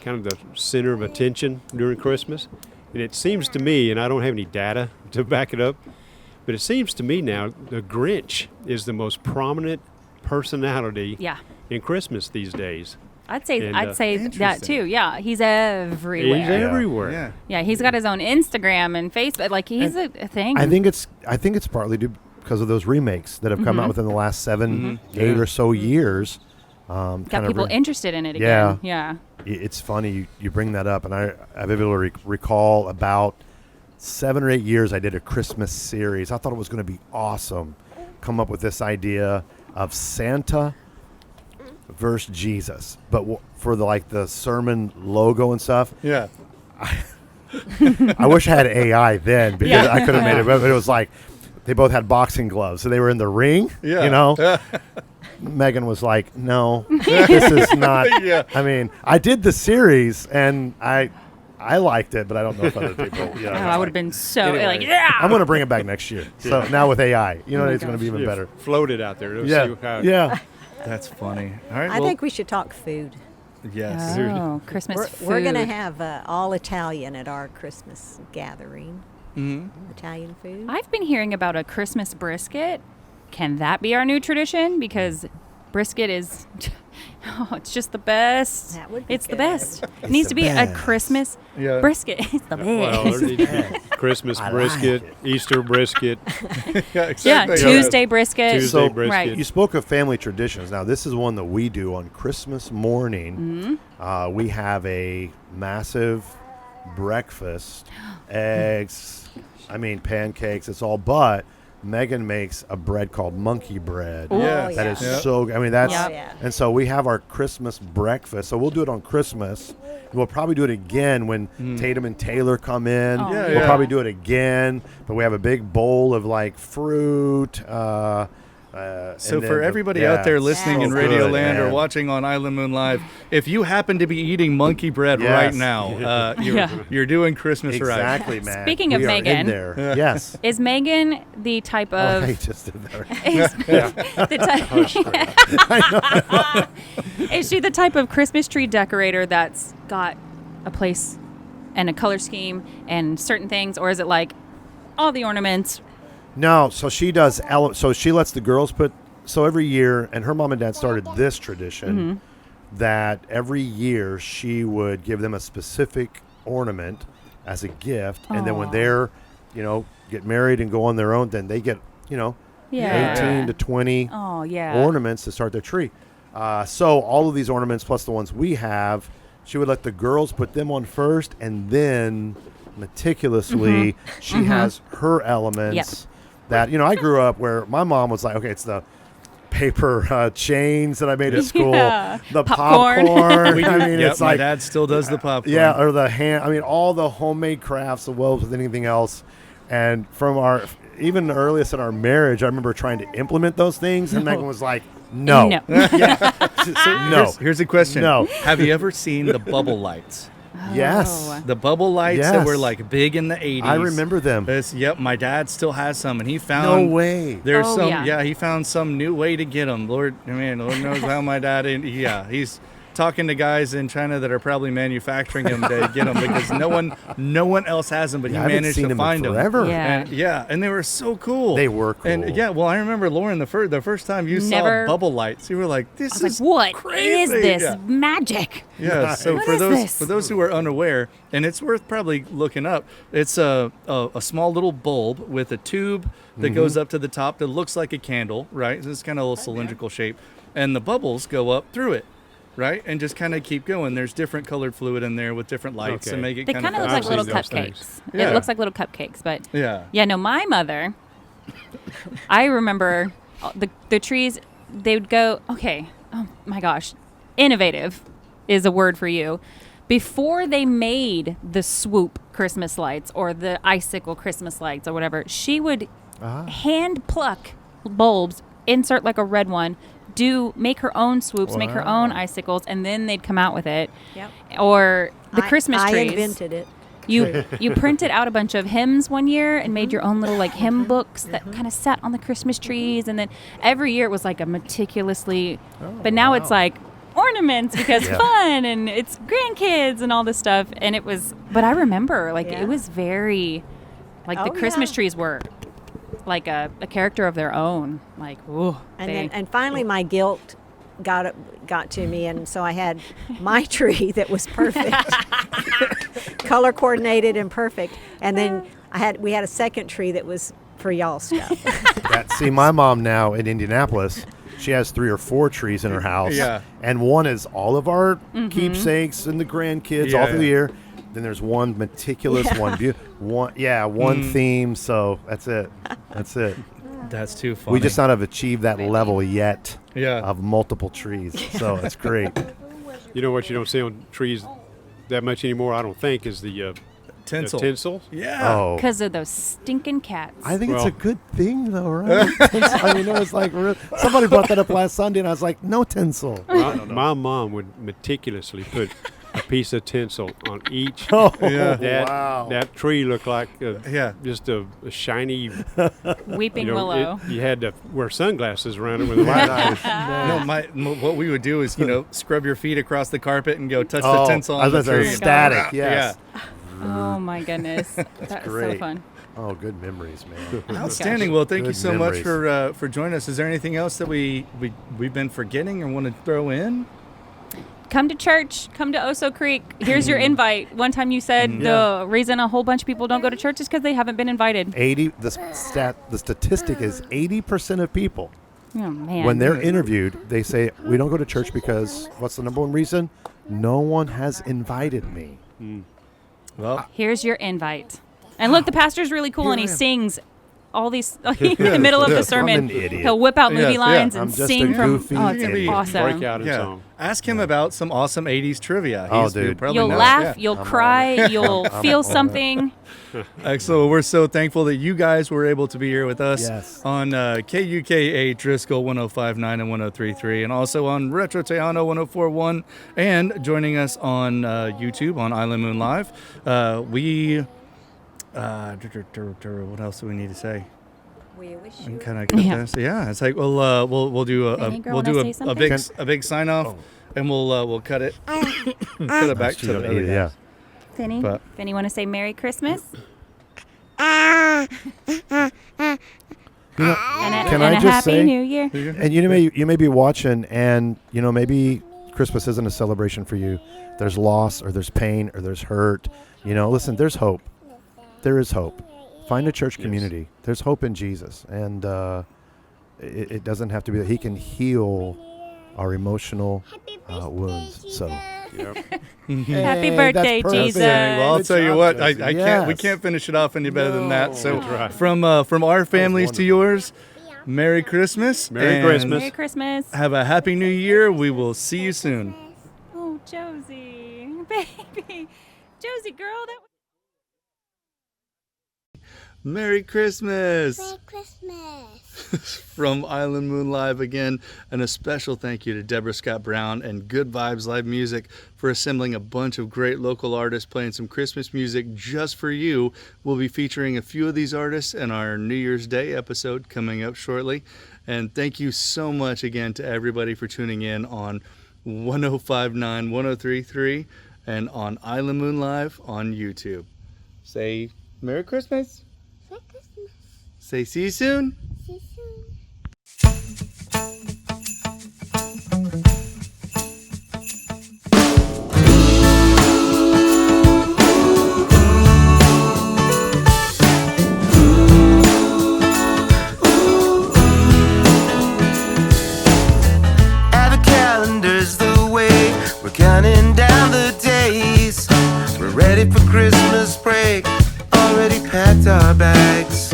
kind of the center of attention during Christmas. And it seems to me, and I don't have any data to back it up, but it seems to me now the Grinch is the most prominent personality Yeah. in Christmas these days. I'd say And, that Interesting. too. Yeah, he's everywhere. He's everywhere. Yeah. Yeah, he's got his own Instagram and Facebook. Like he's a thing. I think it's partly because of those remakes that have come out within the last 7, 8 or so years. got people interested in it Yeah. again. Yeah. It's funny you bring that up, and I vividly recall about 7 or 8 years I did a Christmas series. I thought it was going to be awesome. Come up with this idea of Santa versus Jesus, but for the sermon logo and stuff. Yeah. I wish I had AI then because Yeah. I could have made it. But it was like they both had boxing gloves, so they were in the ring. Yeah. Megan was like, "No, this is not." Yeah. I mean, I did the series and I liked it, but I don't know if other people. Oh, I would have been so Anyway. like, yeah. I'm going to bring it back next year. So now with AI, Oh my it's going to be even Yeah, better. Float it out there. Let's Yeah, see how yeah. That's funny. All right. I well, think we should talk food. yes. Oh, Christmas food. We're going to have all Italian at our Christmas gathering. Mm-hmm. Italian food. I've been hearing about a Christmas brisket. Can that be our new tradition? Because brisket is Oh, it's just the best. That would be It's the good. best. It needs to be a Christmas Yeah. brisket. It's the Well, best. there needs to be Christmas brisket, Easter brisket. Yeah, Yeah, exactly. Tuesday brisket. Tuesday So, brisket. Right. You spoke of family traditions. Now, this is one that we do on Christmas morning. We have a massive breakfast, eggs, pancakes. It's all, but Megan makes a bread called monkey bread. Ooh, Yes. That is Yeah. so good. I mean, that's, Yeah. Yeah. and so we have our Christmas breakfast. So we'll do it on Christmas. We'll probably do it again when Tatum and Taylor come in. Oh. Yeah, We'll yeah. probably do it again, but we have a big bowl of like fruit. So and then for the- everybody yeah, out there it's listening so in Radio good, Land or man. watching on Island Moon Live, if you happen to be eating monkey bread Yes. right now, you're doing Christmas right. Exactly, man. Speaking of We are in Megan. there. Yes. Is Megan the type Oh, of I just did that. is, is she the type of Christmas tree decorator that's got a place and a color scheme and certain things, or is it like all the ornaments? No, so she does. So she lets the girls put. So every year, and her mom and dad started this tradition that every year she would give them a specific ornament as a gift, and then when Aw. they're, get married and go on their own, then they get, Yeah. 18 to 20 Oh yeah. ornaments to start their tree. So all of these ornaments plus the ones we have, she would let the girls put them on first, and then meticulously she has her elements. That I grew up where my mom was like, okay, it's the paper chains that I made at school, Yeah. the Popcorn. popcorn. We do, I mean, yep, it's my like dad still does the popcorn. yeah, or the hand. I mean, all the homemade crafts as well as anything else. And from our even the earliest in our marriage, I remember trying to implement those things, and Megan was like, "No, No. no, Here's a question. No. Have you ever seen the bubble lights? yes." Oh. The bubble lights that were Yes. like big in the 80s. I remember them. Yep, my dad still has some, and he No found way. there's Oh, some. yeah. Yeah, he found some new way to get them. Lord knows how my dad. He's talking to guys in China that are probably manufacturing them to get them because no one else has them, but Yeah, I he haven't managed seen to them find in them. forever. Yeah. And they were so cool. They were cool. And yeah, well, I remember Lauren the first time you Never- saw bubble lights, you were like, "This I was is like, what crazy." is this Yeah. magic? Yeah, so What for is those this? for those who are unaware, and it's worth probably looking up. It's a small little bulb with a tube that goes up to the top that looks like a candle, right? So it's kind of a little cylindrical shape, and the bubbles go up through it, right? And just kind of keep going. There's different colored fluid in there with different lights Okay. and make it They kind kind of of look like I've little seen those cupcakes. things. Yeah. It looks like little cupcakes, but Yeah. no, my mother. I remember the trees. They would go. Okay. Oh my gosh, innovative is a word for you. Before they made the swoop Christmas lights or the icicle Christmas lights or whatever, she would hand pluck bulbs, insert like a red one, make her own swoops, make her own icicles, and then they'd come out with it. Yep. Or the Christmas I trees. invented it. You printed out a bunch of hymns one year and made your own little like hymn books that kind of sat on the Christmas trees, and then every year it was like a meticulously. But now it's like ornaments because fun and it's grandkids and all this stuff, and it was. But I remember like Yeah. it was very, like the Oh, Christmas yeah. trees were like a character of their own. Like ooh, And finally my guilt got to me, and so I had my tree that was perfect, color coordinated and perfect, and then we had a second tree that was for y'all stuff. See, my mom now in Indianapolis, she has 3 or 4 trees in her house. Yeah. And one is all of our keepsakes and the grandkids all through the year. Then there's one meticulous, one theme. So that's it. That's it. That's too funny. We just not have achieved that level yet Yeah. of multiple trees. So it's great. You know what you don't see on trees that much anymore, I don't think, is the tinsel. tinsel. Yeah. Oh. because of those stinking cats. I think Well- it's a good thing, though, right? I mean, it was like somebody brought that up last Sunday, and I was like, no tinsel. My mom would meticulously put a piece of tinsel on each. Oh, Yeah. That tree looked like Yeah. just a shiny. Weeping You know, willow. you had to wear sunglasses around it with the light on. No, what we would do is, scrub your feet across the carpet and go touch the tinsel I on was the gonna tree. say static, yes. Oh my goodness, that's so great. fun. Oh, good memories, man. Outstanding. Well, thank you Good so much memories. for joining us. Is there anything else that we've been forgetting or want to throw in? come to church, come to Oso Creek. Here's your invite. One time you said the reason a whole bunch of people don't go to church is because they haven't been invited. The statistic is 80% of people, Oh, man. when they're interviewed, they say, we don't go to church because, what's the number one reason? No one has invited me. Well, Here's your invite. And look, the pastor's really cool, and he sings all these in the middle of the sermon. I'm an idiot. He'll whip out movie Yes, lines I'm and just sing a from. goofy Oh, it's idiot. awesome. Break out in yeah. song. Ask him about some awesome 80s trivia. Oh, He's dude. probably You'll knows, laugh, yeah. you'll cry, you'll feel something. Excellent. We're so thankful that you guys were able to be here with us Yes. on KUKA Driscoll 105.9 and 103.3, and also on Retro Tejano 104.1, and joining us on YouTube on Island Moon Live. What else do we need to say? We wish you Kind of get Yeah. this. Yeah, it's like we'll do Benny girl, we'll do wanna say a big sign off, and we'll cut it cut it back to the other yeah. guys. Finny, But- Finny, want to say Merry Christmas? Can and I a just Happy say- New Year. And you may be watching, and maybe Christmas isn't a celebration for you. There's loss, or there's pain, or there's hurt. Listen, there's hope. There is hope. Find a church community. There's hope in Jesus, and it doesn't have to be that He can heal our emotional wounds. So Happy birthday, that's perfect. Jesus. Well, I'll Good tell you job, what, I Jesse. can't. We Yes. can't finish it off any better than that. So, That's right. from our families to wonderful. yours, Merry Christmas. Merry and Christmas. Merry Christmas. Have a Happy New Year. We will see you soon. Oh, Josie, baby, Josie, girl, that. Merry Christmas. Merry Christmas. From Island Moon Live again, and a special thank you to Deborah Scott Brown and Good Vibes Live Music for assembling a bunch of great local artists playing some Christmas music just for you. We'll be featuring a few of these artists in our New Year's Day episode coming up shortly. And thank you so much again to everybody for tuning in on 105.9, 103.3, and on Island Moon Live on YouTube. Say Merry Christmas. Merry Christmas. Say see you soon. See you soon. Advent calendar's the way we're counting down the days. We're ready for Christmas break, already packed our bags.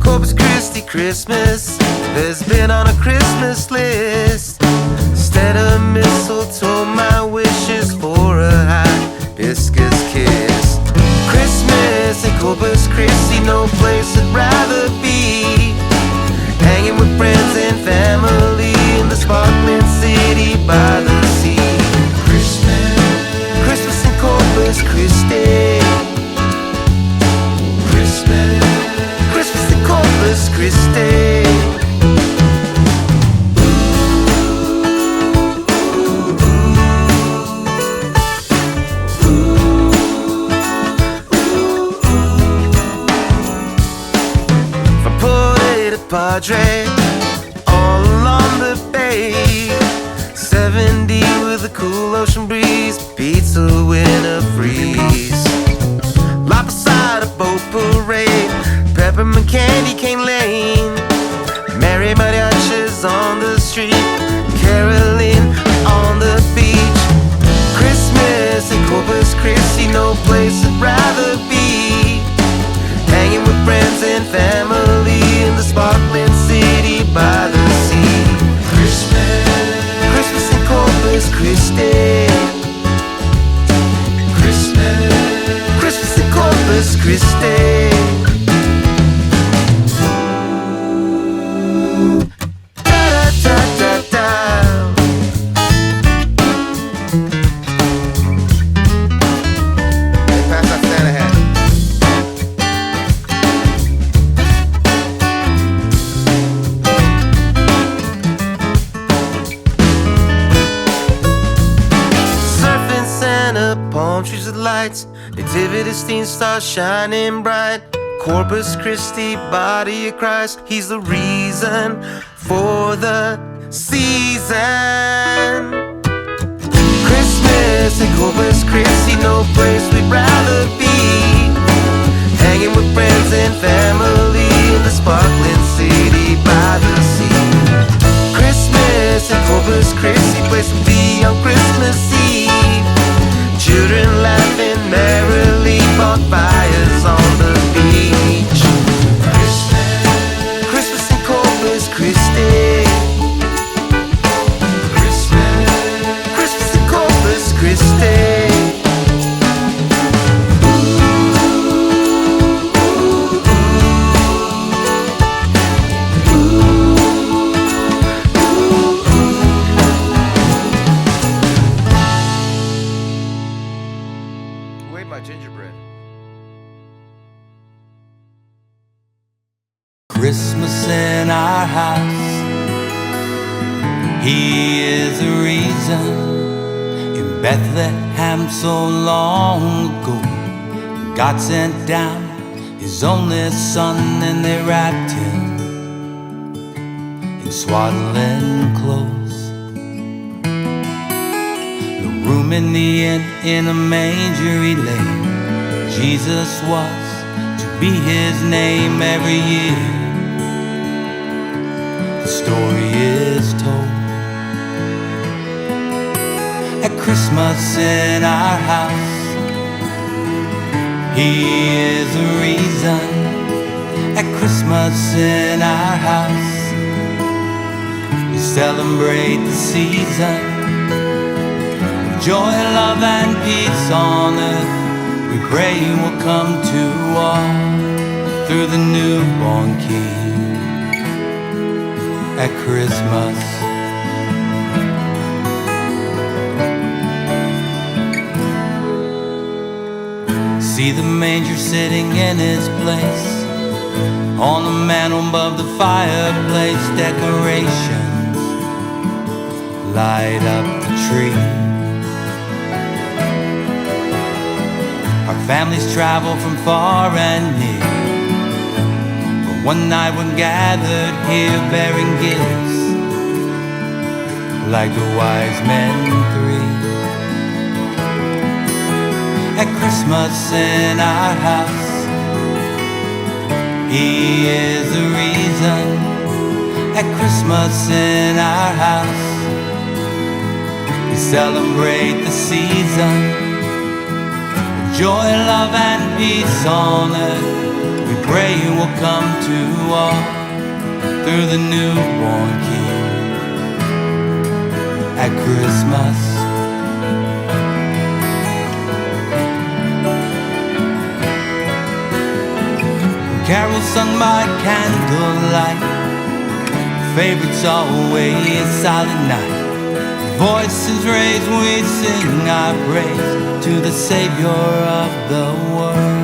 Corpus Christi Christmas has been on a Christmas list. Instead of mistletoe, my wish is for a hibiscus kiss. Christmas in Corpus Christi, no place I'd rather be. Hanging with friends and family in the sparkling city by the sea. Christmas in Corpus Christi. Christmas in Corpus Christi. From Port to Padre, all along the bay. 70 with a cool ocean breeze, pizza winter freeze. Life beside a boat parade, peppermint candy cane lane. Merry mariachis on the street, caroling on the beach. Christmas in Corpus Christi, no place I'd rather be. Hanging with friends and family in the sparkling city by the sea. Christmas in Corpus Christi. Christmas in Corpus Christi. Da da da da da. Hey, pass that Santa hat. Surfing Santa, palm trees with lights. Nativity scene stars shining bright. Corpus Christi, body of Christ. He's the reason for the season. Christmas in Corpus Christi, no place we'd rather be. Hanging with friends and family in the sparkling city by the sea. Christmas in Corpus Christi, place to be on Christmas Eve. Children laughing merrily, bonfires on the beach. Christmas in Corpus Christi. Christmas in Corpus Christi. Where's my gingerbread? Christmas in our house. He is the reason. In Bethlehem so long ago, God sent down His only Son, and they wrapped Him in swaddling clothes. No room in the inn, in a manger He lay. Jesus was to be His name. Every year the story is told. At Christmas in our house, He is the reason. At Christmas in our house, we celebrate the season. Joy, love, and peace on earth, we pray will come to all through the newborn King. At Christmas, see the manger sitting in its place. On the mantle above the fireplace, decorations light up the tree. Our families travel from far and near, but one night we're gathered here, bearing gifts like the wise men three. At Christmas in our house, He is the reason. At Christmas in our house, we celebrate the season. Joy, love, and peace on earth, we pray will come to all through the newborn King. At Christmas, carols sung by candlelight, favorites always silent night. Voices raised, we sing our praise to the Savior of the world.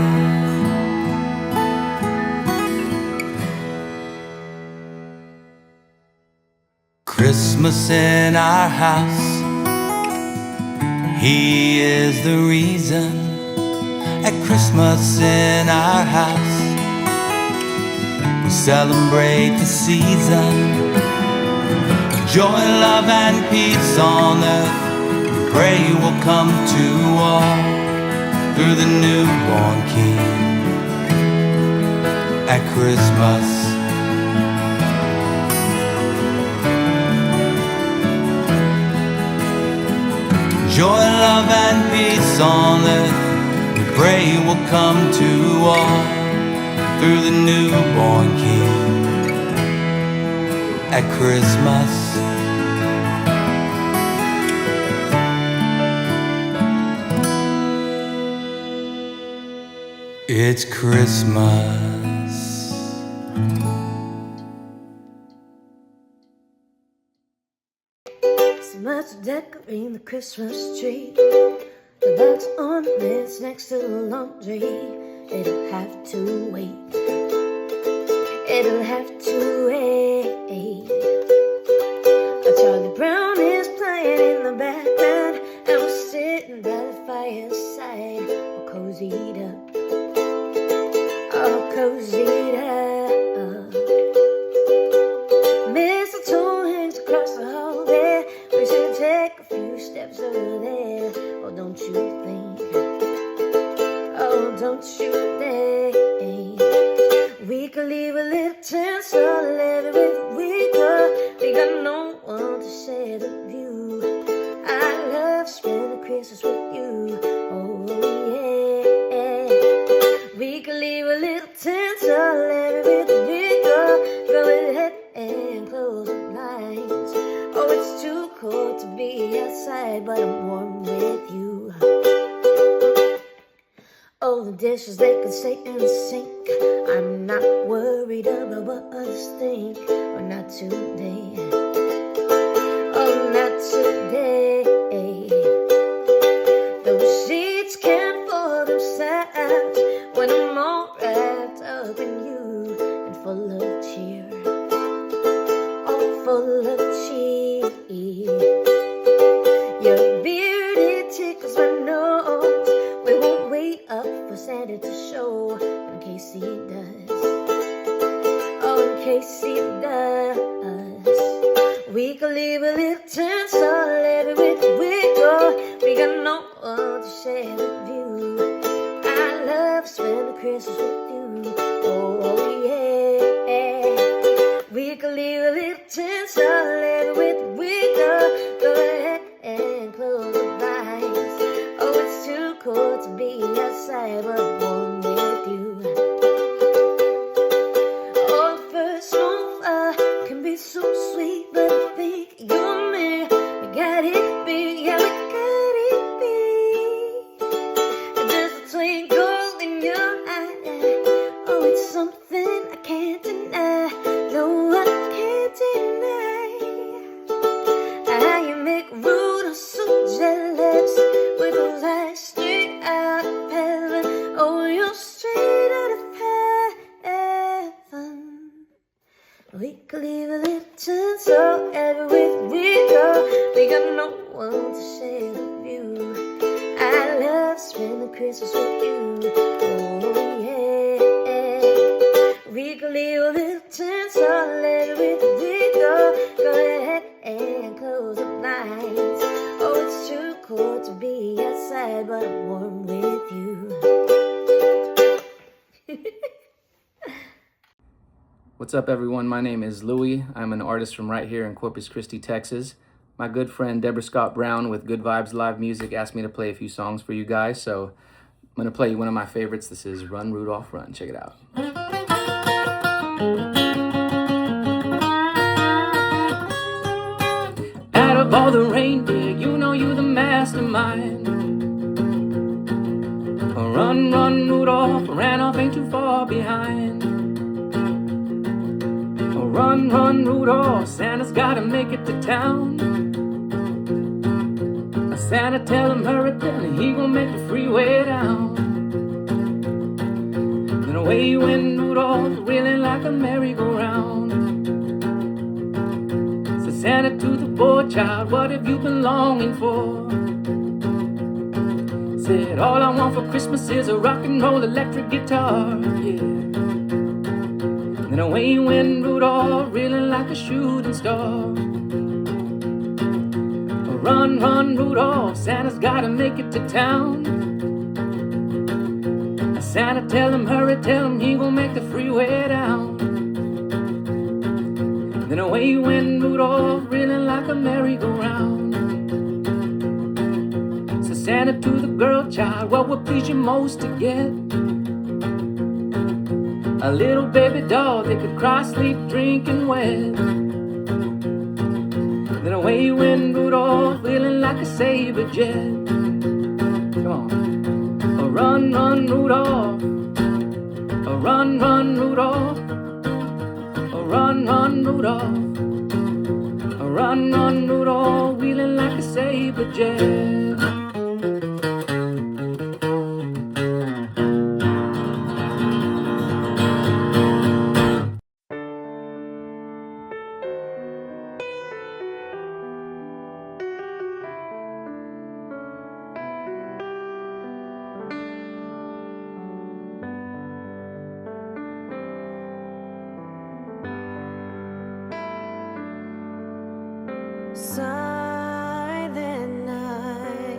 Christmas in our house, He is the reason. At Christmas in our house, we celebrate the season. Joy, love, and peace on earth, we pray will come to all through the newborn King. At Christmas, joy, love, and peace on earth, we pray will come to all through the newborn King. At Christmas, it's Christmas. So much decorating the Christmas tree. The box ornaments next to the laundry. It'll have to wait. It'll have to wait. Charlie Brown is playing in the background, and we're sitting by the fireside, all cozied up, all cozied up. Mistletoe hangs across the hall there. We should take a few steps over there, or don't you dare. We could leave a little tinsel everywhere we go. We got no one to share the view. I love spending Christmas with you. Oh yeah. We could leave a little tinsel everywhere we go. Go ahead and close the blinds. Oh, it's too cold to be outside, but I'm warm with you. Oh, the dishes, they can stay in the sink. I'm not worried about what others think. Oh, not today. Oh, not today. Those sheets can't fold themselves when I'm all wrapped up in you and full of cheer. Oh, full of cheer. Your beard, it tickles my nose. We won't wait up for Santa to show, in case he does. Oh, in case he does. We could leave a little tinsel everywhere we go. We got no one to share the view. I love spending Christmas with you. Oh yeah. We could leave a little tinsel everywhere we go. Go ahead and close the blinds. Oh, it's too cold to be outside, but I'm warm with you. Oh, the first snowfall can be so sweet, but I think you and me, we got it big, yeah, we got it big. There's a twinkle in your eye. Oh, it's something I can't deny. No, I can't deny. How you make Rudolph so jealous with those eyes straight out of heaven. Oh, you're straight out of heaven. We could leave a little tinsel everywhere we go. We got no one to share the view. I love spending Christmas with you. Oh yeah. We could leave a little tinsel everywhere we go. Go ahead and close the blinds. Oh, it's too cold to be outside, but I'm warm with you. What's up, everyone? My name is Louie. I'm an artist from right here in Corpus Christi, Texas. My good friend Deborah Scott Brown with Good Vibes Live Music asked me to play a few songs for you guys, so I'm going to play you one of my favorites. This is Run, Rudolph, Run. Check it out. Out of all the reindeer, you know you're the mastermind. Run, run, Rudolph, ran off, ain't too far behind. Run, run, Rudolph, Santa's gotta make it to town. Santa, tell him hurry, then he gon' make the freeway down. Then away went Rudolph, reeling like a merry-go-round. Said Santa to the boy child, what have you been longing for? Said, all I want for Christmas is a rock and roll electric guitar, yeah. Then away went Rudolph, reeling like a shooting star. Run, run, Rudolph, Santa's gotta make it to town. Santa, tell him hurry, tell him he gon' make the freeway down. Then away went Rudolph, reeling like a merry-go-round. So Santa to the girl child, what would please you most to get? A little baby doll they could cry, sleep, drink, and wet. Then away went Rudolph, feeling like a saber jet. Come on. Oh, run, run, Rudolph. Oh, run, run, Rudolph. Oh, run, run, Rudolph. Oh, run, run, Rudolph, wheeling like a saber jet. Silent night.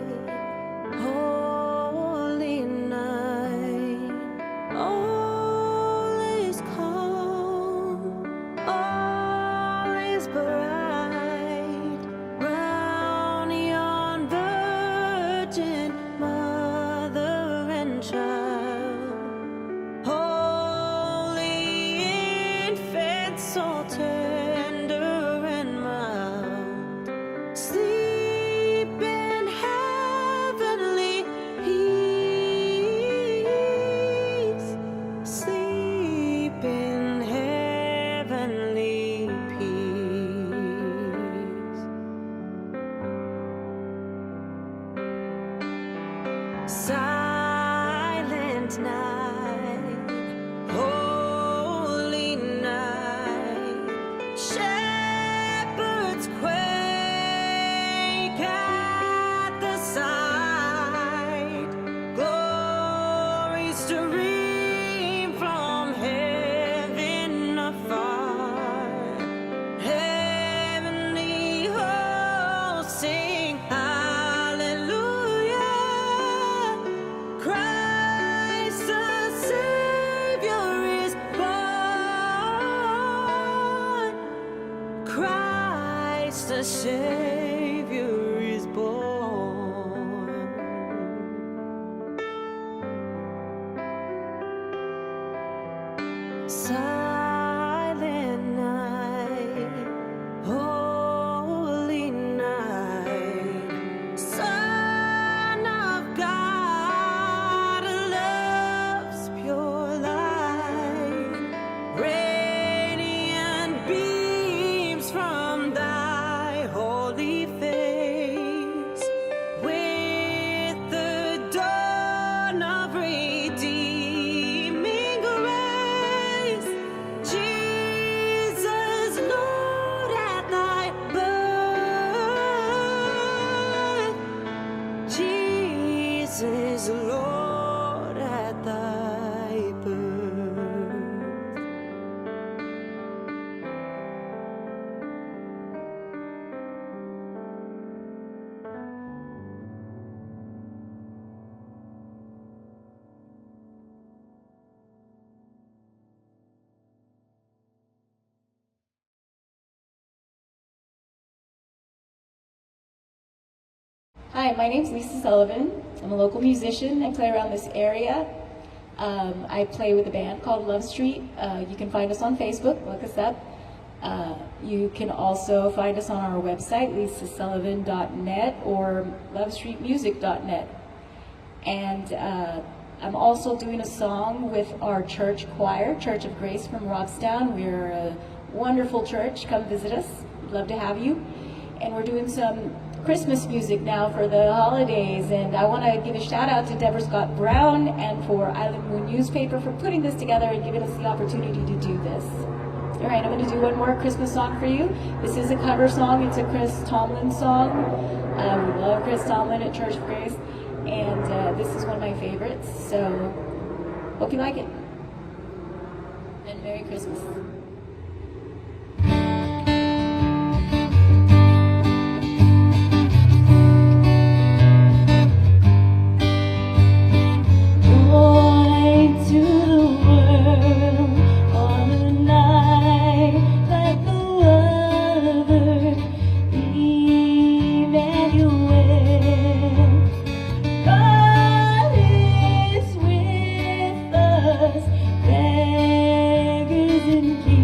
the Savior is born. Silent night, holy night, Son of God, love's pure light, radiant beams from thy holy face, with the dawn of redeeming grace. Jesus, Lord, at thy birth. Jesus, Lord, at thy birth. Hi, my name's Lisa Sullivan. I'm a local musician. I play around this area. I play with a band called Love Street. You can find us on Facebook, look us up. You can also find us on our website, lisasullivan.net or lovestreetmusic.net. And I'm also doing a song with our church choir, Church of Grace from Robstown. We're a wonderful church. Come visit us. We'd love to have you. And we're doing some Christmas music now for the holidays, and I want to give a shout out to Deborah Scott Brown and for Island Moon Newspaper for putting this together and giving us the opportunity to do this. All right, I'm going to do one more Christmas song for you. This is a cover song. It's a Chris Tomlin song. We love Chris Tomlin at Church of Grace, and this is one of my favorites, so hope you like it. And Merry Christmas. Joy to the world on a night like no other, Emmanuel. God is with us, beggars and kings.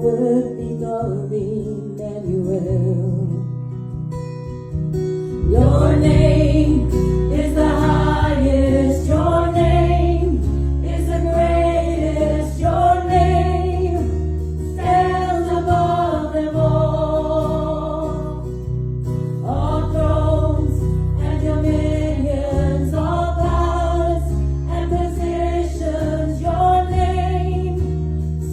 would be called Emmanuel. Your name is the highest, your name is the greatest, your name stands above them all. All thrones and dominions, all powers and positions, your name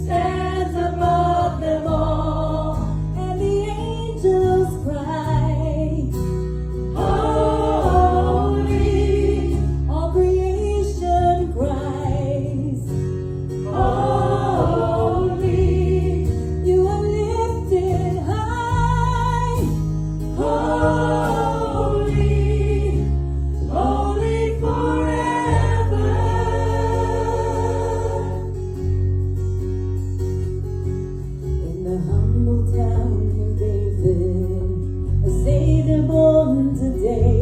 stands above them all. And the angels cry, holy, all creation cries, holy, you are lifted high, holy, holy forever. In the humble town of David, a Savior born today,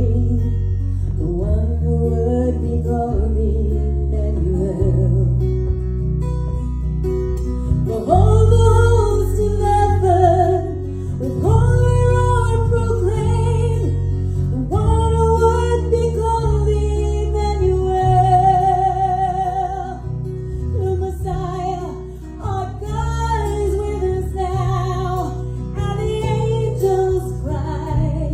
the one who would be called Emmanuel. Behold the host of heaven, with holy roar proclaim, the one who would be called Emmanuel. The Messiah, our God is with us now, and the angels cry,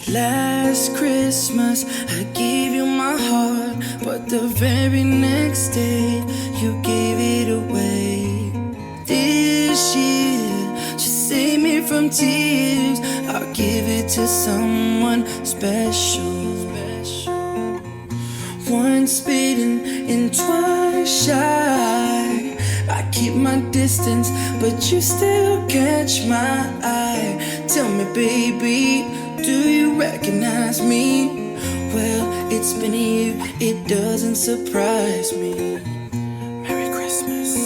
Last Christmas I gave you my heart, but the very next day you gave it away. This year just save me from tears, I'll give it to someone special. Once bitten and twice shy, I keep my distance, but you still catch my eye. Tell me, baby, do you recognize me? Well, it's been a year, it doesn't surprise me. Merry Christmas.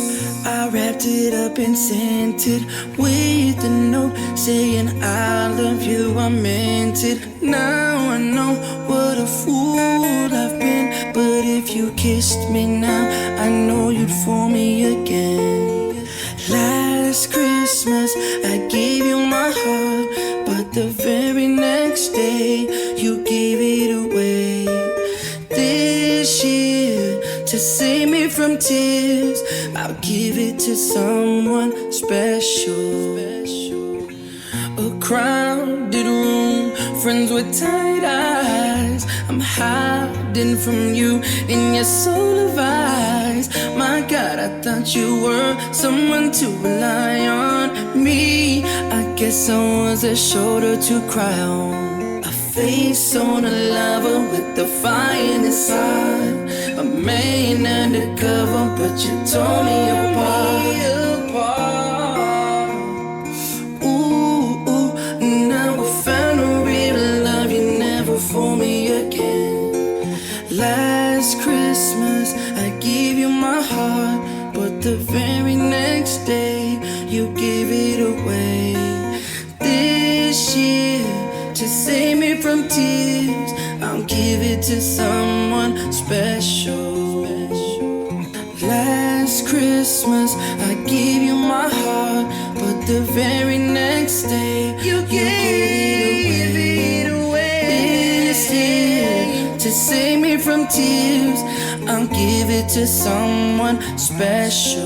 I wrapped it up and sent it with a note saying I love you, I meant it. Now I know what a fool I've been, but if you kissed me now, I know you'd fool me again. Last Christmas I gave you my heart, but the very next day you gave it away. This year, to save me from tears, I'll give it to someone special. A crowded room, friends with tight eyes. I'm hiding from you in your soul of eyes. My God, I thought you were someone to rely on. Me, I guess I was a shoulder to cry on. A face on a lover with the fire inside. A man undercover, but you tore me apart. Now I found a real love, you never fool me again. Last Christmas I gave you my heart, but the very next day you gave it away. This year, to save me from tears, I'll give it to someone special. Last Christmas I gave you my heart, but the very next day you gave it away. This year, to save me from tears, I'll give it to someone special.